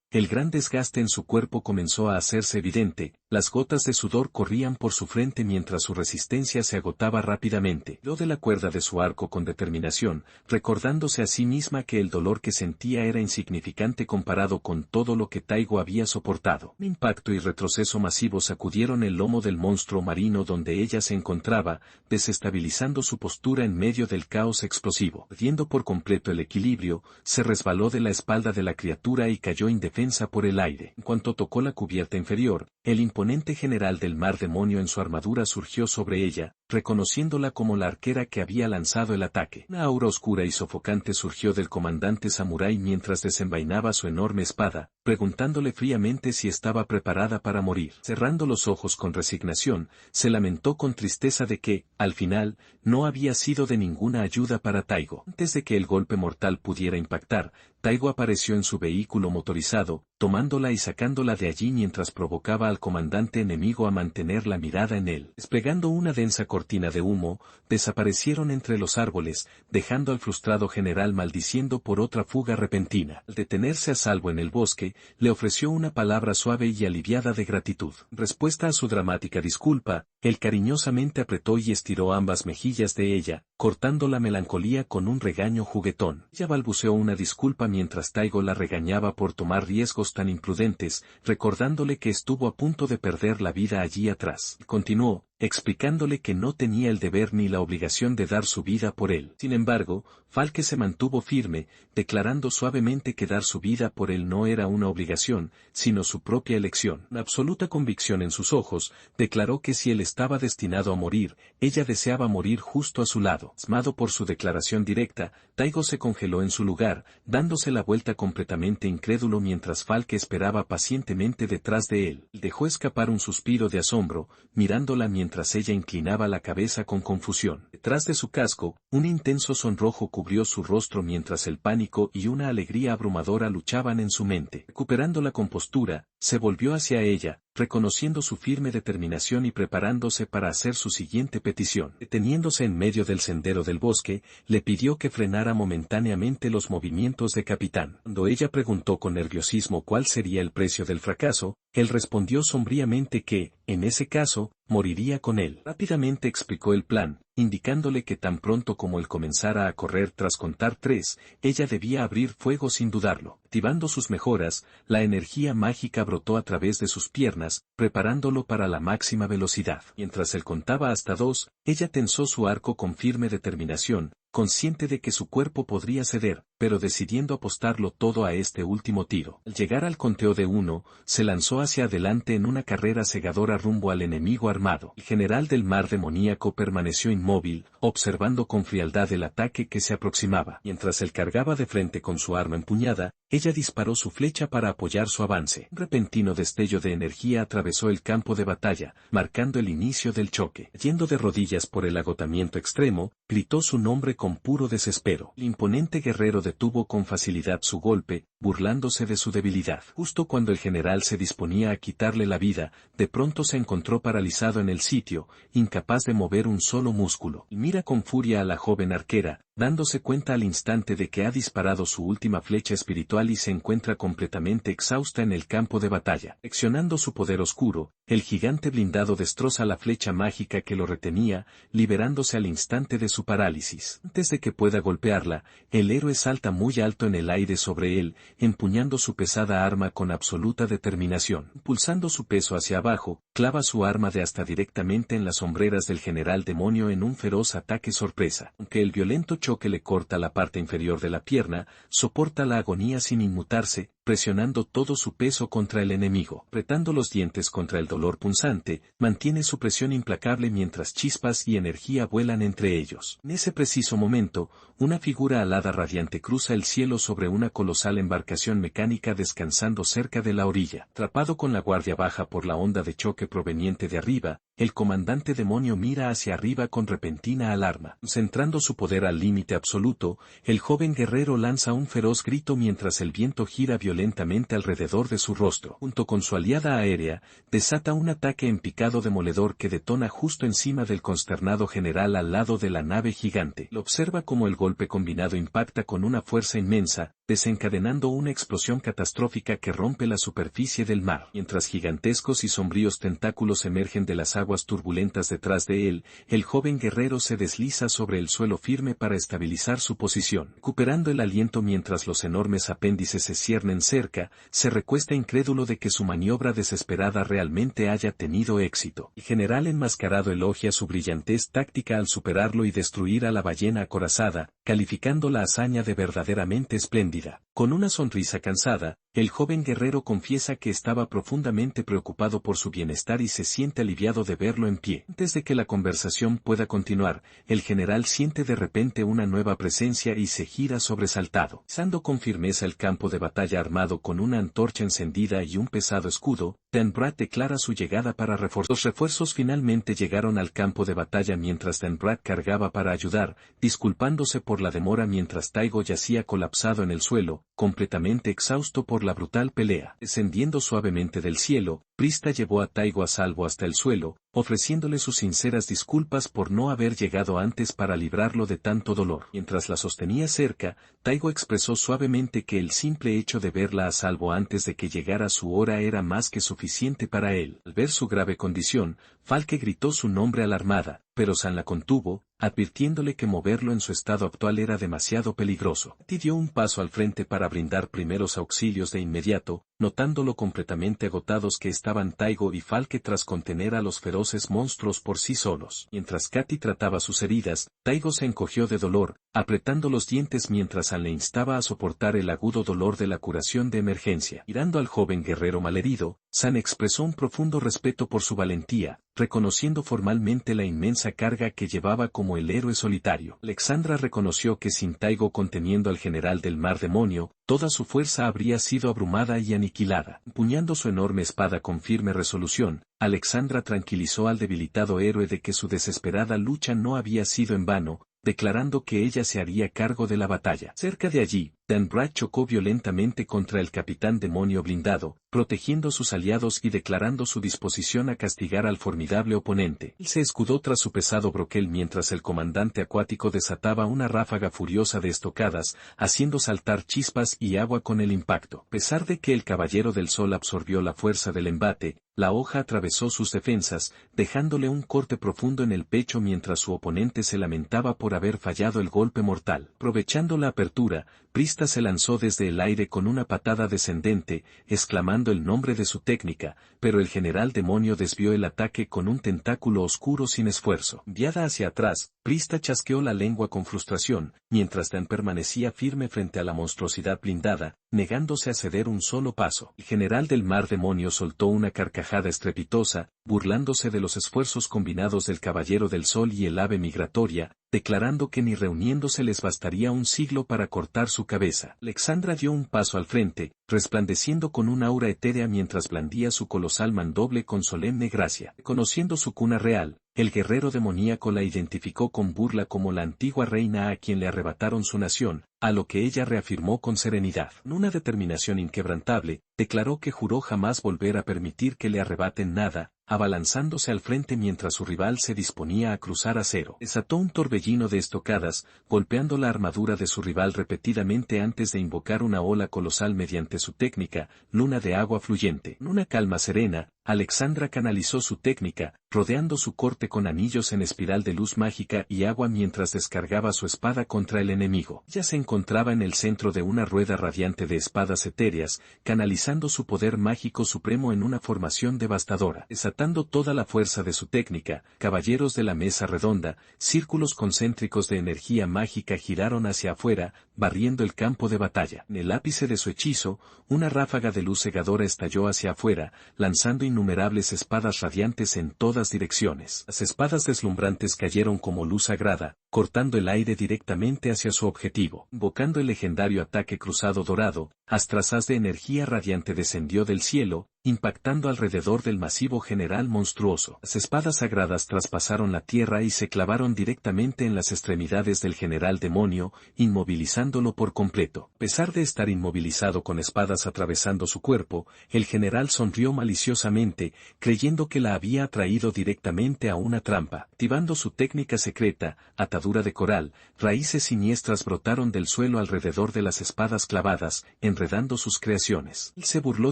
S1: el gran desgaste en su cuerpo comenzó a hacerse evidente, las gotas de sudor corrían por su frente mientras su resistencia se agotaba rápidamente. Tiró de la cuerda de su arco con determinación, recordándose a sí misma que el dolor que sentía era insignificante comparado con todo lo que Taigo había soportado. Un impacto y retroceso masivo sacudieron el lomo del monstruo marino donde ella se encontraba, desestabilizando su postura en medio del caos explosivo. Perdiendo por completo el equilibrio, se resbaló de la espalda de la criatura y cayó indefensa por el aire. En cuanto tocó la cubierta inferior, el imponente general del mar demonio en su armadura surgió sobre ella, reconociéndola como la arquera que había lanzado el ataque. Una aura oscura y sofocante surgió del comandante samurái mientras desenvainaba su enorme espada, preguntándole fríamente si estaba preparada para morir. Cerrando los ojos con resignación, se lamentó con tristeza de que, al final, no había sido de ninguna ayuda para Taigo. Antes de que el golpe mortal pudiera impactar, Taigo apareció en su vehículo motorizado, tomándola y sacándola de allí mientras provocaba al comandante enemigo a mantener la mirada en él. Desplegando una densa cortina de humo, desaparecieron entre los árboles, dejando al frustrado general maldiciendo por otra fuga repentina. Al detenerse a salvo en el bosque, le ofreció una palabra suave y aliviada de gratitud. Respuesta a su dramática disculpa, él cariñosamente apretó y estiró ambas mejillas de ella, cortando la melancolía con un regaño juguetón. Ella balbuceó una disculpa mientras Taigo la regañaba por tomar riesgos tan imprudentes, recordándole que estuvo a punto de perder la vida allí atrás. Continuó, explicándole que no tenía el deber ni la obligación de dar su vida por él. Sin embargo, Falke se mantuvo firme, declarando suavemente que dar su vida por él no era una obligación, sino su propia elección. Con absoluta convicción en sus ojos, declaró que si él estaba destinado a morir, ella deseaba morir justo a su lado. Asmado por su declaración directa, Taigo se congeló en su lugar, dándose la vuelta completamente incrédulo mientras Falke esperaba pacientemente detrás de él. Dejó escapar un suspiro de asombro, mirándola mientras mientras ella inclinaba la cabeza con confusión. Detrás de su casco, un intenso sonrojo cubrió su rostro mientras el pánico y una alegría abrumadora luchaban en su mente. Recuperando la compostura, se volvió hacia ella, reconociendo su firme determinación y preparándose para hacer su siguiente petición. Deteniéndose en medio del sendero del bosque, le pidió que frenara momentáneamente los movimientos de Capitán. Cuando ella preguntó con nerviosismo cuál sería el precio del fracaso, él respondió sombríamente que, en ese caso, moriría con él. Rápidamente explicó el plan, indicándole que tan pronto como él comenzara a correr tras contar 3, ella debía abrir fuego sin dudarlo. Activando sus mejoras, la energía mágica brotó a través de sus piernas, preparándolo para la máxima velocidad. Mientras él contaba hasta 2, ella tensó su arco con firme determinación, consciente de que su cuerpo podría ceder, pero decidiendo apostarlo todo a este último tiro. Al llegar al conteo de 1, se lanzó hacia adelante en una carrera cegadora rumbo al enemigo armado. El general del mar demoníaco permaneció inmóvil, observando con frialdad el ataque que se aproximaba. Mientras él cargaba de frente con su arma empuñada, ella disparó su flecha para apoyar su avance. Un repentino destello de energía atravesó el campo de batalla, marcando el inicio del choque. Yendo de rodillas por el agotamiento extremo, gritó su nombre con puro desespero. El imponente guerrero detuvo con facilidad su golpe, burlándose de su debilidad. Justo cuando el general se disponía a quitarle la vida, de pronto se encontró paralizado en el sitio, incapaz de mover un solo músculo. Mira con furia a la joven arquera, dándose cuenta al instante de que ha disparado su última flecha espiritual y se encuentra completamente exhausta en el campo de batalla. Accionando su poder oscuro, el gigante blindado destroza la flecha mágica que lo retenía, liberándose al instante de su parálisis. Antes de que pueda golpearla, el héroe salta muy alto en el aire sobre él, empuñando su pesada arma con absoluta determinación. Pulsando su peso hacia abajo, clava su arma de asta directamente en las hombreras del general demonio en un feroz ataque sorpresa. Aunque el violento choque le corta la parte inferior de la pierna, soporta la agonía sin inmutarse, presionando todo su peso contra el enemigo. Apretando los dientes contra el dolor punzante, mantiene su presión implacable mientras chispas y energía vuelan entre ellos. En ese preciso momento, una figura alada radiante cruza el cielo sobre una colosal embarcación mecánica descansando cerca de la orilla. Atrapado con la guardia baja por la onda de choque proveniente de arriba, el comandante demonio mira hacia arriba con repentina alarma. Centrando su poder al límite absoluto, el joven guerrero lanza un feroz grito mientras el viento gira violentamente alrededor de su rostro. Junto con su aliada aérea, desata un ataque en picado demoledor que detona justo encima del consternado general al lado de la nave gigante. Lo observa como el golpe combinado impacta con una fuerza inmensa, desencadenando una explosión catastrófica que rompe la superficie del mar. Mientras gigantescos y sombríos tentáculos emergen de las aguas turbulentas detrás de él, el joven guerrero se desliza sobre el suelo firme para estabilizar su posición. Recuperando el aliento mientras los enormes apéndices se ciernen cerca, se recuesta incrédulo de que su maniobra desesperada realmente haya tenido éxito. El general enmascarado elogia su brillantez táctica al superarlo y destruir a la ballena acorazada, calificando la hazaña de verdaderamente espléndida. Con una sonrisa cansada, el joven guerrero confiesa que estaba profundamente preocupado por su bienestar y se siente aliviado de verlo en pie. Antes de que la conversación pueda continuar, el general siente de repente una nueva presencia y se gira sobresaltado. Pisando con firmeza el campo de batalla armado con una antorcha encendida y un pesado escudo, Denbrat declara su llegada para reforzar. Los refuerzos finalmente llegaron al campo de batalla mientras Denbrat cargaba para ayudar, disculpándose por la demora mientras Taigo yacía colapsado en el suelo, completamente exhausto por la brutal pelea. Descendiendo suavemente del cielo, Prista llevó a Taigo a salvo hasta el suelo, ofreciéndole sus sinceras disculpas por no haber llegado antes para librarlo de tanto dolor. Mientras la sostenía cerca, Taigo expresó suavemente que el simple hecho de verla a salvo antes de que llegara su hora era más que suficiente para él. Al ver su grave condición, Falke gritó su nombre alarmada, pero San la contuvo, advirtiéndole que moverlo en su estado actual era demasiado peligroso. Katy dio un paso al frente para brindar primeros auxilios de inmediato, notándolo completamente agotados que estaban Taigo y Falke tras contener a los feroces monstruos por sí solos. Mientras Katy trataba sus heridas, Taigo se encogió de dolor, apretando los dientes mientras San le instaba a soportar el agudo dolor de la curación de emergencia. Mirando al joven guerrero malherido, San expresó un profundo respeto por su valentía, reconociendo formalmente la inmensa carga que llevaba como el héroe solitario. Alexandra reconoció que sin Taigo conteniendo al general del mar demonio, toda su fuerza habría sido abrumada y aniquilada. Empuñando su enorme espada con firme resolución, Alexandra tranquilizó al debilitado héroe de que su desesperada lucha no había sido en vano, declarando que ella se haría cargo de la batalla. Cerca de allí, Dan Brad chocó violentamente contra el capitán demonio blindado, protegiendo a sus aliados y declarando su disposición a castigar al formidable oponente. Él se escudó tras su pesado broquel mientras el comandante acuático desataba una ráfaga furiosa de estocadas, haciendo saltar chispas y agua con el impacto. A pesar de que el Caballero del Sol absorbió la fuerza del embate, la hoja atravesó sus defensas, dejándole un corte profundo en el pecho mientras su oponente se lamentaba por haber fallado el golpe mortal. Aprovechando la apertura, Prista se lanzó desde el aire con una patada descendente, exclamando el nombre de su técnica, pero el general demonio desvió el ataque con un tentáculo oscuro sin esfuerzo. Enviada hacia atrás, Prista chasqueó la lengua con frustración, mientras Dan permanecía firme frente a la monstruosidad blindada, negándose a ceder un solo paso. El general del mar demonio soltó una carcajada estrepitosa, burlándose de los esfuerzos combinados del Caballero del Sol y el ave migratoria, declarando que ni reuniéndose les bastaría un siglo para cortar su cabeza. Alexandra dio un paso al frente, resplandeciendo con un aura etérea mientras blandía su colosal mandoble con solemne gracia. Conociendo su cuna real, el guerrero demoníaco la identificó con burla como la antigua reina a quien le arrebataron su nación, a lo que ella reafirmó con serenidad. En una determinación inquebrantable, declaró que juró jamás volver a permitir que le arrebaten nada, abalanzándose al frente mientras su rival se disponía a cruzar a cero. Desató un torbellino de estocadas, golpeando la armadura de su rival repetidamente antes de invocar una ola colosal mediante su técnica, luna de agua fluyente. En una calma serena, Alexandra canalizó su técnica, rodeando su corte con anillos en espiral de luz mágica y agua mientras descargaba su espada contra el enemigo. Ella se encontraba en el centro de una rueda radiante de espadas etéreas, canalizando su poder mágico supremo en una formación devastadora. Desatando toda la fuerza de su técnica, caballeros de la mesa redonda, círculos concéntricos de energía mágica giraron hacia afuera, barriendo el campo de batalla. En el ápice de su hechizo, una ráfaga de luz cegadora estalló hacia afuera, lanzando innumerables espadas radiantes en todas direcciones. Las espadas deslumbrantes cayeron como luz sagrada, cortando el aire directamente hacia su objetivo. Invocando el legendario ataque cruzado dorado, Astrasaz de energía radiante descendió del cielo, impactando alrededor del masivo general monstruoso. Las espadas sagradas traspasaron la tierra y se clavaron directamente en las extremidades del general demonio, inmovilizándolo por completo. A pesar de estar inmovilizado con espadas atravesando su cuerpo, el general sonrió maliciosamente, creyendo que la había atraído directamente a una trampa. Activando su técnica secreta, atadura de coral, raíces siniestras brotaron del suelo alrededor de las espadas clavadas, enredando sus creaciones. Él se burló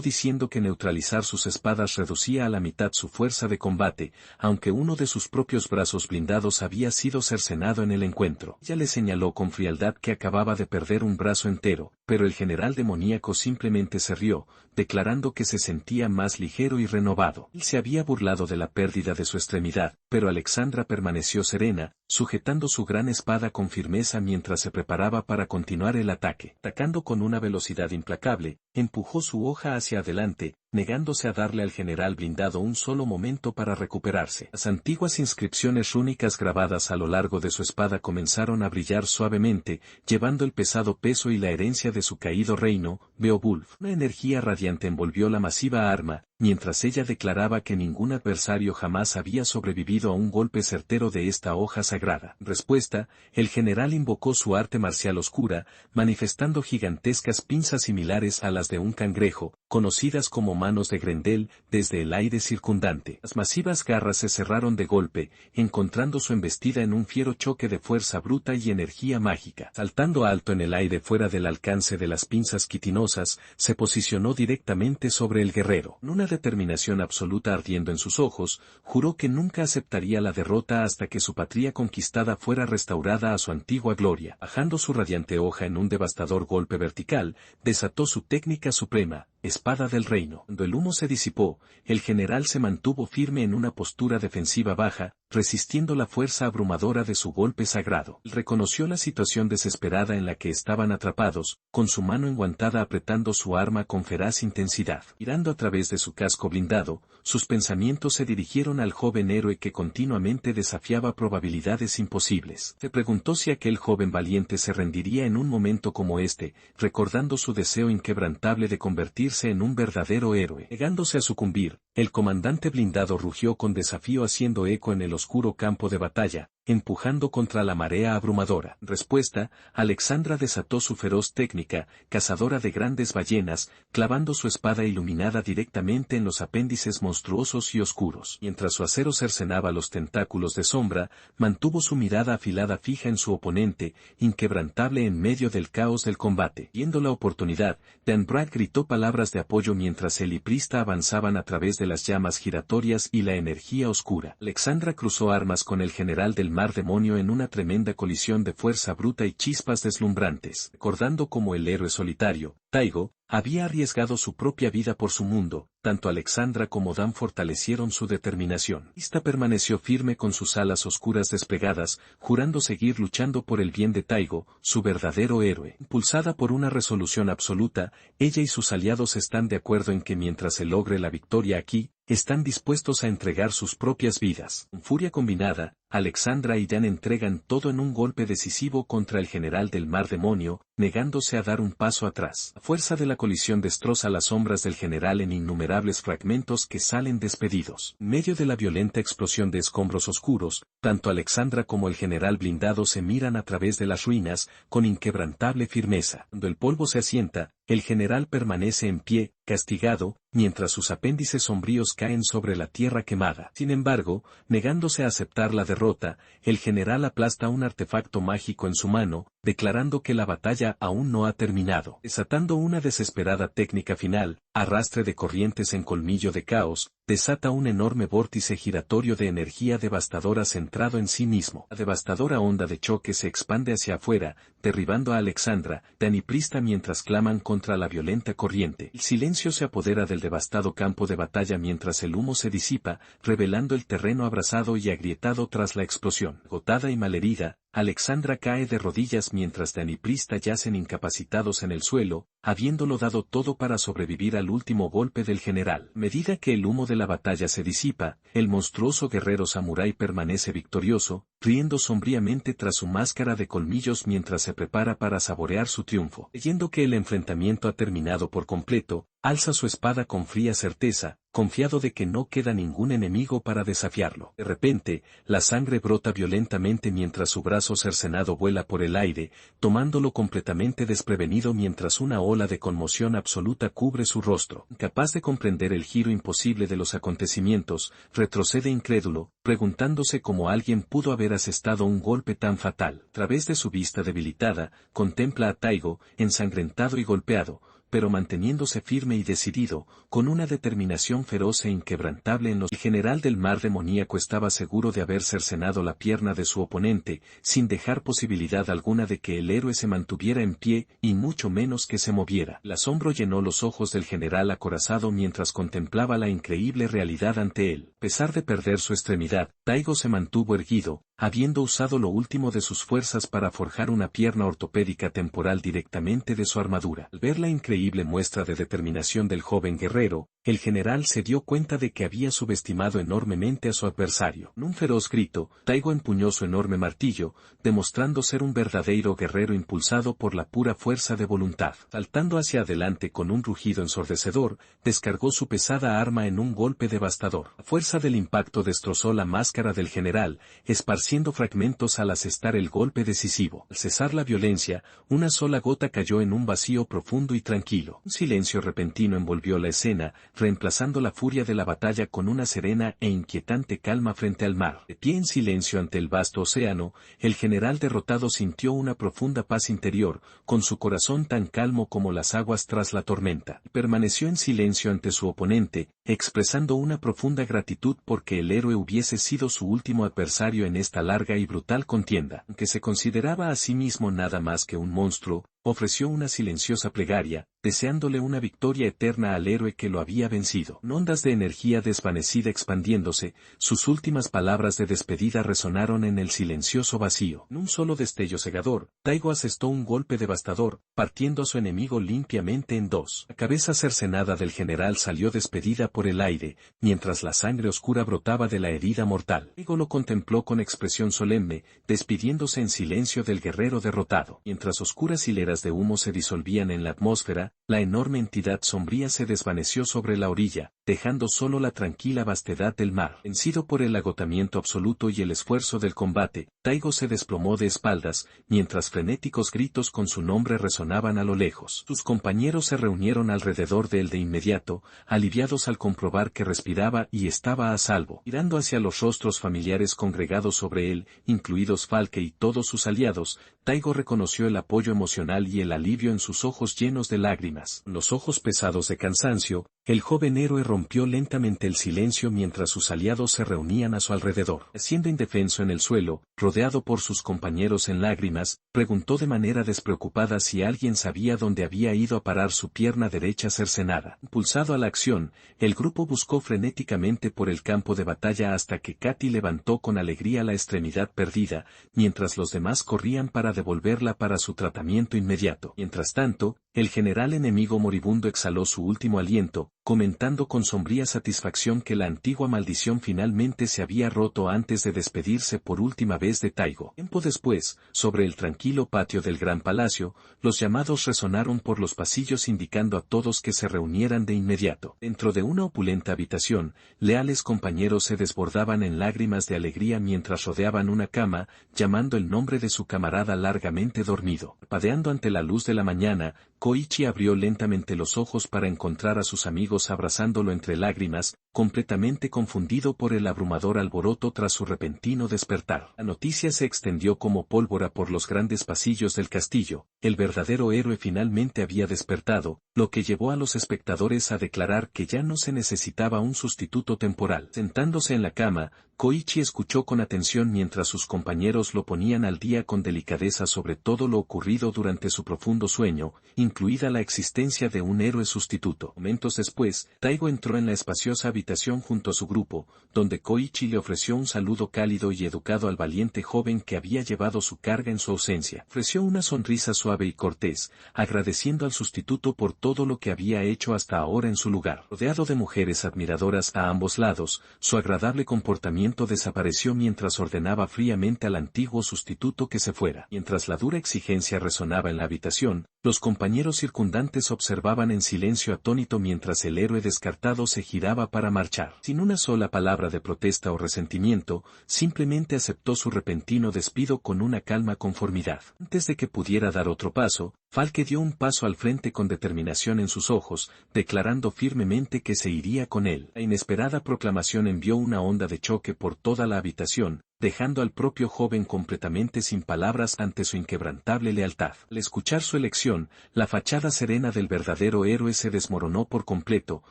S1: diciendo que neutralizar sus espadas reducía a la mitad su fuerza de combate, aunque uno de sus propios brazos blindados había sido cercenado en el encuentro. Ella le señaló con frialdad que acababa de perder un brazo entero, pero el general demoníaco simplemente se rió, declarando que se sentía más ligero y renovado. Él se había burlado de la pérdida de su extremidad, pero Alexandra permaneció serena, sujetando su gran espada con firmeza mientras se preparaba para continuar el ataque. Atacando con una velocidad implacable, empujó su hoja hacia adelante, negándose a darle al general blindado un solo momento para recuperarse. Las antiguas inscripciones rúnicas grabadas a lo largo de su espada comenzaron a brillar suavemente, llevando el pesado peso y la herencia de su caído reino, Beowulf. Una energía radiante envolvió la masiva arma, mientras ella declaraba que ningún adversario jamás había sobrevivido a un golpe certero de esta hoja sagrada. En respuesta, el general invocó su arte marcial oscura, manifestando gigantescas pinzas similares a las de un cangrejo, conocidas como manos de Grendel, desde el aire circundante. Las masivas garras se cerraron de golpe, encontrando su embestida en un fiero choque de fuerza bruta y energía mágica. Saltando alto en el aire fuera del alcance de las pinzas quitinosas, se posicionó directamente sobre el guerrero. En una determinación absoluta ardiendo en sus ojos, juró que nunca aceptaría la derrota hasta que su patria conquistada fuera restaurada a su antigua gloria. Bajando su radiante hoja en un devastador golpe vertical, desató su técnica suprema, espada del reino. Cuando el humo se disipó, el general se mantuvo firme en una postura defensiva baja, resistiendo la fuerza abrumadora de su golpe sagrado. Reconoció la situación desesperada en la que estaban atrapados, con su mano enguantada apretando su arma con feraz intensidad. Mirando a través de su casco blindado, sus pensamientos se dirigieron al joven héroe que continuamente desafiaba probabilidades imposibles. Se preguntó si aquel joven valiente se rendiría en un momento como este, recordando su deseo inquebrantable de convertirse en un verdadero héroe. Negándose a sucumbir, el comandante blindado rugió con desafío haciendo eco en el oscuro campo de batalla, empujando contra la marea abrumadora. Respuesta, Alexandra desató su feroz técnica, cazadora de grandes ballenas, clavando su espada iluminada directamente en los apéndices monstruosos y oscuros. Mientras su acero cercenaba los tentáculos de sombra, mantuvo su mirada afilada fija en su oponente, inquebrantable en medio del caos del combate. Viendo la oportunidad, Dan Bragg gritó palabras de apoyo mientras él y Prista avanzaban a través de las llamas giratorias y la energía oscura. Alexandra cruzó armas con el general del mar demonio en una tremenda colisión de fuerza bruta y chispas deslumbrantes. Recordando como el héroe solitario, Taigo, había arriesgado su propia vida por su mundo, tanto Alexandra como Dan fortalecieron su determinación. Esta permaneció firme con sus alas oscuras desplegadas, jurando seguir luchando por el bien de Taigo, su verdadero héroe. Impulsada por una resolución absoluta, ella y sus aliados están de acuerdo en que mientras se logre la victoria aquí, están dispuestos a entregar sus propias vidas. Con furia combinada, Alexandra y Dan entregan todo en un golpe decisivo contra el general del mar demonio, negándose a dar un paso atrás. La fuerza de la colisión destroza las sombras del general en innumerables fragmentos que salen despedidos. En medio de la violenta explosión de escombros oscuros, tanto Alexandra como el general blindado se miran a través de las ruinas, con inquebrantable firmeza. Cuando el polvo se asienta, el general permanece en pie, castigado, mientras sus apéndices sombríos caen sobre la tierra quemada. Sin embargo, negándose a aceptar la derrota, el general aplasta un artefacto mágico en su mano, declarando que la batalla aún no ha terminado. Desatando una desesperada técnica final, arrastre de corrientes en colmillo de caos, desata un enorme vórtice giratorio de energía devastadora centrado en sí mismo. La devastadora onda de choque se expande hacia afuera, derribando a Alexandra, Dan y Prista mientras claman contra la violenta corriente. El silencio se apodera del devastado campo de batalla mientras el humo se disipa, revelando el terreno abrasado y agrietado tras la explosión. Agotada y malherida, Alexandra cae de rodillas mientras Dan y Prista yacen incapacitados en el suelo, habiéndolo dado todo para sobrevivir al último golpe del general. A medida que el humo de la batalla se disipa, el monstruoso guerrero samurái permanece victorioso, riendo sombríamente tras su máscara de colmillos mientras se prepara para saborear su triunfo. Creyendo que el enfrentamiento ha terminado por completo, alza su espada con fría certeza, confiado de que no queda ningún enemigo para desafiarlo. De repente, la sangre brota violentamente mientras su brazo cercenado vuela por el aire, tomándolo completamente desprevenido mientras una ola de conmoción absoluta cubre su rostro. Incapaz de comprender el giro imposible de los acontecimientos, retrocede incrédulo, preguntándose cómo alguien pudo haber asestado un golpe tan fatal. A través de su vista debilitada, contempla a Taigo, ensangrentado y golpeado, pero manteniéndose firme y decidido, con una determinación feroz e inquebrantable en los... El general del mar demoníaco estaba seguro de haber cercenado la pierna de su oponente, sin dejar posibilidad alguna de que el héroe se mantuviera en pie, y mucho menos que se moviera. El asombro llenó los ojos del general acorazado mientras contemplaba la increíble realidad ante él. A pesar de perder su extremidad, Taigo se mantuvo erguido, habiendo usado lo último de sus fuerzas para forjar una pierna ortopédica temporal directamente de su armadura. Al ver la increíble muestra de determinación del joven guerrero, el general se dio cuenta de que había subestimado enormemente a su adversario. En un feroz grito, Taigo empuñó su enorme martillo, demostrando ser un verdadero guerrero impulsado por la pura fuerza de voluntad. Saltando hacia adelante con un rugido ensordecedor, descargó su pesada arma en un golpe devastador. La fuerza del impacto destrozó la máscara del general, esparciendo fragmentos al asestar el golpe decisivo. Al cesar la violencia, una sola gota cayó en un vacío profundo y tranquilo. Un silencio repentino envolvió la escena, reemplazando la furia de la batalla con una serena e inquietante calma frente al mar. De pie en silencio ante el vasto océano, el general derrotado sintió una profunda paz interior, con su corazón tan calmo como las aguas tras la tormenta. Permaneció en silencio ante su oponente, expresando una profunda gratitud porque el héroe hubiese sido su último adversario en esta larga y brutal contienda. Aunque se consideraba a sí mismo nada más que un monstruo, ofreció una silenciosa plegaria, deseándole una victoria eterna al héroe que lo había vencido. En ondas de energía desvanecida expandiéndose, sus últimas palabras de despedida resonaron en el silencioso vacío. En un solo destello cegador, Taigo asestó un golpe devastador, partiendo a su enemigo limpiamente en dos. La cabeza cercenada del general salió despedida por el aire, mientras la sangre oscura brotaba de la herida mortal. Taigo lo contempló con expresión solemne, despidiéndose en silencio del guerrero derrotado. Mientras oscuras hileras de humo se disolvían en la atmósfera, la enorme entidad sombría se desvaneció sobre la orilla, dejando solo la tranquila vastedad del mar. Vencido por el agotamiento absoluto y el esfuerzo del combate, Taigo se desplomó de espaldas, mientras frenéticos gritos con su nombre resonaban a lo lejos. Sus compañeros se reunieron alrededor de él de inmediato, aliviados al comprobar que respiraba y estaba a salvo. Mirando hacia los rostros familiares congregados sobre él, incluidos Falke y todos sus aliados, Taigo reconoció el apoyo emocional y el alivio en sus ojos llenos de lágrimas. Los ojos pesados de cansancio, el joven héroe rompió lentamente el silencio mientras sus aliados se reunían a su alrededor. Siendo indefenso en el suelo, rodeado por sus compañeros en lágrimas, preguntó de manera despreocupada si alguien sabía dónde había ido a parar su pierna derecha cercenada. Impulsado a la acción, el grupo buscó frenéticamente por el campo de batalla hasta que Katy levantó con alegría la extremidad perdida, mientras los demás corrían para devolverla para su tratamiento inmediato. Mientras tanto, el general enemigo moribundo exhaló su último aliento, comentando con sombría satisfacción que la antigua maldición finalmente se había roto antes de despedirse por última vez de Taigo. Tiempo después, sobre el tranquilo patio del gran palacio, los llamados resonaron por los pasillos indicando a todos que se reunieran de inmediato. Dentro de una opulenta habitación, leales compañeros se desbordaban en lágrimas de alegría mientras rodeaban una cama, llamando el nombre de su camarada largamente dormido. Parpadeando ante la luz de la mañana, Koichi abrió lentamente los ojos para encontrar a sus amigos abrazándolo entre lágrimas, completamente confundido por el abrumador alboroto tras su repentino despertar. La noticia se extendió como pólvora por los grandes pasillos del castillo. El verdadero héroe finalmente había despertado, lo que llevó a los espectadores a declarar que ya no se necesitaba un sustituto temporal. Sentándose en la cama, Koichi escuchó con atención mientras sus compañeros lo ponían al día con delicadeza sobre todo lo ocurrido durante su profundo sueño, incluida la existencia de un héroe sustituto. Momentos después, Taigo entró en la espaciosa habitación junto a su grupo, donde Koichi le ofreció un saludo cálido y educado al valiente joven que había llevado su carga en su ausencia. Ofreció una sonrisa suave y cortés, agradeciendo al sustituto por todo lo que había hecho hasta ahora en su lugar. Rodeado de mujeres admiradoras a ambos lados, su agradable comportamiento desapareció mientras ordenaba fríamente al antiguo sustituto que se fuera. Mientras la dura exigencia resonaba en la habitación, los compañeros circundantes observaban en silencio atónito mientras el héroe descartado se giraba para marchar. Sin una sola palabra de protesta o resentimiento, simplemente aceptó su repentino despido con una calma conformidad. Antes de que pudiera dar otro paso, Falke dio un paso al frente con determinación en sus ojos, declarando firmemente que se iría con él. La inesperada proclamación envió una onda de choque por toda la habitación, dejando al propio joven completamente sin palabras ante su inquebrantable lealtad. Al escuchar su elección, la fachada serena del verdadero héroe se desmoronó por completo,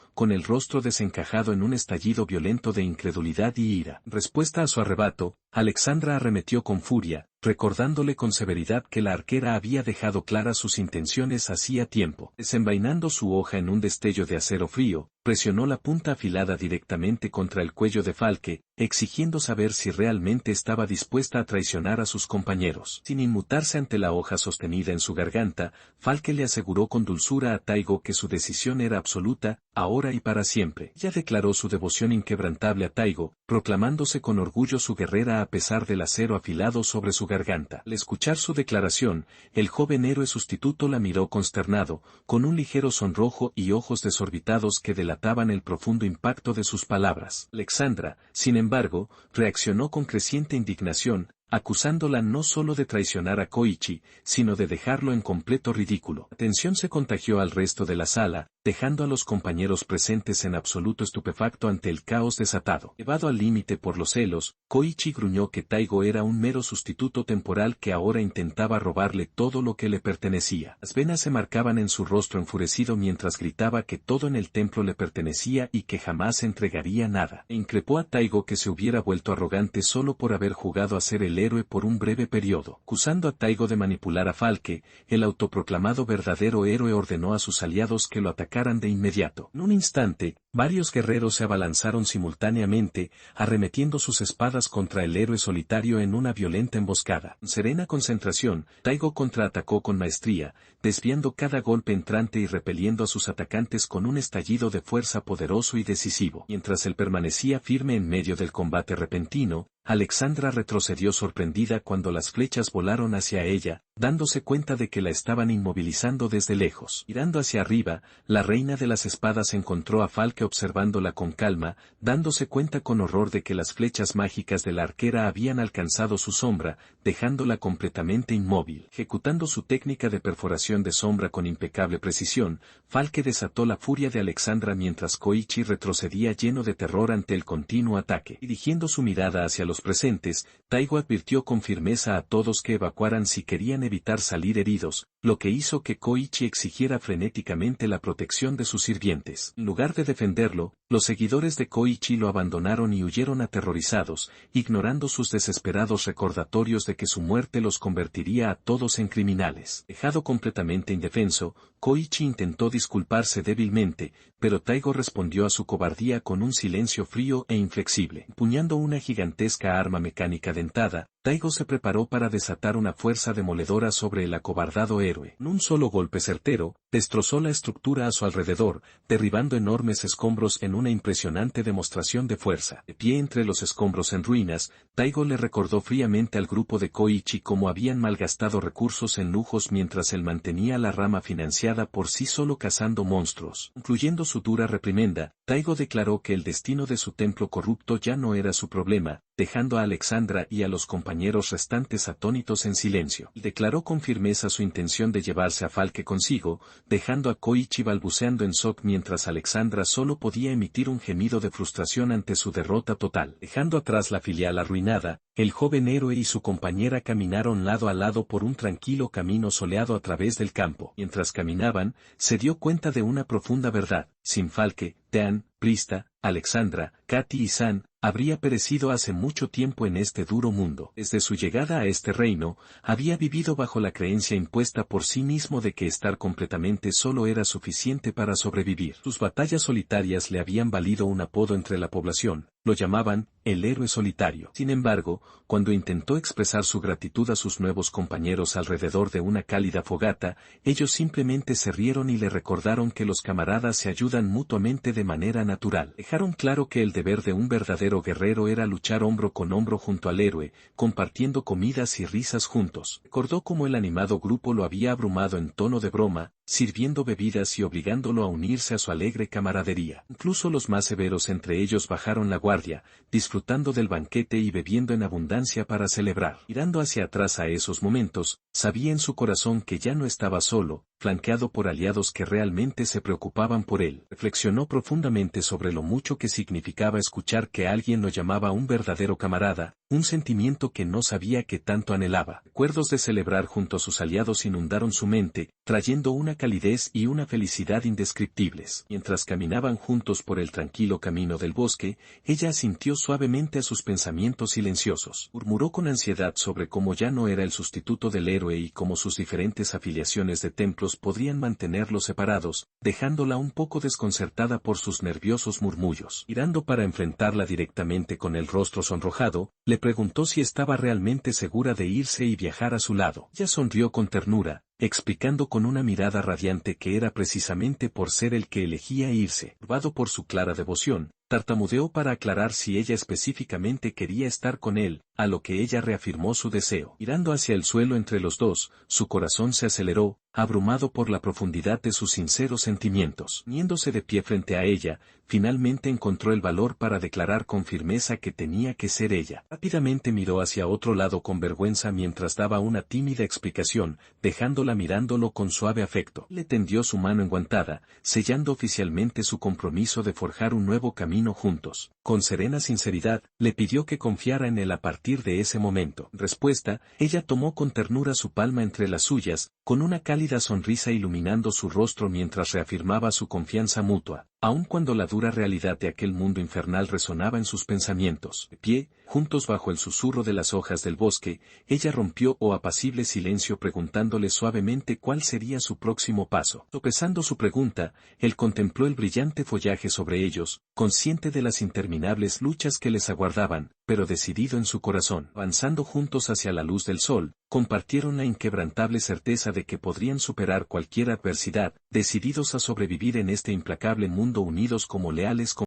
S1: con el rostro desencajado en un estallido violento de incredulidad y ira. Respuesta a su arrebato, Alexandra arremetió con furia, recordándole con severidad que la arquera había dejado claras sus intenciones hacía tiempo. Desenvainando su hoja en un destello de acero frío, presionó la punta afilada directamente contra el cuello de Falke, exigiendo saber si realmente estaba dispuesta a traicionar a sus compañeros. Sin inmutarse ante la hoja sostenida en su garganta, Falke le aseguró con dulzura a Taigo que su decisión era absoluta, ahora y para siempre. Ella declaró su devoción inquebrantable a Taigo, proclamándose con orgullo su guerrera a pesar del acero afilado sobre su garganta. Al escuchar su declaración, el joven héroe sustituto la miró consternado, con un ligero sonrojo y ojos desorbitados que delataban el profundo impacto de sus palabras. Alexandra, sin embargo, reaccionó con creciente indignación, acusándola no solo de traicionar a Koichi, sino de dejarlo en completo ridículo. La tensión se contagió al resto de la sala, dejando a los compañeros presentes en absoluto estupefacto ante el caos desatado. Llevado al límite por los celos, Koichi gruñó que Taigo era un mero sustituto temporal que ahora intentaba robarle todo lo que le pertenecía. Las venas se marcaban en su rostro enfurecido mientras gritaba que todo en el templo le pertenecía y que jamás entregaría nada. E increpó a Taigo que se hubiera vuelto arrogante solo por haber jugado a ser el héroe por un breve periodo. Acusando a Taigo de manipular a Falke, el autoproclamado verdadero héroe ordenó a sus aliados que lo atacaran de inmediato. En un instante, varios guerreros se abalanzaron simultáneamente, arremetiendo sus espadas contra el héroe solitario en una violenta emboscada. Con serena concentración, Taigo contraatacó con maestría, desviando cada golpe entrante y repeliendo a sus atacantes con un estallido de fuerza poderoso y decisivo. Mientras él permanecía firme en medio del combate repentino, Alexandra retrocedió sorprendida cuando las flechas volaron hacia ella, dándose cuenta de que la estaban inmovilizando desde lejos. Mirando hacia arriba, la reina de las espadas encontró a Falke observándola con calma, dándose cuenta con horror de que las flechas mágicas de la arquera habían alcanzado su sombra, dejándola completamente inmóvil. Ejecutando su técnica de perforación de sombra con impecable precisión, Falke desató la furia de Alexandra mientras Koichi retrocedía lleno de terror ante el continuo ataque. Dirigiendo su mirada hacia los presentes, Taigo advirtió con firmeza a todos que evacuaran si querían evitar salir heridos, lo que hizo que Koichi exigiera frenéticamente la protección de sus sirvientes. En lugar de defenderlo, los seguidores de Koichi lo abandonaron y huyeron aterrorizados, ignorando sus desesperados recordatorios de que su muerte los convertiría a todos en criminales. Dejado completamente indefenso, Koichi intentó disculparse débilmente, pero Taigo respondió a su cobardía con un silencio frío e inflexible. Empuñando una gigantesca arma mecánica dentada, Taigo se preparó para desatar una fuerza demoledora sobre el acobardado héroe. En un solo golpe certero, destrozó la estructura a su alrededor, derribando enormes escombros en una impresionante demostración de fuerza. De pie entre los escombros en ruinas, Taigo le recordó fríamente al grupo de Koichi cómo habían malgastado recursos en lujos mientras él mantenía la rama financiada por sí solo cazando monstruos. Concluyendo su dura reprimenda, Taigo declaró que el destino de su templo corrupto ya no era su problema, dejando a Alexandra y a los compañeros restantes atónitos en silencio. Declaró con firmeza su intención de llevarse a Falke consigo, dejando a Koichi balbuceando en shock mientras Alexandra solo podía emitir un gemido de frustración ante su derrota total. Dejando atrás la filial arruinada, el joven héroe y su compañera caminaron lado a lado por un tranquilo camino soleado a través del campo. Mientras caminaban, se dio cuenta de una profunda verdad: sin Falke, Tean, Prista, Alexandra, Katy y San, habría perecido hace mucho tiempo en este duro mundo. Desde su llegada a este reino, había vivido bajo la creencia impuesta por sí mismo de que estar completamente solo era suficiente para sobrevivir. Sus batallas solitarias le habían valido un apodo entre la población. Lo llamaban el héroe solitario. Sin embargo, cuando intentó expresar su gratitud a sus nuevos compañeros alrededor de una cálida fogata, ellos simplemente se rieron y le recordaron que los camaradas se ayudan mutuamente de manera natural. Dejaron claro que el deber de un verdadero guerrero era luchar hombro con hombro junto al héroe, compartiendo comidas y risas juntos. Recordó cómo el animado grupo lo había abrumado en tono de broma, sirviendo bebidas y obligándolo a unirse a su alegre camaradería. Incluso los más severos entre ellos bajaron la guardia, disfrutando del banquete y bebiendo en abundancia para celebrar. Mirando hacia atrás a esos momentos, sabía en su corazón que ya no estaba solo, flanqueado por aliados que realmente se preocupaban por él. Reflexionó profundamente sobre lo mucho que significaba escuchar que alguien lo llamaba un verdadero camarada, un sentimiento que no sabía que tanto anhelaba. Recuerdos de celebrar junto a sus aliados inundaron su mente, trayendo una calidez y una felicidad indescriptibles. Mientras caminaban juntos por el tranquilo camino del bosque, ella asintió suavemente a sus pensamientos silenciosos. Murmuró con ansiedad sobre cómo ya no era el sustituto del héroe y cómo sus diferentes afiliaciones de templos podrían mantenerlos separados, dejándola un poco desconcertada por sus nerviosos murmullos. Mirando para enfrentarla directamente con el rostro sonrojado, le preguntó si estaba realmente segura de irse y viajar a su lado. Ella sonrió con ternura, explicando con una mirada radiante que era precisamente por ser el que elegía irse. Turbado por su clara devoción, tartamudeó para aclarar si ella específicamente quería estar con él, a lo que ella reafirmó su deseo. Mirando hacia el suelo entre los dos, su corazón se aceleró, abrumado por la profundidad de sus sinceros sentimientos. Poniéndose de pie frente a ella, finalmente encontró el valor para declarar con firmeza que tenía que ser ella. Rápidamente miró hacia otro lado con vergüenza mientras daba una tímida explicación, dejándola mirándolo con suave afecto. Le tendió su mano enguantada, sellando oficialmente su compromiso de forjar un nuevo camino juntos. Con serena sinceridad, le pidió que confiara en él a partir de ese momento. Respuesta, ella tomó con ternura su palma entre las suyas, con una cálida sonrisa iluminando su rostro mientras reafirmaba su confianza mutua, aun cuando la dura realidad de aquel mundo infernal resonaba en sus pensamientos. De pie, juntos bajo el susurro de las hojas del bosque, ella rompió apacible silencio preguntándole suavemente cuál sería su próximo paso. Sopesando su pregunta, él contempló el brillante follaje sobre ellos, consciente de las interminables luchas que les aguardaban, pero decidido en su corazón. Avanzando juntos hacia la luz del sol, compartieron la inquebrantable certeza de que podrían superar cualquier adversidad, decididos a sobrevivir en este implacable mundo unidos como leales